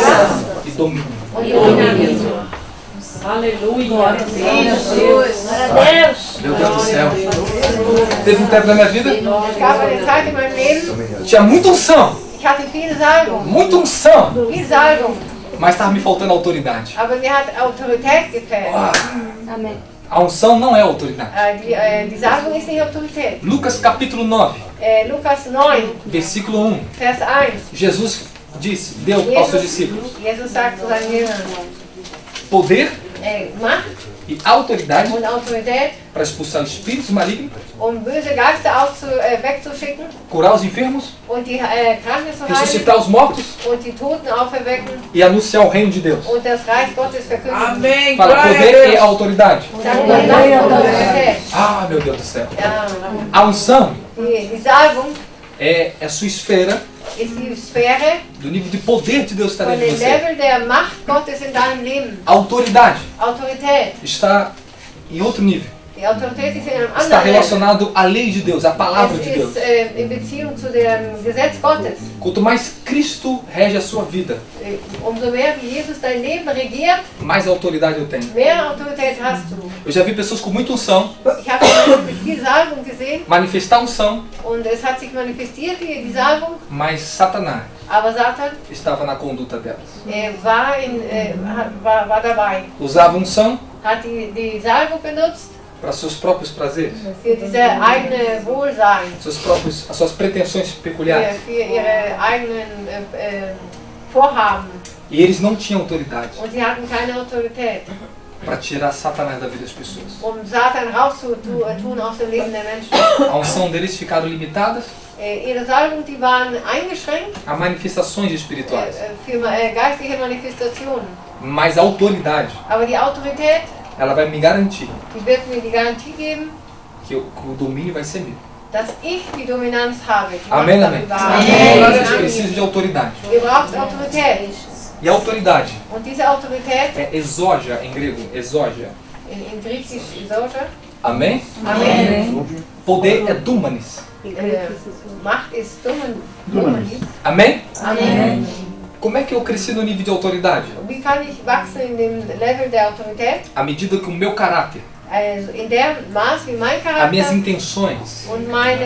e domínio. und Dominion. Aleluia. Glória a Deus. Meu Deus do céu. Teve um tempo na minha vida, Es gab eine Zeit in meinem Leben, tinha muita unção, ich hatte viele Salbung, muita unção, viel Salbung, mas estava me faltando autoridade. aber mir hat Autorität gefehlt. Ah, Amém. a unção não é autoridade. Die Salbung ist nicht Autorität. Lucas capítulo 9, Lukas 9, versículo 1. Vers 1. Jesus disse, deu aos seus discípulos Jesus sagt zu seinen Jüngern, poder Macht e autoridade und Autorität, para expulsar espíritos malignos, böse Geister wegzuschicken curar os enfermos, und die Kranken zu heilen ressuscitar os mortos und die Toten auferwecken e anunciar o reino de Deus. und das Reich Gottes verkündigen. Amém. Fala, Glória a poder e Deus. autoridade. Sagt man Macht und Autorität. Ah, meu Deus do céu. Ja, A unção die Salbung é a sua esfera ist die Sphäre do nível de poder de Deus que está von dentro de dem você. Level der Macht Gottes in deinem Leben. A autoridade Autorität. está em outro nível. Die Autorität ist in einem Está anderen Level. relacionado à lei de Deus, à palavra de Es Deus. ist in Beziehung zu dem Gesetz Gottes. Quanto mais Cristo rege a sua vida, Umso mehr wie Jesus dein Leben regiert, mais autoridade eu tenho. mehr Autorität hast du. Eu já vi pessoas com muita unção Ich habe Menschen mit viel Salbung gesehen manifestar unção, und es hat sich manifestiert die Salbung, mas Satanás aber Satan estava na conduta delas. war dabei, Usava unção hat die Salbung benutzt, para seus próprios prazeres, für diese eigene Wohlsein, as suas pretensões peculiares. für ihre eigenen Vorhaben. E eles não tinham autoridade Und sie hatten keine Autorität, para tirar Satanás da vida das pessoas. Satan rauszutun aus dem Leben der Menschen. A unção deles ficaram limitadas Ihre Salbung, die waren eingeschränkt a manifestações espirituais, für geistliche Manifestationen. mas a autoridade, Aber die Autorität, ela vai me garantir die wird mir die Garantie geben, que o domínio vai ser meu. dass ich die Dominanz habe. Die Amém, Macht amém. darüber habe. Vocês precisam de autoridade. Ihr braucht Autorität. E a autoridade Und diese Autorität, é exógia em grego, exógia. in Griechisch Isoja, Amém? Amen. Poder é dunamis. Macht ist Dunamis. Amém? Amen. Como é que eu cresci no nível de autoridade? Wie kann ich wachsen in dem Level der Autorität? À medida que o meu caráter, Also in der Maß, wie mein as minhas Charakter intenções, und mein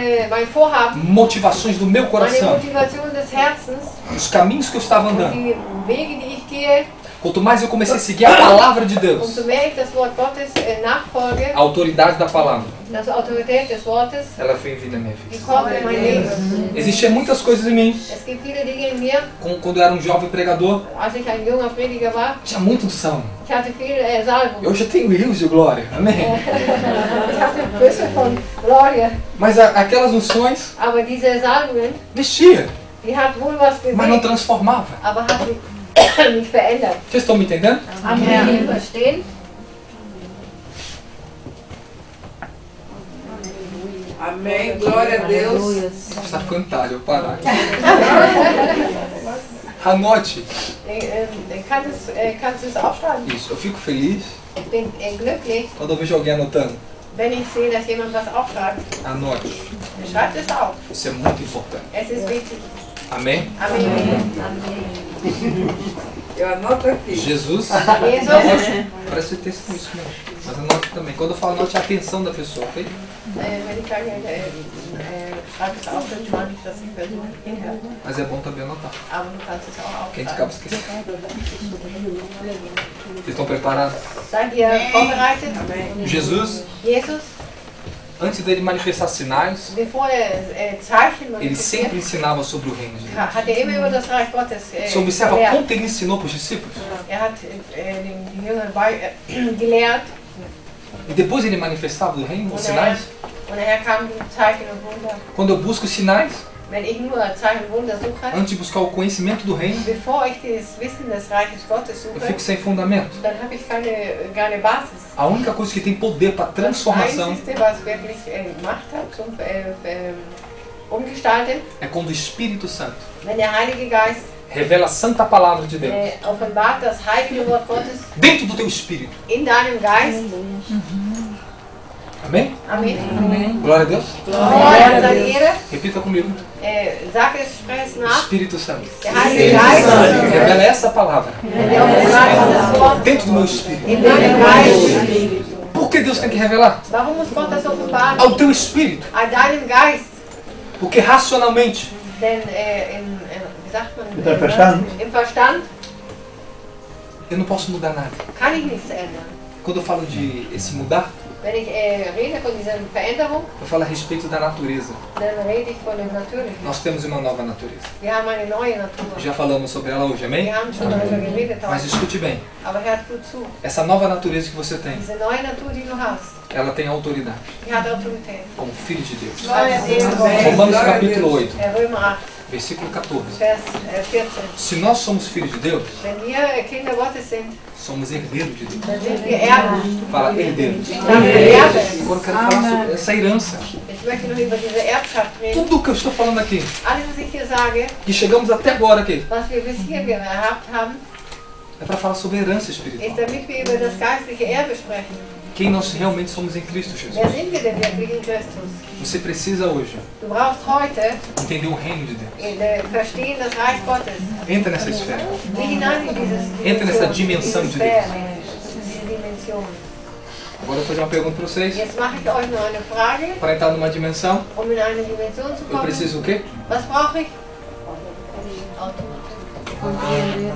Vorhaben, motivações do meu meine coração, Motivation des Herzens, os caminhos que eu estava andando, die Wege, die ich gehe, quanto mais eu comecei a seguir a palavra de Deus, umso mehr ich das Wort Gottes nachfolge, a autoridade da palavra, das Autorität des Wortes, ela foi em vida na minha die vida. kommt in mein Leben. Existiam muitas coisas em mim. Es gibt viele Dinge in mir, Quando eu era um jovem pregador, als ich ein junger Prediger war, tinha muita unção. ich hatte viel Salbung. Hoje eu tenho rios de glória. Amém? Ich hatte Flüsse von Gloria, Mas aquelas unções aber diese Salbungen, mexia, die hat wohl was mas não bewegt, transformava. aber hat mich nicht verändert. Vocês estão me entendendo? Amen. Verstehen? Amém. Glória a Deus. Está ficando tarde, eu vou parar. Anote Kannst du es aufschreiben? isso. Eu fico feliz Ich bin glücklich, quando eu vejo alguém anotando. wenn ich sehe, dass jemand was aufschreibt. Anote. Schreibt es auf. Isso é muito importante. Es ist wichtig. Amém? Amen. Eu anoto aqui. Jesus. Jesus, Parece ter sido isso mesmo. Mas anote também. Quando eu falo anote a atenção da pessoa, ok? wenn ich sage, schreib es auf, dann meine ich, dass die Person hinhört. Mas é bom também anotar. Aber du kannst es auch Que a gente aufschreiben. acaba esquecendo. Vocês estão preparados? Seid ihr vorbereitet? Jesus, Jesus, antes dele manifestar sinais, bevor Zeichen ele sempre manifestiert, ensinava sobre o reino de Deus. hat über das Reich Gottes Você observa gelehrt. quanto ele ensinou para os discípulos? Hat den Jüngern gelehrt E depois ele manifestava o reino, os sinais. und nachher kamen die Zeichen und Wunder. Quando eu busco os sinais, Wenn ich nur Zeichen und Wunder suche, antes de buscar o conhecimento do reino, bevor ich das Wissen des Reiches Gottes eu suche, fico sem fundamento. dann habe ich keine Basis. A única coisa que tem poder para Das transformação Einzige, was wirklich Macht hat zum Umgestalten, é quando o Espírito Santo wenn der Heilige Geist revela a santa palavra de Deus offenbart das heilige Wort Gottes dentro do teu espírito. in deinem Geist. Amém? Amen. Glória a Deus. Glória und seine Ehre. Repita comigo. Sag es, sprech es nach. Espírito Santo. Der Heilige Geist, Revela essa palavra der offenbart dieses Wort dentro do meu espírito. in deinem Geist. Por que Deus tem que revelar? Warum muss Gott das offenbaren? Ao teu espírito. An deinem Geist. Porque racionalmente Denn wie sagt man? Mit deinem Verstand. Im Verstand eu não posso mudar nada. kann ich nichts ändern. Quando eu falo de esse mudar, Wenn ich rede von dieser Veränderung, eu falo a respeito da natureza. dann rede ich von dem Natürlichen. Nós temos uma nova natureza. Wir haben eine neue Natur. Já falamos sobre ela hoje, amém? Wir haben schon darüber geredet Mas heute. escute bem, Aber hört gut zu. essa nova natureza que você tem, Diese neue Natur, die du hast, ela tem autoridade die hat Autorität. como filho de Deus. Als Romanos capítulo 8, Römer 8, versículo 14. Vers 14. Se nós somos filhos de Deus, Wenn wir Kinder Gottes sind, somos herdeiros de Deus. dann sind wir Erben. Fala herdeiros. Dann sind wir Erben. Agora eu quero falar sobre essa herança. Ich möchte noch über diese Erbschaft reden. Tudo que eu estou falando aqui, Alles, was ich hier sage, que chegamos até agora aqui, was wir bis hier gehabt haben, é para falar sobre herança ist, espiritual. damit wir über das geistliche Erbe sprechen. Quem nós realmente somos em Cristo Jesus. Wer sind wir denn wirklich in Christus? Você precisa hoje Du brauchst heute entender o reino de Deus. Verstehen das Reich Gottes. Entra nessa esfera. Geh hinein in diese Entra nessa dimensão de Deus. diese Dimension. Agora eu vou fazer uma pergunta para vocês. Jetzt mache ich euch noch eine Frage, Para entrar numa dimensão, in eine Dimension zu eu kommen. preciso o quê? Was brauche ich? Autorität.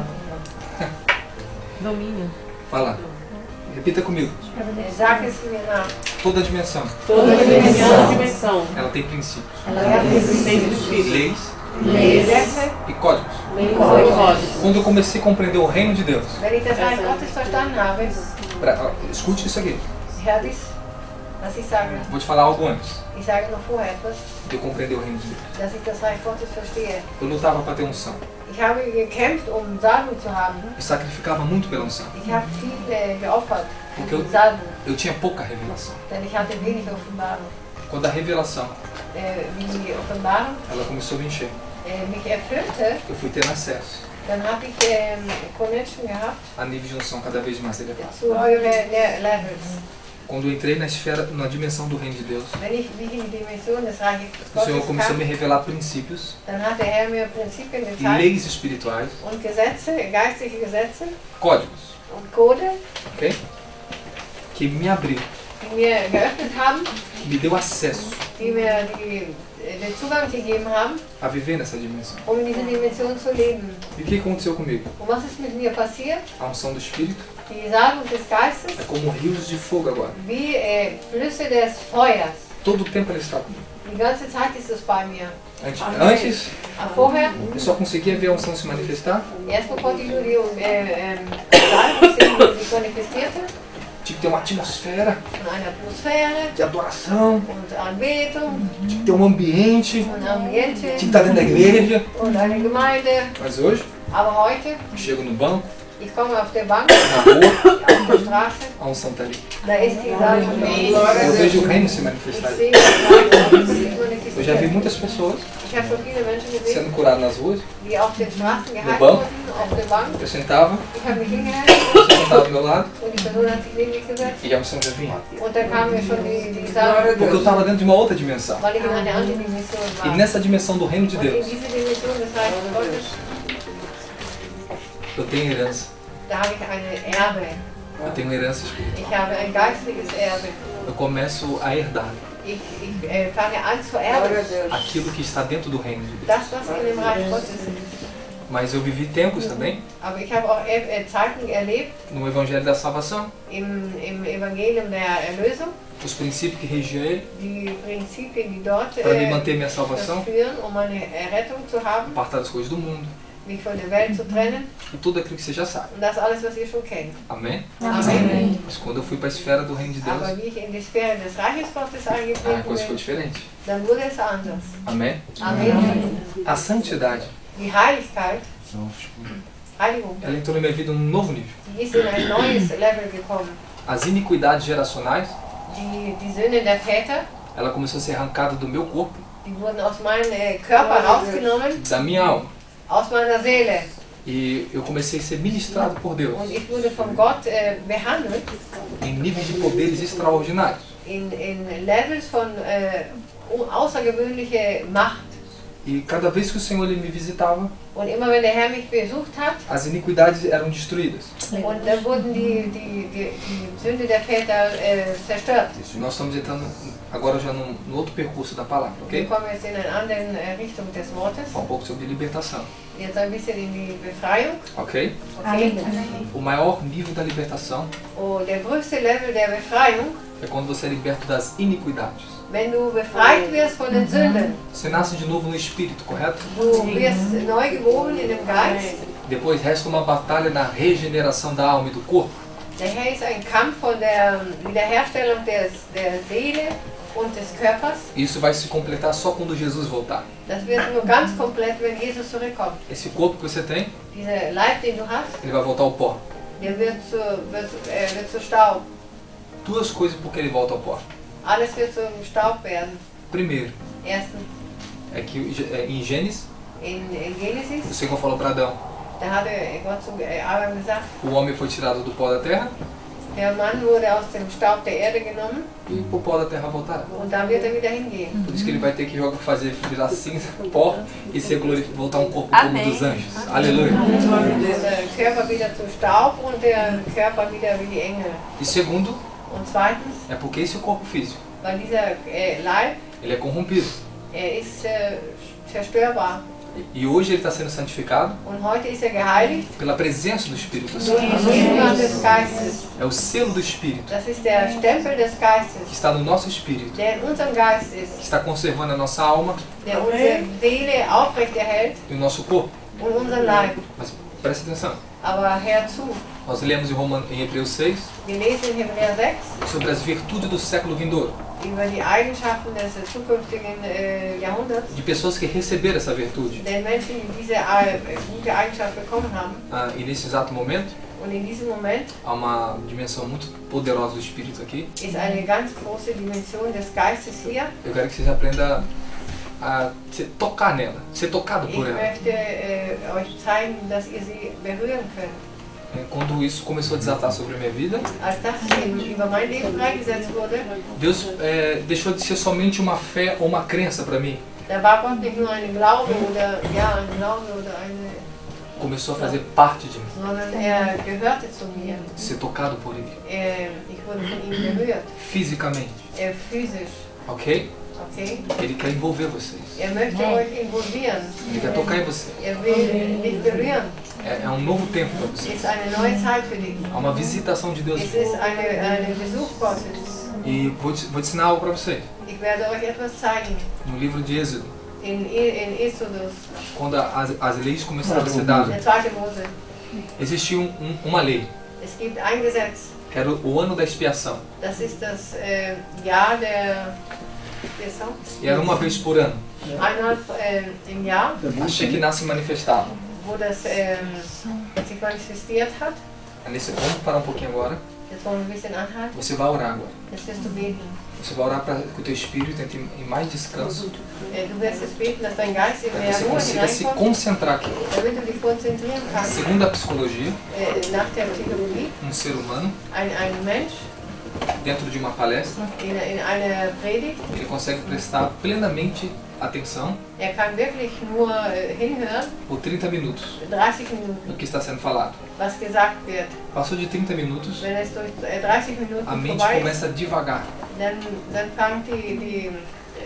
Fala. Repita comigo. Sag es mir nach. Toda dimensão, Toda dimensão. ela tem princípios, Ela tem leis Gesetze, e códigos. códigos. Quando eu comecei a compreender o reino de Deus, wenn ich das Reich Gottes verstanden habe, escute isso aqui. hört dies, was ich sage. Vou te falar algo antes Ich sage noch vorher etwas, de eu compreender o reino de Deus. dass ich das Reich Gottes verstehe. Eu lutava para ter unção. Ich habe gekämpft, um Salbung zu haben. Eu sacrificava muito pela unção. Ich habe viel geopfert, Porque eu, um Salbung, eu tinha pouca revelação. denn ich hatte wenig Offenbarung. Quando a revelação Wie die Offenbarung ela começou a me encher, mich erfüllte, eu fui ter acesso dann habe ich Connection gehabt a nível de unção cada vez mais elevado. zu euren Levels. Quando eu entrei na esfera, na dimensão do reino de Deus, Wenn ich wie in die Dimension des Reiches o Senhor Gottes começou a me kam, revelar princípios, dann hat der Herr mir Prinzipien gezeigt leis espirituais, und Gesetze, geistliche Gesetze códigos, und Code, ok? Que me abriu, die mir geöffnet haben, me deu acesso die mir den Zugang gegeben haben, a viver nessa dimensão. um in dieser Dimension zu leben. E o que aconteceu comigo? Und was ist mit mir passiert? A unção do Espírito Die Salbung des Geistes, é como rios de fogo agora. wie Flüsse des Feuers. Todo o tempo ela está comigo. Die ganze Zeit ist es bei mir. Antes, Vorher, eu só conseguia ver a unção se manifestar. erstmal konnte ich nur die Salbung sehen, die sich manifestierte, Tinha que ter uma atmosfera und eine Atmosphäre de adoração, und Anbetung tinha que ter um ambiente, und Ambiente tinha que estar dentro da igreja. und eine Gemeinde. Mas hoje, Aber heute, eu chego no banco, ich komme auf der Bank, na rua, auf der Straße, a unção está ali. da ist die Salbung. Eu vejo o reino se Ich manifestar ali. sehe die Salbung sich Eu já vi manifestieren. muitas pessoas Ich habe schon viele Menschen gesehen, sendo curadas nas ruas. die auf den Straßen geheilt Bank. wurden, auf der Bank. Eu sentava, Ich habe mich hingehalten você sentava do meu lado und die Person hat sich neben mich gesetzt. e a unção já vinha. Und da kam mir schon die Salbung, Porque eu estava dentro de uma outra dimensão. weil ich in einer anderen Dimension E war. nessa dimensão do reino de Und in Deus, dieser Dimension des Reiches Gottes, eu tenho herança. da habe ich eine Erbe. Eu tenho herança espiritual. Ich habe ein geistliches Erbe. Eu começo a herdar Ich fange an zu erben. aquilo que está dentro do reino de Deus. Das, was in dem Reich Gottes ist. Mas eu vivi tempos também Aber ich habe auch Zeiten erlebt no Evangelho da Salvação. im Evangelium der Erlösung, Os princípios que regiam ele die Prinzipien, die dort para me manter minha salvação, führen, um eine Errettung zu haben, apartar das coisas do mundo mich von der Welt zu trennen. e tudo aquilo que você já sabe. Und das alles, was ihr schon kennt. Amém? Amen. Mas quando eu fui para a esfera do reino de Deus, Aber wie ich in die Sphäre des Reiches Gottes a eingetreten coisa ficou bin, diferente. dann wurde es anders. Amém? Amen. A santidade, Die Heiligkeit, Heiligung, ela entrou na minha vida num novo nível. die ist in ein neues Level gekommen. As iniquidades geracionais, Die Sünden der Väter, ela começou a ser arrancada do meu corpo, die wurden aus meinem Körper rausgenommen, da minha alma. aus meiner Seele. E eu comecei a ser ministrado por Deus Und ich wurde von Gott behandelt em níveis de poderes extraordinários. in Levels von außergewöhnlicher Macht. E cada vez que o Senhor ele me visitava, Und immer wenn der Herr mich besucht hat, as iniquidades eram destruídas. und dann wurden die Sünde der Väter zerstört. Nós estamos entrando agora já no outro percurso da palavra, Wir ok? kommen jetzt in eine andere Richtung des Wortes. Falar um pouco sobre libertação, Jetzt ein bisschen in die Befreiung. ok? Okay? O maior nível da libertação Und der größte Level der Befreiung, é quando você é liberto das iniquidades. wenn du befreit wirst von den Sünden. Você nasce de novo no Espírito, correto? Du wirst neu geboren in dem Geist. Depois resta uma batalha na regeneração da alma e do corpo. Daher ist ein Kampf von der Wiederherstellung der Seele und des Körpers. Isso vai se completar só quando Jesus voltar. Das wird nur ganz komplett, wenn Jesus zurückkommt. Esse corpo que você tem, Dieser Leib, den du hast, ele vai voltar ao pó. der wird zu Staub. Duas coisas porque ele volta ao pó. Alles wird zum Staub werden. Primeiro, Erstens, é que em Gênesis, in Genesis, o Senhor falou para Adão, da hatte Gott zu Adam gesagt, o homem foi tirado do pó da terra der Mann wurde aus dem Staub der Erde genommen e pro pó da terra voltará. und da wird wieder hingehen. Por isso que ele vai ter que fazer virar cinza, pó e ser voltar um corpo como o dos anjos. Aleluia. Der Körper wieder zu Staub und der Körper wieder wie die Engel. E segundo, Und zweitens, é porque esse corpo físico, weil dieser Leib, ele é corrompido. ist zerstörbar. E hoje ele está sendo santificado Und heute ist geheiligt pela presença do Espírito durch Santo. die Gegenwart des Geistes. É o selo do Espírito Das ist der Stempel des que Geistes, está no nosso espírito, der in unserem Geist que ist, está conservando a nossa alma der unsere Seele aufrechterhält e o nosso corpo. und unseren Leib. Mas preste atenção. Aber hör zu, Nós lemos em Hebreus 6 wir lesen in Hebräer 6 sobre as virtudes do século vindouro, über die Eigenschaften des zukünftigen Jahrhunderts, de pessoas que receberam essa virtude. den Menschen, die diese gute Eigenschaft bekommen haben. E nesse exato momento, Und in diesem Moment há uma dimensão muito poderosa do Espírito aqui. ist eine ganz große Dimension des Geistes hier. Eu quero que vocês aprendam a tocar nela, ser tocado Ich por ela. möchte euch zeigen, dass ihr sie berühren könnt. Quando isso começou a desatar sobre a minha vida, Als das über mein Leben freigesetzt wurde, Deus deixou de ser somente uma fé ou uma crença para mim. da war Gott nicht nur ein Glaube oder ja, ein Glaube oder eine, Começou a fazer parte de mim, sondern gehörte zu mir. ser tocado por Ele, Ich wurde von ihm berührt, fisicamente, physisch, ok? okay? Ele quer envolver vocês, Möchte euch involvieren. Ele quer tocar em você. Will dich berühren. É um novo tempo para você. Ist eine neue Zeit für dich. Há uma visitação de Deus. Es ist eine Besuch Gottes. E vou te ensinar algo para vocês. Ich werde euch etwas zeigen. No livro de Êxodo, In Exodus, quando as leis começaram a ser dadas, der 2. Mose. existia uma lei, Es gibt ein Gesetz. que era o ano da expiação. Das ist das Jahr der Expiation. E era uma vez por ano. Einmal im Jahr, A Shekinah se manifestava. wo das sich manifestiert hat. Vamos parar um pouquinho agora. Jetzt wollen wir ein bisschen anhalten. Você vai orar agora. Jetzt wirst du beten. Você vai orar para que o teu espírito entre em mais descanso, Du wirst jetzt beten, dass dein Geist in para que mehr você Ruhe consiga se hineinkommt, concentrar aqui. damit du dich konzentrieren kannst. Segundo a psicologia, Nach der Psychologie, ser humano, ein Mensch dentro de uma palestra, in einer Predigt, ele consegue prestar plenamente atenção kann wirklich nur hinhören, por 30 minutos 30 Minuten, no que está sendo falado. was gesagt wird. Passou de 30 minutos, Wenn es durch 30 Minuten a mente vorbei ist, começa a divagar. dann fängt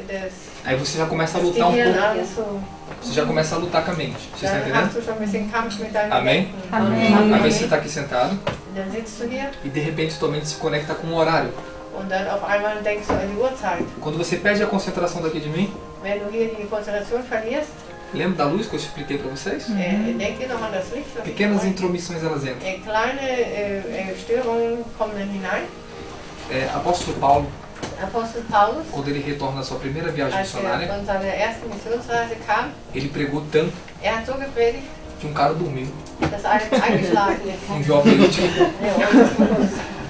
das Aí você já começa a lutar um Gehirn pouco. an zu. Você já começa a lutar com a mente. Você está Dann entendendo? hast du schon ein bisschen Kampf mit deinem Amém? Denken. Às vezes você está aqui sentado Dann sitzt du hier e de repente sua mente se conecta com um horário. und dann auf einmal denkst du an die Uhrzeit. Quando você perde a concentração daqui de mim, Wenn du hier die Konzentration verlierst, lembra da luz que eu expliquei para vocês? denk dir noch an das Licht. was ich Pequenas vorhin- intromissões elas entram. Kleine Störungen kommen dann hinein. Apóstolo Paulo, Apostel Paulus, quando ele retorna da sua primeira viagem als missionária, von seiner ersten Missionsreise kam, ele pregou tanto hat so gepredigt, que um cara dormiu. dass einer eingeschlagen ist. Um jovem íntimo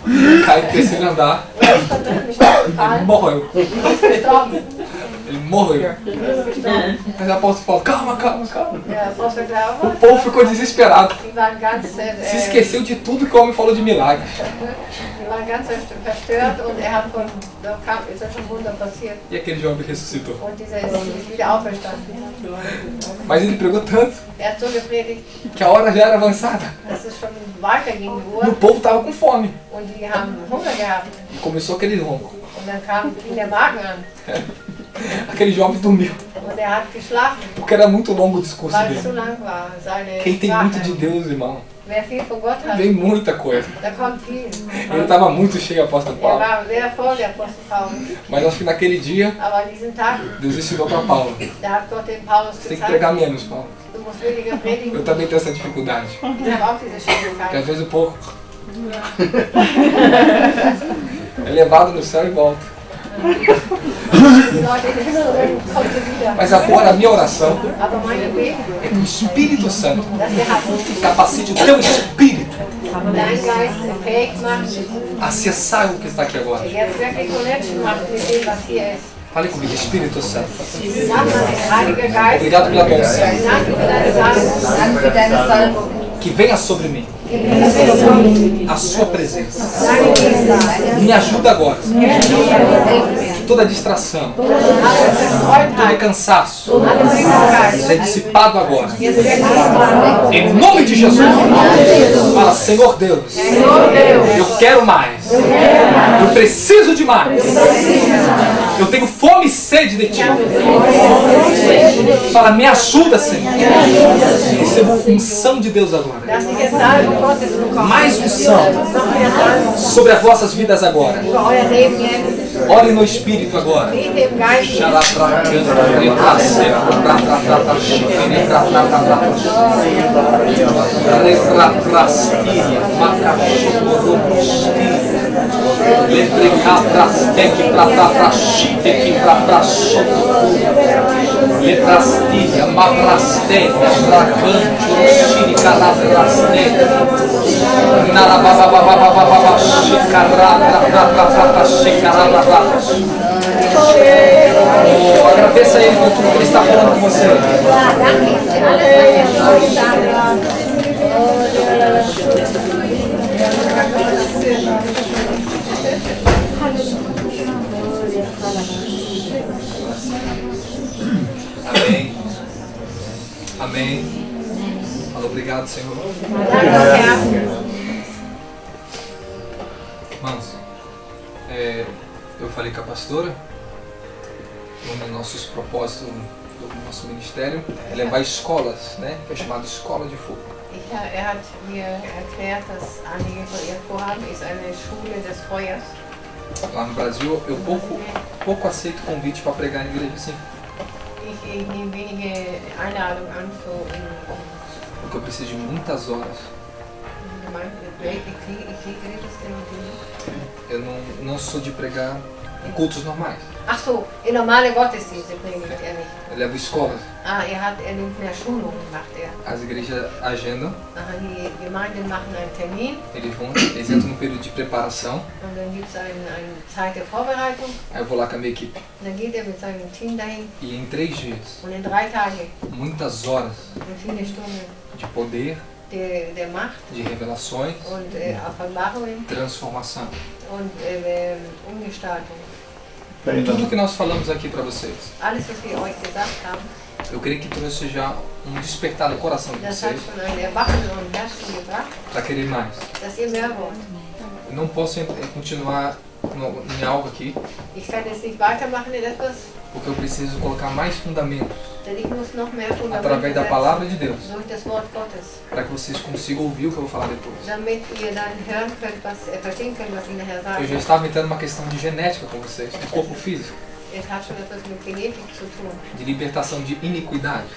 Und cai do terceiro andar, er ist vom dritten Stock ele gefallen morreu. und ist gestorben. Ele morreu. Er ist gestorben. Mas o apóstolo Paulo, calma, calma, calma. Der Apostel O Glaube, povo ficou desesperado. die waren ganz, Se esqueceu de tudo que o homem falou de milagres. die waren ganz verstört und er hat da ist ja schon Wunder passiert. E aquele jovem ressuscitou. Und dieser ist wieder auferstanden. Mas ele pregou tanto Er hat so gepredigt, que a hora já era avançada. dass es schon weiterging, die E o Uhr, povo estava com fome. und die haben Hunger gehabt. E começou aquele ronco. Und dann fing der Magen an Aquele jovem dormiu. und er hat geschlafen, Porque era muito longo o discurso weil es so dele. lang war. Seine Quem tem muito de Sprache. Deus, irmão, Wer viel von Gott hat, vem muita coisa. da kommt viel. Ele estava muito cheio, apóstolo Er Paulo. war sehr voll, der Apostel Paulus. Mas acho que naquele dia, Aber an diesem Tag, Deus ensinou para Paulo. da hat Gott den Paulus Você tem que pregar gezeigt, menos, Paulo. du musst weniger predigen. Eu também tenho essa dificuldade. Ich habe auch diese Porque às Schwierigkeit. vezes o povo é levado no céu e volta. Die Leute in den Himmel rennen, kommt sie wieder. Mas agora a minha oração Aber meine Beten, é que o Espírito Santo dass der Herr capacite o teu espírito dein Geist fähig macht, a acessar o que está aqui agora. jetzt wirklich Connection macht mit dem, was hier ist. Fale comigo, Espírito Santo. Sag mal, Heiliger Geist, Obrigado pela tua unção. danke für deine Salbung. Danke für deine Salbung. Que venha sobre mim a sua presença. Deine Gegenwart. Me ajuda agora. Que toda distração, Alle todo Verstreutheit, cansaço alle Müdigkeit, seja dissipado agora. jetzt wirklich mal. Em nome de Jesus. Fala, Senhor Deus, Senhor Deus, eu quero mais. Eu preciso de mais. Eu tenho fome e sede de ti. Fala, me ajuda, Senhor. Receba unção de Deus agora. Dass die Salbung Gottes bekommen. Mais unção sobre as vossas vidas agora. Über euer Leben jetzt. Ore no Espírito agora. Bete im Geist. Leprastilha, maprastéria, bracante, oxiri, calabrastéria, narabababababababa, chicarabra, agradeça a Ele por tudo que Ele está falando com você. Amém. Amém. Fala obrigado, Senhor. Irmãos, eu falei com a pastora, um dos nossos propósitos do nosso ministério é levar escolas, né? Que é chamado Escola de Fogo. Hat mir erklärt, das Anliegen von ihr Vorhaben ist eine Schule des Feuers. Lá no Brasil, eu pouco aceito convite para pregar em igreja assim. Ich nehme wenige Einladungen an Porque eu preciso de muitas horas. Eu não sou de pregar em cultos normais. Ach so, in normale Gottesdienste predigt nicht. Eu levo escolas. Er nimmt mehr Schulungen, macht er. As igrejas agendam. Die Gemeinden machen einen Termin. Eles entram no período de preparação. Und dann gibt es eine Zeit der Vorbereitung. Aí eu vou lá com a minha equipe. Dann geht mit seinem Team dahin. E em 3 dias. Und in 3 Tagen. Muitas horas. Und viele Stunden. De poder. Der Macht. De revelações. Und Offenbarungen. Transformação. Und Umgestaltung. Tudo que nós falamos aqui para vocês. Alles, was wir euch gesagt haben. Eu creio que trouxe já despertar no coração de vocês. Para querer mais. Eu não posso continuar em algo aqui. Porque eu preciso colocar mais fundamentos. Através da palavra de Deus. Para que vocês consigam ouvir o que eu vou falar depois. Eu já estava entrando numa questão de genética com vocês, de corpo físico. De libertação de iniquidades.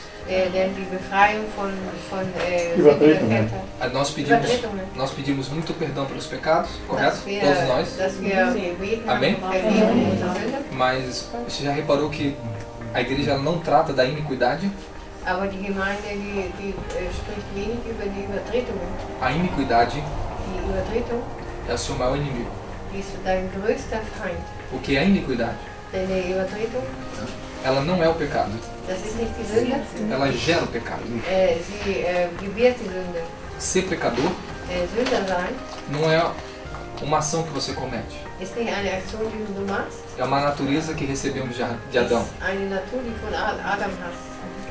Nós pedimos muito perdão pelos pecados, correto? Todos nós. Amém? Mas você já reparou que a igreja não trata da iniquidade? A iniquidade é o seu maior inimigo. O que é a iniquidade? Ela não é o pecado. Ela gera o pecado. Ser pecador não é uma ação que você comete. É uma natureza que recebemos de Adão.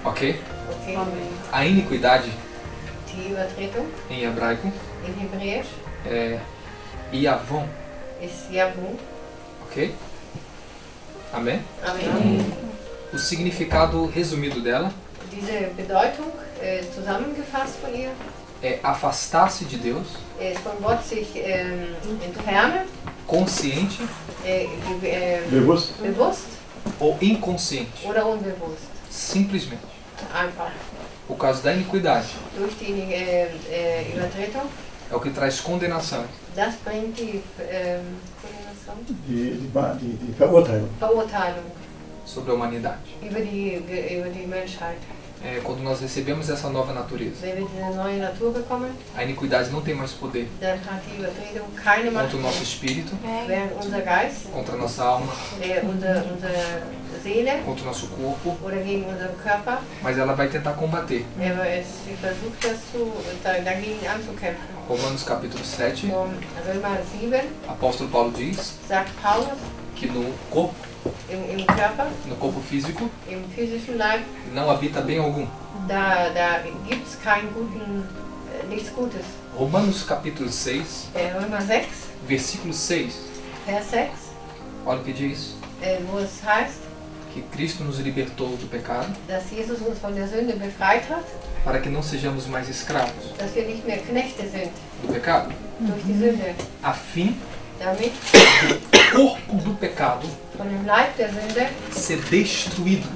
Ok? A iniquidade em hebraico é Yavon. Ok? Amém? O significado resumido dela é afastar-se de Deus, consciente ou inconsciente, simplesmente por causa da iniquidade. É o que traz condenação. Die Verurteilung. Sobre a humanidade. Quando nós recebemos essa nova natureza, a iniquidade não tem mais poder contra o nosso espírito, contra a nossa alma, contra o nosso corpo, mas ela vai tentar combater. Romanos capítulo 7, apóstolo Paulo diz que no corpo, no corpo físico, não habita bem algum. Romanos capítulo 6, versículo 6, olha o que diz. wo es heißt, que Cristo nos libertou do pecado dass Jesus uns von der Sünde befreit hat, para que não sejamos mais escravos dass wir nicht mehr Knechte sind do pecado, durch die Sünde, a fim damit do corpo do pecado von dem Leib der Sünde ser destruído.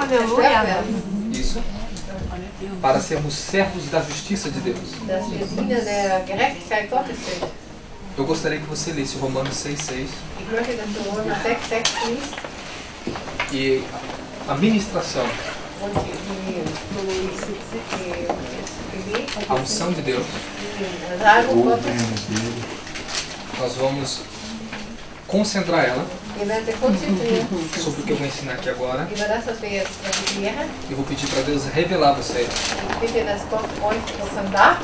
zerstört werden, Isso para sermos servos da justiça de Deus. dass wir Diener der Gerechtigkeit Gottes sind. Eu gostaria que você lesse Romanos 6,6 Ich möchte, dass du Römer 6,6 liest e a ministração, und die Gebet, a unção de Deus. die Salbung Gottes. Nós vamos concentrar ela Wir werden uns konzentrieren sobre o que eu vou ensinar aqui agora. über das, was wir jetzt lehren. Eu vou pedir para Deus revelar a você Ich bitte, dass Gott euch offenbart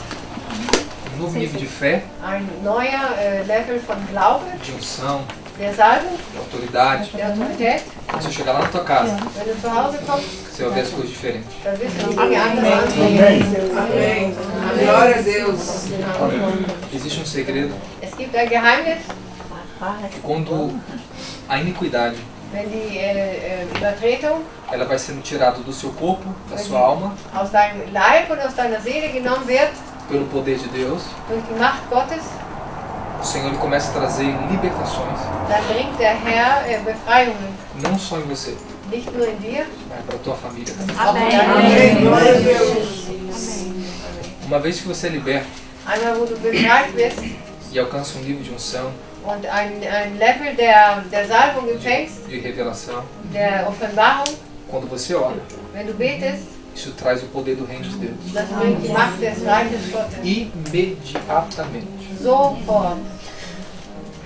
novo nível de fé, ein neuer Level von Glaube, de unção, der Salbung, de autoridade. der Autorität. Quando você chegar lá na tua casa, Wenn du zu Hause kommst, você vai ver as coisas diferentes. dann wirst du die Dinge anders ansehen. Amém. Glória a Deus. Existe um segredo Es gibt ein Geheimnis, que quando a iniquidade wenn die Übertretung ela vai sendo tirada do seu corpo, da sua alma, aus deinem Leib und aus deiner Seele genommen wird, pelo poder de Deus, durch die Macht Gottes, o Senhor ele começa a trazer libertações, dann bringt der Herr Befreiungen. não só em você, Nicht nur in dir, mas para a tua família também. auch in Amém. deinem Glória a Leben. Deus. Uma vez que você é liberto Einmal, wo du befreit wirst e alcança um nível de unção, und ein Level der Salbung empfängst, de revelação, der Offenbarung, quando você ora, wenn du betest, isso traz o poder do reino de Deus. das bringt die Macht des Reiches Gottes. Imediatamente. Sofort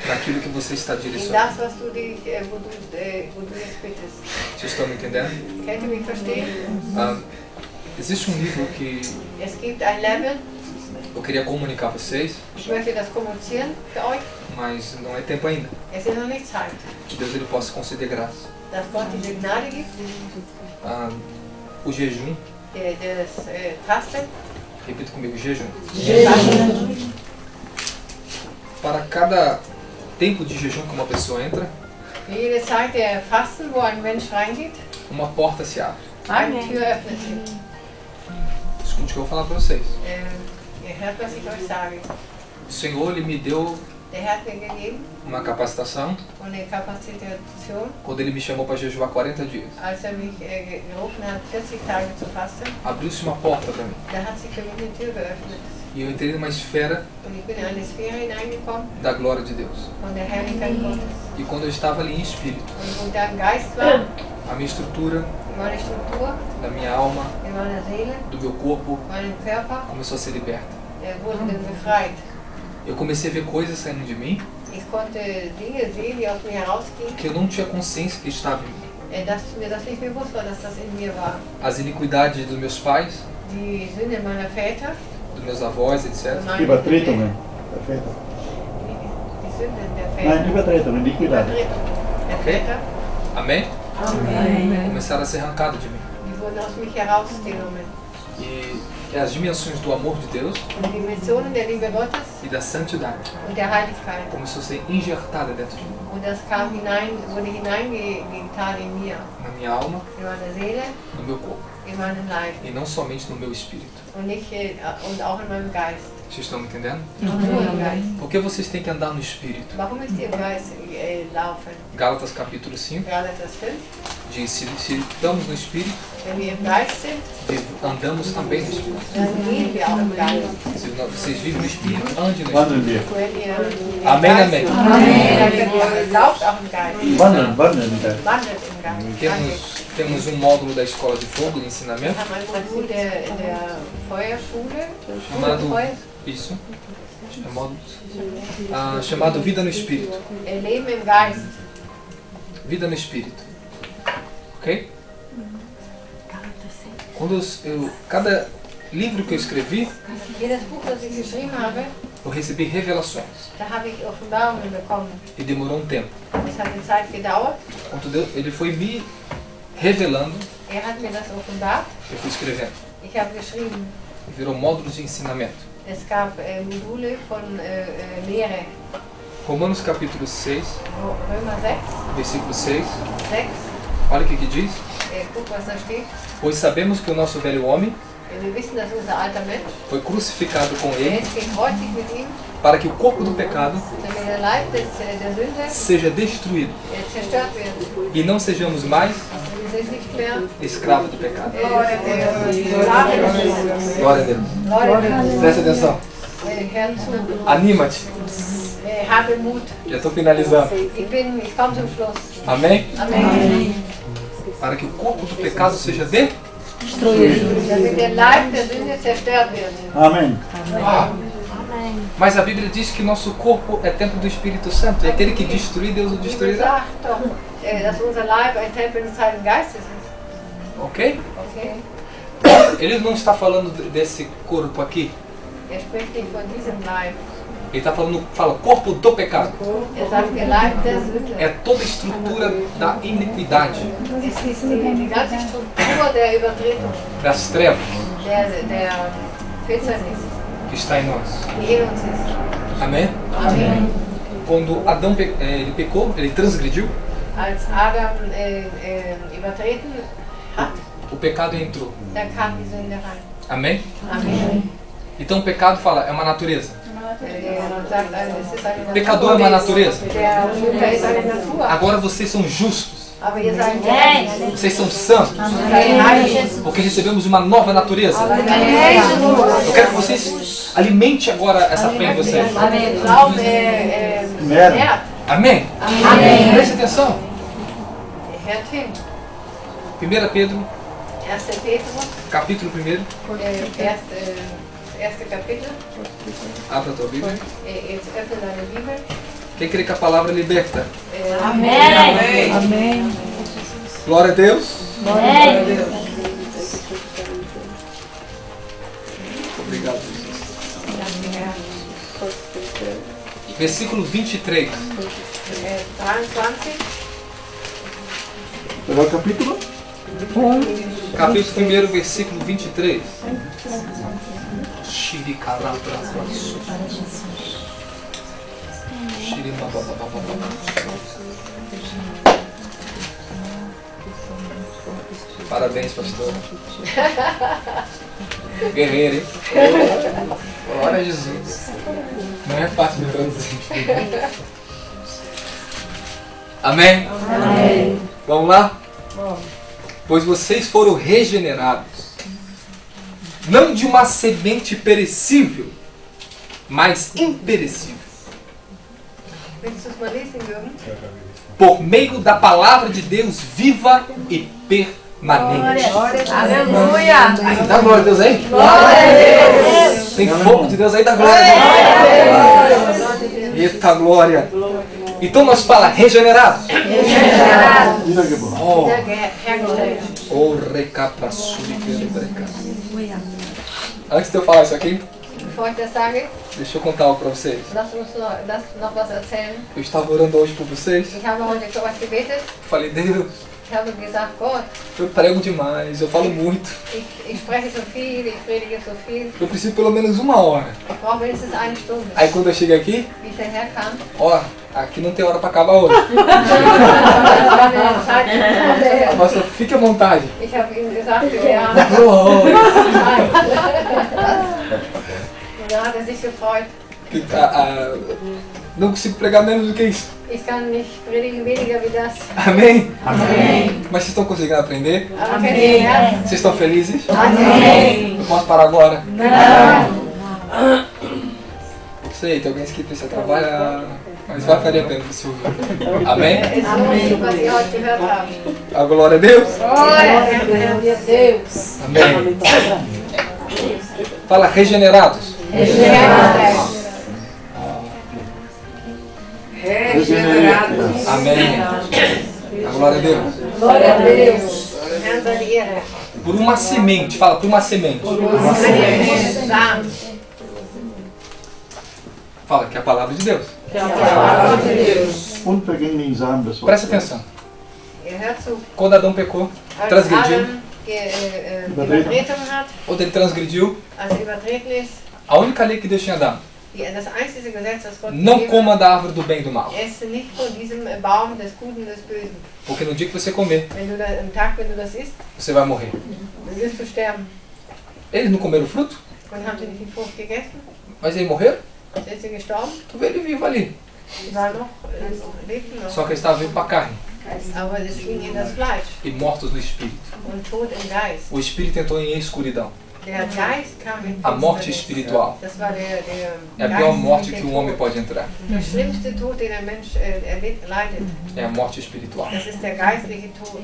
Naquilo que você está in direcionando. das, was du dich, wo du jetzt bittest. Vocês estão me entendendo? Könnt ihr mich verstehen? Existe um livro que Es gibt ein Level, eu queria comunicar a vocês, ich möchte das kommunizieren für euch. mas não é tempo ainda. Es ist noch nicht Zeit, Que Deus ele possa conceder graça. dass Gott diese Gnade gibt, O jejum, das Fasten. repita comigo, jejum. Fasten. Para cada tempo de jejum que uma pessoa entra, Für jede Zeit der Fasten, wo ein Mensch reingeht, uma porta se abre. eine Tür öffnet sich. Escute o que eu vou falar para vocês. Ihr hört, was ich euch sage. O Senhor ele me deu Der Herr hat mir gegeben uma capacitação und eine Kapazitation, quando ele me chamou para jejuar 40 dias. als mich gerufen hat, 40 Tage zu fasten. Abriu-se uma porta para mim. Da hat sich für mich eine Tür geöffnet. E eu entrei numa esfera Und ich bin in eine Sphäre hineingekommen da glória de Deus. von der Herrlichkeit Gottes. E quando eu estava ali em espírito, Und wo da ein Geist war, a minha estrutura, in meiner Struktur, da minha alma, in meiner Seele, do meu corpo, meinem Körper, começou a ser liberta. wurde dann befreit. Eu comecei a ver coisas saindo de mim Ich konnte Dinge sehen, die aus mir herausgingen, que eu não tinha consciência que estava em mim. dass mir das nicht bewusst war, dass das in mir war. As iniquidades dos meus pais, Die Sünde meiner Väter, dos meus avós, etc. Übertretungen. Perfekt. Die Sünde der Nein, Väter. Übertretungen, Iniquidade. Übertretung der Väter, Amém? Amém. Começaram a ser arrancadas de mim. Die wurden aus mich herausgenommen. E as dimensões do amor de Deus Und die Dimensionen der Liebe Gottes e da santidade und der Heiligkeit. começou a ser injertada dentro de mim. Und das kam hinein, wurde hineingetan in mir, Na minha alma, in meiner Seele, no meu corpo. in meinem Leib. E não somente no meu espírito. Und, nicht, und auch in meinem Geist. Vocês estão me entendendo? Nur im Geist. Por que vocês têm que andar no espírito? Warum müsst ihr im Geist laufen? Gálatas capítulo 5 Galater 5. diz, se estamos no espírito, Wenn wir im Geist sind, andamos também no espírito. dann gehen wir auch im Geist. Se vocês vivem no espírito, ande no espírito. Wandeln wir. Wenn ihr im Amém, Geist amém. Dann lauft auch im Geist. Wandeln im Geist. Wandelt im Geist. Temos um módulo da Escola de Fogo, de Wir ensinamento, haben ein Modul der Feuerschule. chamado, Feuer, isso, é módulo, chamado Vida no Espírito. Leben im Geist. Vida no Espírito. Ok? Cada livro que eu escrevi, Jedes Buch, das ich geschrieben habe, eu recebi revelações. da habe ich Offenbarungen bekommen. E demorou um tempo. Es hat eine Zeit gedauert. Enquanto Deus, ele foi me revelando, Hat mir das offenbart. eu fui escrevendo. Ich habe geschrieben. Virou módulos de ensinamento. Es gab Module von Lehre. Romanos capítulo 6, Römer 6, versículo 6. 6. Olha o que diz. Guck, was da steht. Pois sabemos que o nosso velho homem Wir wissen, dass unser alter Mensch, foi crucificado com der ele ist gekreuzigt mit ihm, para que o corpo do pecado damit der Leib der Sünde seja destruído zerstört wird. e não sejamos mais Wir sind nicht mehr escravos do pecado. Sklaven. Glória a Deus. Leute, Presta atenção. Herr zu. Anima-te. Habe Mut. Já estou finalizando. Ich komme zum Schluss. Amém? Amen. Para que o corpo do pecado seja destruído. Damit der Leib der Sünde zerstört wird. Amen. Mas a Bíblia diz que nosso corpo é templo do Espírito Santo. E aquele que destruir, Deus o Die Bibel destruirá. sagt doch, dass unser Leib ein Tempel des Heiligen Geistes ist. Ok? Okay? Ele não está falando desse corpo aqui. Spricht nicht von diesem Leib. Ele está falando, fala, corpo do pecado. Sagt der Leib der Sünde. É toda a estrutura da iniquidade, Es ist die ganze Struktur der Übertretung, das trevas der Finsternis, que está em nós. die in uns ist. Amém? Amen. Quando Adão ele pecou, ele transgrediu, Als Adam übertreten hat, o pecado entrou. da kam die Sünde rein. Amém? Amen. Então o pecado fala, é uma natureza. Man sagt, es ist eine Pecador é uma natureza. Der Sünder ist eine Natur. Agora vocês são justos, Aber ihr seid gerecht. vocês são santos, Ihr seid heilig. porque recebemos uma nova natureza. Eu quero que vocês alimentem agora essa fé em vocês. Glauben nährt. Amém? Preste atenção. Hört hin. 1 Pedro, 1. Petrus, capítulo 1. erste Kapitel. Abra a tua Bíblia. Jetzt öffne deine Bibel. Quem crê que a palavra liberta? Amém. Glória a Deus. Obrigado, Jesus. Versículo 23. 23. ¿Pero el capítulo? Capítulo 1, versículo 23. Parabéns, pastor. Guerreiro, hein? Glória a Jesus. Não é fácil de traduzir. Amém? Amém. Vamos lá? Pois vocês foram regenerados, não de uma semente perecível, mas imperecível, Willst du es mal lesen, Jürgen? por meio da palavra de Deus viva e permanente. Aleluia! Dá glória a Deus aí? Tem fogo de Deus aí? Dá glória a Deus. Eita glória! Então nós fala regenerados. Wiedergeboren. Oh, Hergestellt. oh recaprassuri que breca. Antes de eu falar isso aqui, Bevor ich das sage, deixa eu contar algo para vocês. lass uns noch was erzählen. Eu estava orando hoje por vocês. Ich habe heute für euch gebetet. Falei, Deus, Ich habe gesagt, Gott, eu prego demais, eu falo muito. ich spreche so viel, ich predige so viel. Eu preciso pelo menos 1 hora. Ich brauche mindestens eine Stunde. Aí quando eu cheguei aqui, Wie ich daher kam, ó, aqui não tem hora para acabar hoje. Pastor, fique à vontade. ich habe ihm gesagt, wir haben Glória. Und da hat sich gefreut. Não consigo pregar menos do que isso. Ich kann nicht predigen weniger wie das. Amém? Amém. Mas vocês estão conseguindo aprender? Aber kennt ihr den Herrn? Vocês estão felizes? Amém. Eu posso parar agora? Não. Sei, tem alguém que precisa trabalhar, mas vai valer a pena você ouvir. Amém? Es lohnt sich, was ihr heute gehört habt. A glória a Deus. Glória a Deus. Amém. Fala regenerados. Regenerados. Regenerados. Amém. A glória a Deus. Glória a Deus. Herrn sei die Ehre. Por uma semente, fala, por uma semente. Samen. Fala que é a palavra de Deus. Unvergänglichen Samen des Presta Wortes. atenção. Ihr hört zu. Quando Adão pecou, Als transgrediu, Adam Übertretung hat, quando ele transgrediu, als er übertreten ist, a única lei que Deus tinha dado Das einzige Gesetz, das Gott Não gegeben coma hat, da árvore do bem e do mal. esse nicht von diesem Baum des Guten und des Bösen. Porque no dia que você comer, Wenn du am Tag, wenn du das isst, você vai morrer. dann wirst du sterben. Eles não comeram o fruto, Und haben sie nicht die Frucht gegessen? mas eles morreram. Sind sie gestorben? Tu vê ele vivo ali. Sie waren noch, lebten noch. Só que eles estavam vindo para a carne Aber es ging in das Fleisch e mortos no espírito. und tot im Geist. O espírito entrou em escuridão. Der Geist kam in A morte Finsternis. espiritual Das war der é a pior morte geistliche que um homem Tod. pode entrar. Der schlimmste Tod, den ein Mensch leidet, É a morte espiritual. das ist der geistliche Tod.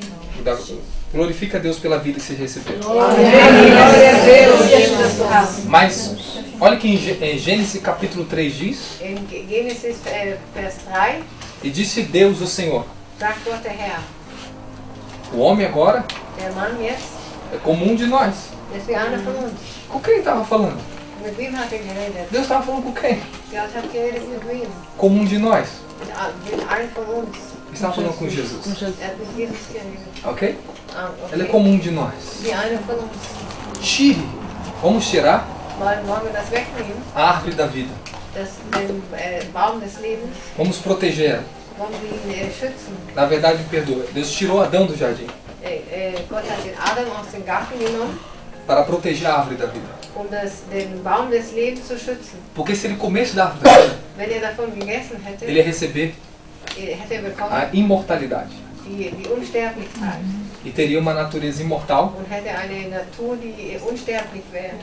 Glorifica a Deus pela vida que você recebeu. Glória a Deus. Mas, olha que em Gênesis capítulo 3 diz: In Genesis Vers 3 E disse Deus o Senhor: sagt Gott der Herr, o homem agora der Mann jetzt é como um de nós. ist wie einer von uns. Com quem ele estava falando? Mit wem hat er geredet? Deus estava falando com quem? Gott hat geredet mit wem? Como um de nós. Mit einem von uns. Ele estava falando com Jesus. Er hat mit Jesus geredet. Ok? Ah, Ele é okay. como um de nós. Wie einer von uns. Tire. Vamos tirar Wollen wir das wegnehmen? a árvore da vida. Den Baum des Lebens? Vamos protegê-la. Wollen wir ihn schützen? Na verdade, me perdoa. Deus tirou Adão do jardim Gott hat den Adam aus dem Garten genommen, para proteger a árvore da vida. Den Baum des Lebens zu schützen. Porque se ele comesse da árvore da vida, Wenn er davon gegessen hätte, ele ia receber hätte er bekommen a imortalidade. die Unsterblichkeit E teria uma natureza imortal, und hätte eine Natur, die unsterblich wäre,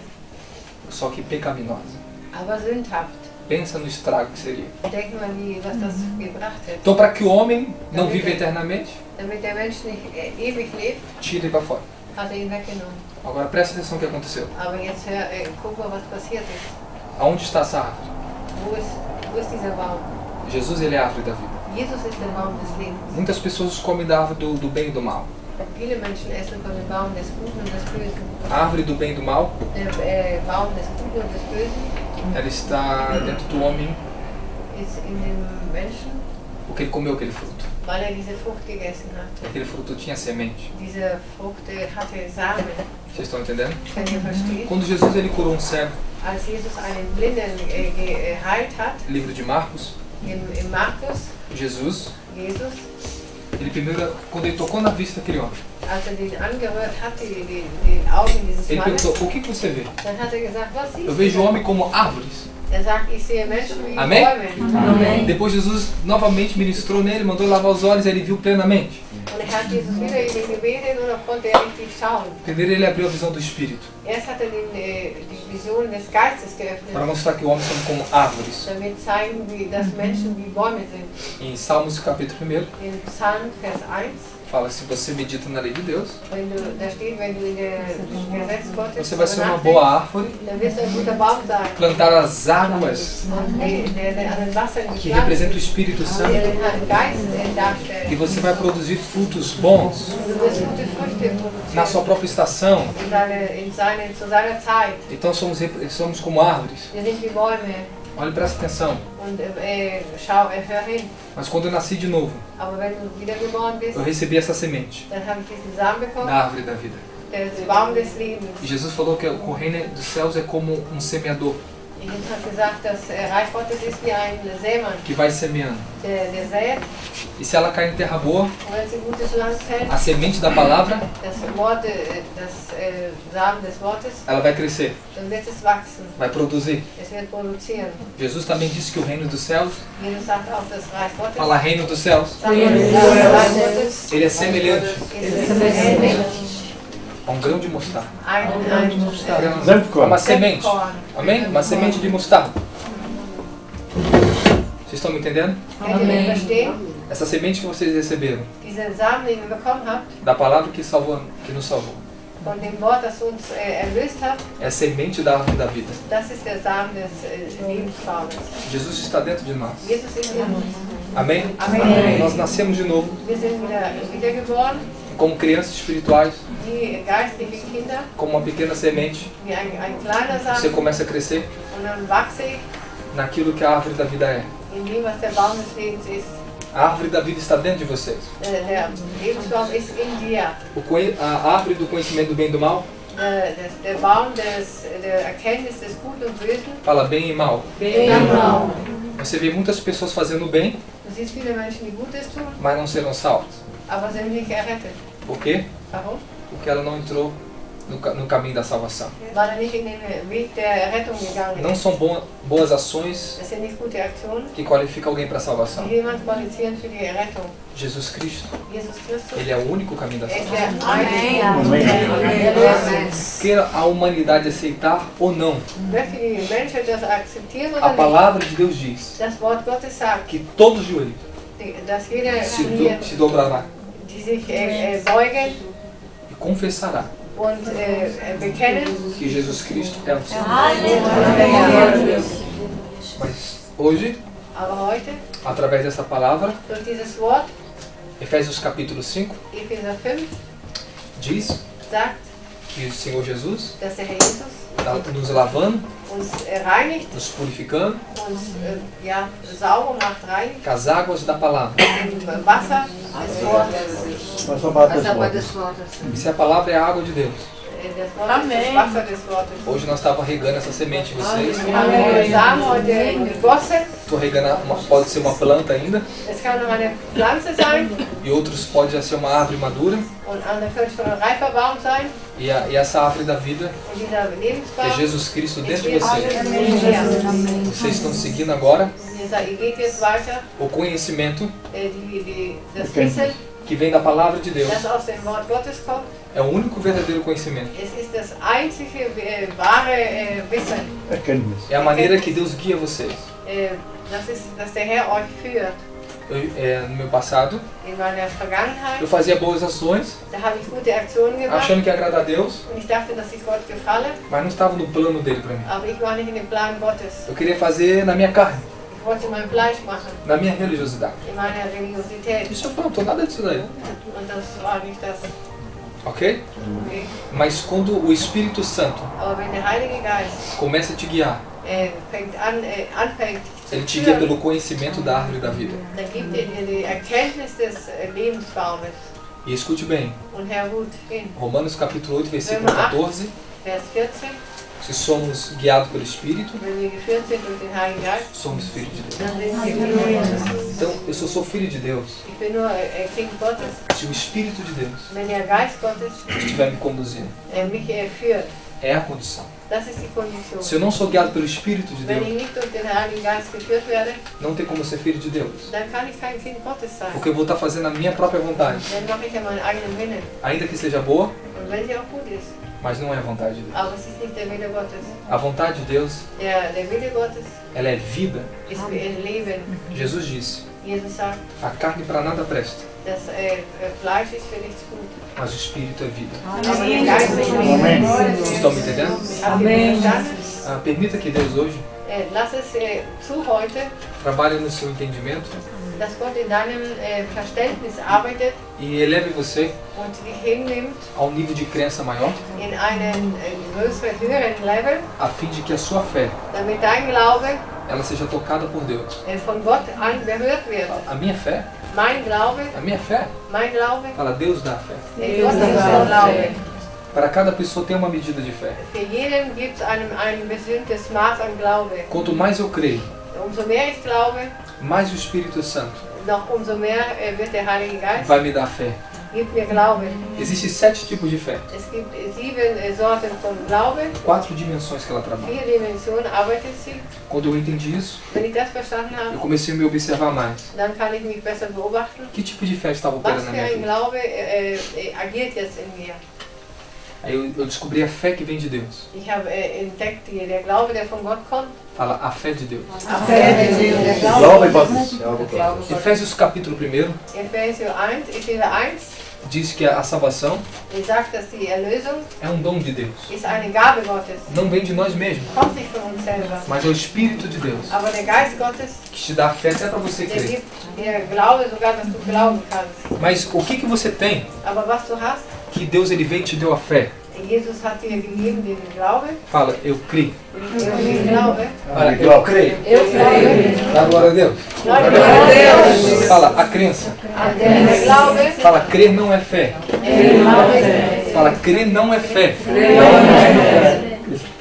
só que pecaminosa. aber sündhaft. Pensa no estrago que seria. Denk mal, was das gebracht hätte. Então, para que o homem não viva eternamente, Damit der Mensch nicht ewig lebt, tire ele para fora. hat er ihn weggenommen. Agora presta atenção no que aconteceu. Aber jetzt guck mal, was passiert ist. Aonde está essa árvore? Wo ist dieser Baum? Jesus, ele é a árvore da vida. Jesus ist der Baum des Lebens. Muitas pessoas comem da árvore do bem e do mal. Viele Menschen essen von dem Baum des Guten und des Bösen. A árvore do bem e do mal, Der Baum des Guten und des Bösen ela está dentro do homem ist in dem Menschen, porque ele comeu aquele fruto. weil er diese Frucht gegessen hat. Aquele fruto tinha semente. Diese Frucht hatte Samen. Vocês estão entendendo? Könnt ihr verstehen? Quando Jesus ele curou um cego, Als Jesus einen Blinden geheilt hat, livro de Marcos, im Markus, Jesus, Jesus, ele primeiro, quando ele tocou na vista daquele homem, als er den angerührt hat, die Augen dieses ele Mannes, perguntou: o que você vê? dann hat er gesagt, was siehst Eu du? vejo o homem como árvores. Er sagt, ich sehe Menschen wie Amém? Bäume. Depois Jesus novamente ministrou nele, mandou ele lavar os olhos e ele viu plenamente. Und er hat Jesus wieder in ihn gebetet und er konnte er richtig schauen. Primeiro ele abriu a visão do Espírito, Erst hat er die Vision des Geistes geöffnet, para mostrar que o homem são como árvores. damit zeigen, dass Menschen wie Bäume sind. Em Salmos capítulo 1, In Psalm Vers 1, fala: se você medita na lei de Deus, da steht, wenn du in der Gesetz Gottes você vai ser uma nachdenkst, boa árvore, dann wirst du ein guter Baum sein. plantar as águas Und der an den Wassern que gepflanzt representa o ist, Espírito der Santo, den Heiligen Geist e darstellt. você vai produzir frutos bons Du wirst gute Früchte na sua produzieren própria estação. zu seiner Zeit. Então somos como árvores. Wir sind wie Bäume. Olha, presta atenção. Und hör hin. Mas quando eu nasci de novo, Aber wenn du wiedergeboren bist, eu recebi essa semente dann habe ich diesen Samen da bekommen, árvore da vida. des Baum des Lebens. E Jesus falou que o reino dos céus é como um semeador Jesus hat gesagt, das Reich Gottes ist wie ein Sämann, que vai semeando. der sät. E se ela cair em terra boa, Und wenn sie gutes Land fällt, a semente da palavra, das Samen des Wortes, ela vai crescer, dann wird es wachsen. vai produzir. Es wird produzieren. Jesus também disse que o reino dos céus, Jesus sagt auch, das Reich Gottes, fala reino dos céus, sagt, das Reich Gottes ele é semelhante ist ähnlich a um grão de mostarda. ein Senfkorn. Uma semente. Senfkorn. Amém? Uma semente de mostarda. Vocês estão me entendendo? Könnt ihr das verstehen? Essa semente que vocês receberam, Diesen Samen, den ihr bekommen habt, da palavra que salvou, que nos salvou, von dem Wort, das uns erlöst hat, é a semente da árvore da vida. das ist der Samen des Lebensbaumes. Jesus está dentro de nós. Jesus ist in uns. Amém? Amém. Nós nascemos de novo Wir sind wiedergeboren, como crianças espirituais, wie geistliche Kinder, como uma pequena semente. wie ein kleiner Você Samen. começa a crescer Und dann wachse ich naquilo que a árvore da vida é. in dem, was der Baum des Lebens ist. A árvore da vida está dentro de vocês. Der Lebensbaum ist in dir. A árvore do conhecimento do bem e do mal der Baum der Erkenntnis des Guten und Bösen. Fala bem e mal. Bem e mal. Você vê muitas pessoas fazendo bem, Du siehst viele Menschen, die Gutes tun, mas não serão salvos. aber sind nicht errettet. Por quê? Warum? Porque ela não entrou no caminho da salvação. Weil er nicht in den Weg der Errettung gegangen Não ist. são boas ações Das sind nicht gute Aktionen, que qualificam alguém para a salvação. die jemand qualifizieren für die Errettung. Jesus Cristo, Jesus Christus Ele é o único caminho da er ist salvação. der einzige Erlöser. Queira a humanidade aceitar ou não, Möchte die Menschen das akzeptieren a oder nicht? palavra de Deus diz Das Wort Gottes sagt, que todo joelho dass jeder Knie, se dobrará die sich beugen e confessará und bekennen, que Jesus Cristo é o Senhor. Mas hoje, aber heute, através dessa palavra, durch dieses Wort, Efésios capítulo 5 Epheser 5, diz sagt, que o Senhor Jesus dass der Herr Jesus está nos lavando, uns reinigt, nos purificando uns sauber macht, reinigt, com as águas da palavra. im Wasser des Wortes. Was aber das Wasser Wort. des Wortes. E se a palavra é a água de Deus, Das Wort ist das Wasser des Wortes. hoje nós estávamos regando essa semente em vocês. Wir haben den Samen heute gegossen. Estou regando, pode ser uma planta ainda, Es kann noch eine Pflanze sein e outros pode já ser uma árvore madura. und andere könnte schon ein reifer Baum sein. E essa árvore da vida Und dieser que é Lebensbaum Jesus Cristo ist dentro de Jesus vocês. Christus. Vocês estão seguindo agora Ihr geht jetzt weiter, o conhecimento das Wissen, que vem da palavra de Deus. das aus dem Wort Gottes kommt. É o único verdadeiro conhecimento. Es ist das einzige wahre Wissen. Erkenntnis. É a maneira que Deus guia vocês. Das ist, dass der Herr euch führt. No meu passado, In meiner Vergangenheit, eu fazia boas ações, da habe ich gute Aktionen gemacht achando que ia agradar a Deus, und ich dachte, dass ich Gott gefalle, mas não estava no plano dele para mim. aber ich war nicht in dem Plan Gottes. Eu queria fazer na minha carne, Ich wollte mein Fleisch machen, na minha religiosidade. in meiner Religiosität. Isso eu não estou nada disso daí, Und das war nicht das. ok? Okay. Mas quando o Espírito Santo Aber wenn der Heilige Geist começa a te guiar, anfängt ele zu te guia führen, pelo conhecimento da árvore da vida. dann gibt er dir die Erkenntnis des Lebensbaumes. E escute bem, Und Herr ruht hin. Romanos capítulo 8, versículo 14, Vers 14, se somos guiados pelo Espírito, wenn wir geführt sind durch den Heiligen Geist, somos filhos de Deus. dann sind wir Kinder Gottes. Então, eu sou filho de Deus. Ich bin nur Kind Gottes, Se o Espírito de Deus wenn der Geist Gottes estiver me conduzindo, mich führt. é a condição. Das ist die Kondition. Se eu não sou guiado pelo Espírito de Wenn Deus, ich nicht durch den Heiligen Geist geführt werde, não tem como ser filho de Deus. dann kann ich kein Kind Gottes sein. Porque eu vou estar fazendo a minha própria vontade. Dann mache ich ja meinen eigenen Willen. Ainda que seja boa, Und wenn sie auch gut ist. mas não é a vontade de Deus. Aber es ist nicht der Wille Gottes. A vontade de Deus, Der Wille Gottes ela é vida. ist Leben. Jesus disse, Jesus sagt, a carne para nada presta, das Fleisch ist für nichts gut. mas o Espírito é vida. Aber der Geist ist Leben. Estão me entendendo? Habt ihr verstanden? Permita que Deus hoje Lass es zu heute, trabalhe no seu entendimento dass Gott in deinem Verständnis arbeitet e eleve você und dich hinnimmt a um nível de crença maior, in einen größeren, höheren Level, a fim de que a sua fé damit dein Glaube ela seja tocada por Deus. von Gott an berührt wird. A minha fé, Mein Glaube, fala, Deus dá a fé. Gott ist der Glaube. Para cada pessoa tem uma medida de fé. Für jeden gibt es ein bestimmtes Maß an Glaube. Quanto mais eu creio, Umso mehr ich glaube, mais o Espírito Santo noch umso mehr wird der Heilige Geist, vai me dar fé. gibt mir Glaube. Existem 7 tipos de fé, Es gibt 7 Sorten von Glaube, 4 dimensões que ela trabalha. 4 Dimensionen arbeitet sie. Quando eu entendi isso, Wenn ich das verstanden eu habe, comecei a me observar mais. dann kann ich mich besser beobachten. Que tipo de fé estava Was operando na für minha ein vida? Glaube agiert jetzt in mir? Aí eu descobri a fé que vem de Deus. Ich habe entdeckt, der Glaube, der von Gott kommt. Fala, a fé de Deus. Der Glaube Glaube. Gottes. Efésios capítulo 1 Epheser 1, diz que a salvação sagt, dass die Erlösung é um dom de Deus. ist eine Gabe Gottes. Não vem de nós mesmos, Kommt nicht von uns selber. mas é o Espírito de Deus Aber der Geist Gottes, que te dá a fé até para você der crer. gibt dir Glaube sogar, dass du glauben kannst. Mas o que você tem Aber was du hast, que Deus ele veio e te deu a fé? Jesus hat dir gegeben den Glaube. Fala, eu creio. Ich glaube. Fala, eu creio. Eu creio. Dá glória a Deus. Glória a Deus. Fala, a crença. Der Glaube, Fala, crer não é fé. Glaube Fala, crer não é fé.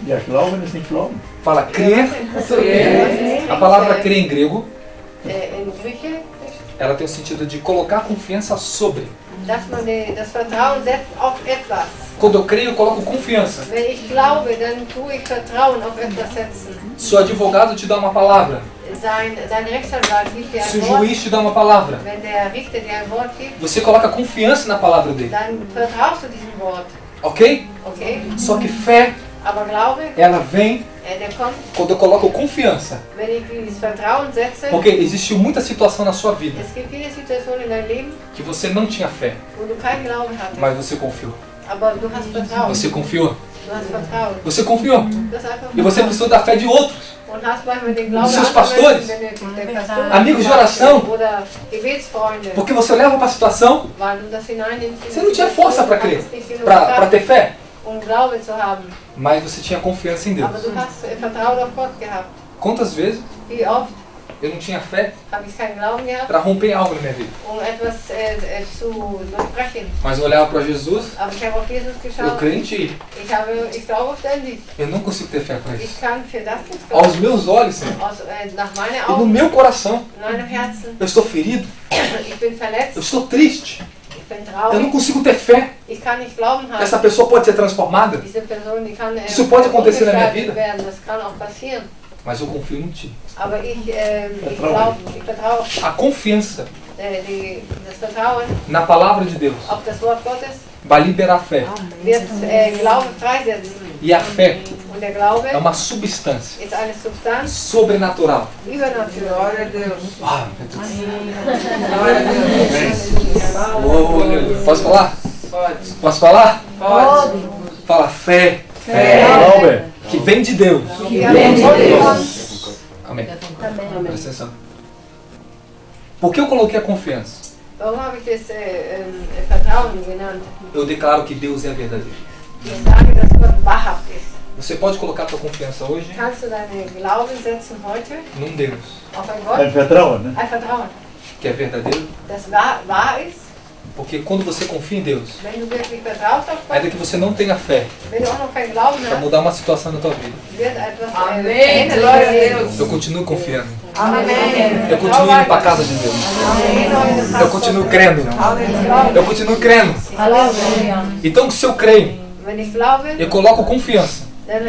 Ja, Glauben ist nicht Glauben. Fala, crer. A palavra crer em grego, In Grieche, ela tem o sentido de colocar confiança sobre. dass man das Vertrauen setzt auf etwas. Quando eu creio, eu coloco confiança. Wenn ich glaube, dann tue ich Vertrauen auf etwas setzen. Se o advogado te dá uma palavra, Sein Rechtsanwalt gibt dir se o ein Wort. juiz te dá uma palavra, Wenn der Richter dir ein Wort gibt, você coloca confiança na palavra dele, dann vertraust du diesem Wort. ok? Okay? Só que fé, Aber Glaube, ela vem der kommt, quando eu coloco confiança. wenn ich dieses Vertrauen setze. Porque existiu muita situação na sua vida Es gibt viele Situationen in deinem Leben, que você não tinha fé, wo du keinen Glauben hattest. mas você confiou. Aber du hast Vertrauen. Você confiou. Du hast Vertrauen. Você confiou. Du hast einfach E você Vertrauen. precisou da fé de outros. Und hast manchmal den Glauben Seus anderer pastores, Menschen benötigt, der Pastor amigos de zum Beispiel, oração. oder Gebetsfreunde, Porque você leva para a situação, weil du das hineinnimmst in você die não tinha força Situation, para crer, hattest nicht genug para Kraft, ter fé, Glaube zu haben. mas você tinha confiança em Deus. Aber du hast Vertrauen auf Gott gehabt. Quantas vezes Wie oft eu não tinha fé habe ich keinen Glauben gehabt, para romper algo na minha vida, etwas zu durchbrechen. mas eu olhava para Jesus, Aber ich habe auf Jesus eu geschaut. creio em Ti. Ich glaube auf dich. Eu não consigo ter fé para isso. Ich kann für das nicht glauben. Aos meus olhos, Senhor, Nach meinen e no Augen, meu coração, in meinem Herzen. eu estou ferido, Ich bin verletzt. eu estou triste, Ich bin eu não traurig. consigo ter fé. Ich kann nicht Glauben haben. Essa pessoa pode ser transformada, Diese Person, die kann Isso pode acontecer na minha umgestaltet vida. werden. Das kann auch passieren. mas eu confio em Ti. Aber ich vertraue A confiança das Vertrauen na palavra de Deus auf das Wort Gottes vai liberar fé. wird Glaube freisetzen. E a fé Und der Glaube é uma substância ist eine Substanz sobrenatural. übernatürlich. Ah, meu Deus. Oh, aleluia. Posso falar? Pode. Posso falar? Pode. Fala fé, Glaube. que vem de Deus. Amém. Amém. Presta atenção. Por que eu coloquei a confiança? Warum habe ich das Vertrauen genannt? Eu declaro que Deus é verdadeiro. Ich sage, dass Gott wahrhaft ist. Você pode colocar a sua confiança hoje Kannst du deinen Glauben setzen heute num Deus auf ein Ein Gott? Vertrauen, ne? Ein Vertrauen, que é verdadeiro? das wahr ist. Porque quando você confia em Deus, Wenn du wirklich vertraust auf Gott, ainda que você não tenha fé wenn du auch noch keinen Glauben para hast, mudar uma situação na tua vida, wird etwas Amém. verändert Glória a in deinem Leben. Deus. eu continuo confiando. Amém. Eu continuo indo para a casa de Deus. Eu continuo crendo. Eu continuo crendo. Então, se eu creio, Wenn ich glaube, eu coloco confiança dann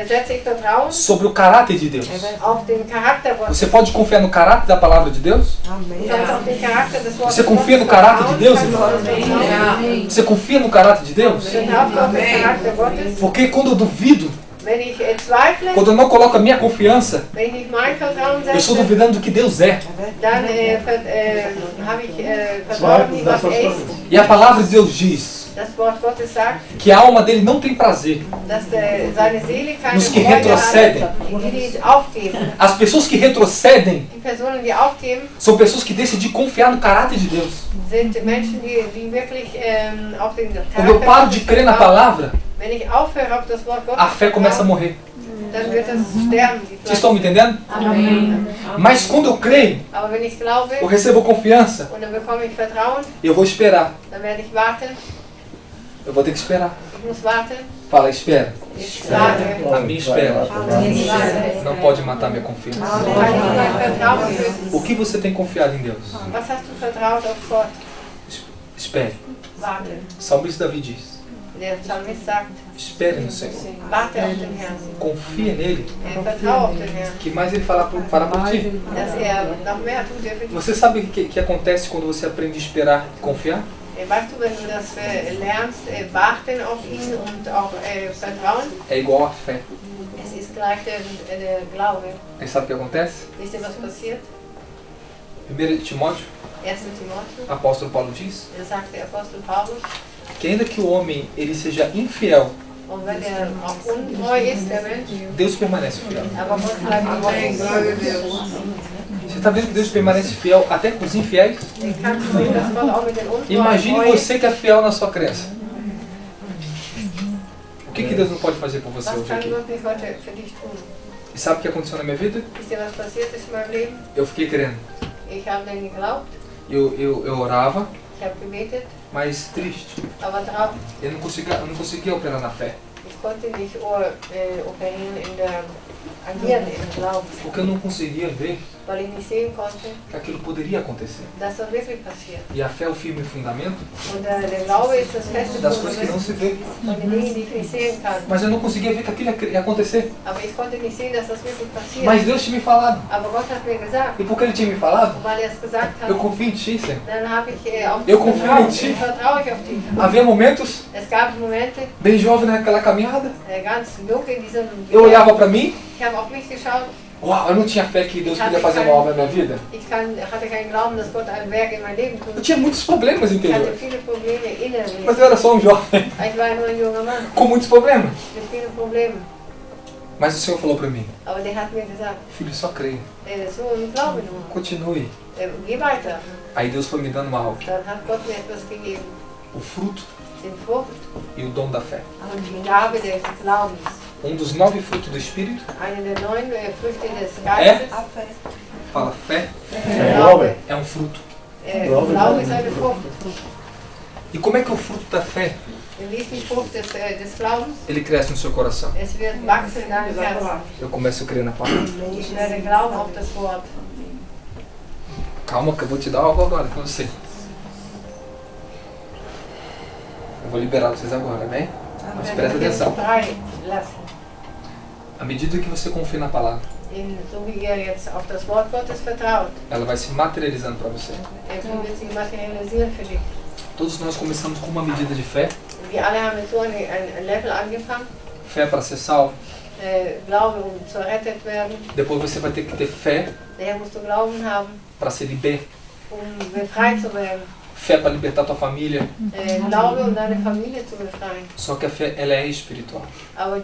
setze ich Vertrauen sobre o caráter de Deus. auf den Charakter Gottes. Você pode confiar no caráter da palavra de Deus? Du kannst auf den Charakter des Wortes Você confia no Gottes caráter de Deus, vertrauen. irmão? Você confia no caráter de Deus? Vertraust du auf den Charakter Gottes? Porque quando eu duvido, Wenn ich zweifle, quando eu não coloco a minha confiança, wenn ich nicht mein Vertrauen eu estou setze, duvidando do que Deus é. dann habe ich Vertrauen nicht, was er ist. E a palavra de Deus diz Das Wort Gottes sagt, que a alma dele não tem prazer. dass seine Seele keine Nos que Freude retrocedem. hat, die aufgeben. As pessoas que retrocedem Die Personen, die aufgeben, são pessoas que decidem confiar no caráter de Deus. sind Menschen, die wirklich auf den Quando eu paro de crer na palavra, Wenn ich aufhöre auf das Wort Gottes a fé começa a morrer. dann wird das sterben. die Vocês estão me entendendo? Amém. Mas quando eu creio, Aber wenn ich glaube eu recebo confiança, und dann bekomme ich Vertrauen, eu vou esperar. dann werde ich warten. Eu vou ter que esperar. Ich muss warten. Fala, espera. Ich warte. A minha espera Ich warte. não pode matar minha confiança. Kann ich mein Vertrauen töten? O que você tem confiado em Deus? Was hast du vertraut auf Gott? Espere. Warte. O salmista Davi diz: Der Psalmist sagt, espere no Senhor. warte auf den Herrn. Confia nele. Vertraue auf den Herrn. O que mais ele fará por ti? Dass noch mehr tut er für dich. Você sabe o que acontece quando você aprende a esperar e confiar? Weißt du, wenn du das lernst, warten auf ihn und auch vertrauen, É igual à fé. es ist gleich der Glaube. E sabe o que acontece? Wisst ihr, was passiert? 1 Timóteo, 1. Timotheus, apóstolo Paulo diz da sagt der Apostel Paulus, que ainda que o homem ele seja infiel, und wenn er auch untreu ist, der Mensch, Deus permanece fiel. aber Gott bleibt Amém. treu. Glória a Deus. Você está vendo que Deus permanece fiel até com os infiéis? Ich kann sehen, dass Gott auch mit den Untreuen Imagine treu ist. você que é fiel na sua crença. O que Deus não pode fazer por você Was hoje kann aqui? Gott nicht heute für dich tun? E sabe o que aconteceu na minha vida? Wisst ihr, was passiert ist in meinem Leben? Eu fiquei crendo. Ich habe dann geglaubt, Eu orava, Ich habe gebetet, mas triste. aber traurig. Eu não conseguia operar na fé. Ich konnte nicht operieren agieren im Glauben, Porque eu não conseguia ver weil ich nicht sehen konnte, que aquilo poderia acontecer. dass das wirklich passiert. E a fé é o firme fundamento Und der Glaube ist das feste das coisas que não Fundament se vê. von den Dingen, die ich nicht sehen kann. Mas eu não conseguia ver que aquilo ia acontecer. Aber ich konnte nicht sehen, dass das wirklich passiert. Mas Deus tinha me falado. Aber Gott hat mir gesagt, E porque Ele tinha me falado, und weil er es gesagt hat, eu confio em Ti, Senhor. dann habe ich auf Eu dich confio vertraut. em Ti. Ich vertraue ich auf dich. Havia momentos, Es gab Momente, bem jovem naquela caminhada, ganz jung in diesem eu olhava para mim, Ich habe auf mich geschaut. uau, eu não tinha fé que Deus podia fazer uma obra na minha vida. Ich hatte keinen Glauben, dass Gott ein Werk in mein Leben Eu tut. tinha muitos problemas Ich hatte interiores. viele Probleme innerlich. Mas eu era só um jovem Ich war nur ein junger Mann com muitos problemas. mit vielen Problemen. Mas o Senhor falou para mim, Aber der hat mir gesagt, filho, só creia, so ein Glaube nur. continue. Geh weiter. Aí Deus foi me dando algo, Dann hat Gott mir etwas gegeben. o fruto Den Frucht e o dom da fé. und die Gabe des Glaubens. Dos 9 frutos do Espírito, Eine der 9 Früchte des Geistes. fala fé, Glaube. é um fruto. Glaube ist eine Frucht. E como é que o fruto da fé, Wie ist die Frucht des Glaubens? ele cresce no seu coração? Es wird wachsen in deinem Herzen. Eu começo a crer na palavra. Ich werde glauben auf das Wort. Calma que eu vou te dar algo agora pra você. Eu vou liberar vocês agora, amém? Mas Ich presta werde dich atenção. frei lassen. À medida que você confia na palavra, So wie ihr jetzt auf das Wort Gottes vertraut, ela vai se materializando para você. so wird sich materialisieren für dich. Todos nós começamos com uma medida de fé. Wir alle haben mit so ein Level angefangen. Fé para ser salvo. Glaube, zu errettet werden. Depois você vai ter que ter fé Daher musst du Glauben haben, para ser liberto. befreit zu werden. Fé para libertar tua família. Glaube, deine Familie zu befreien. Só que a fé, ela é espiritual. Aber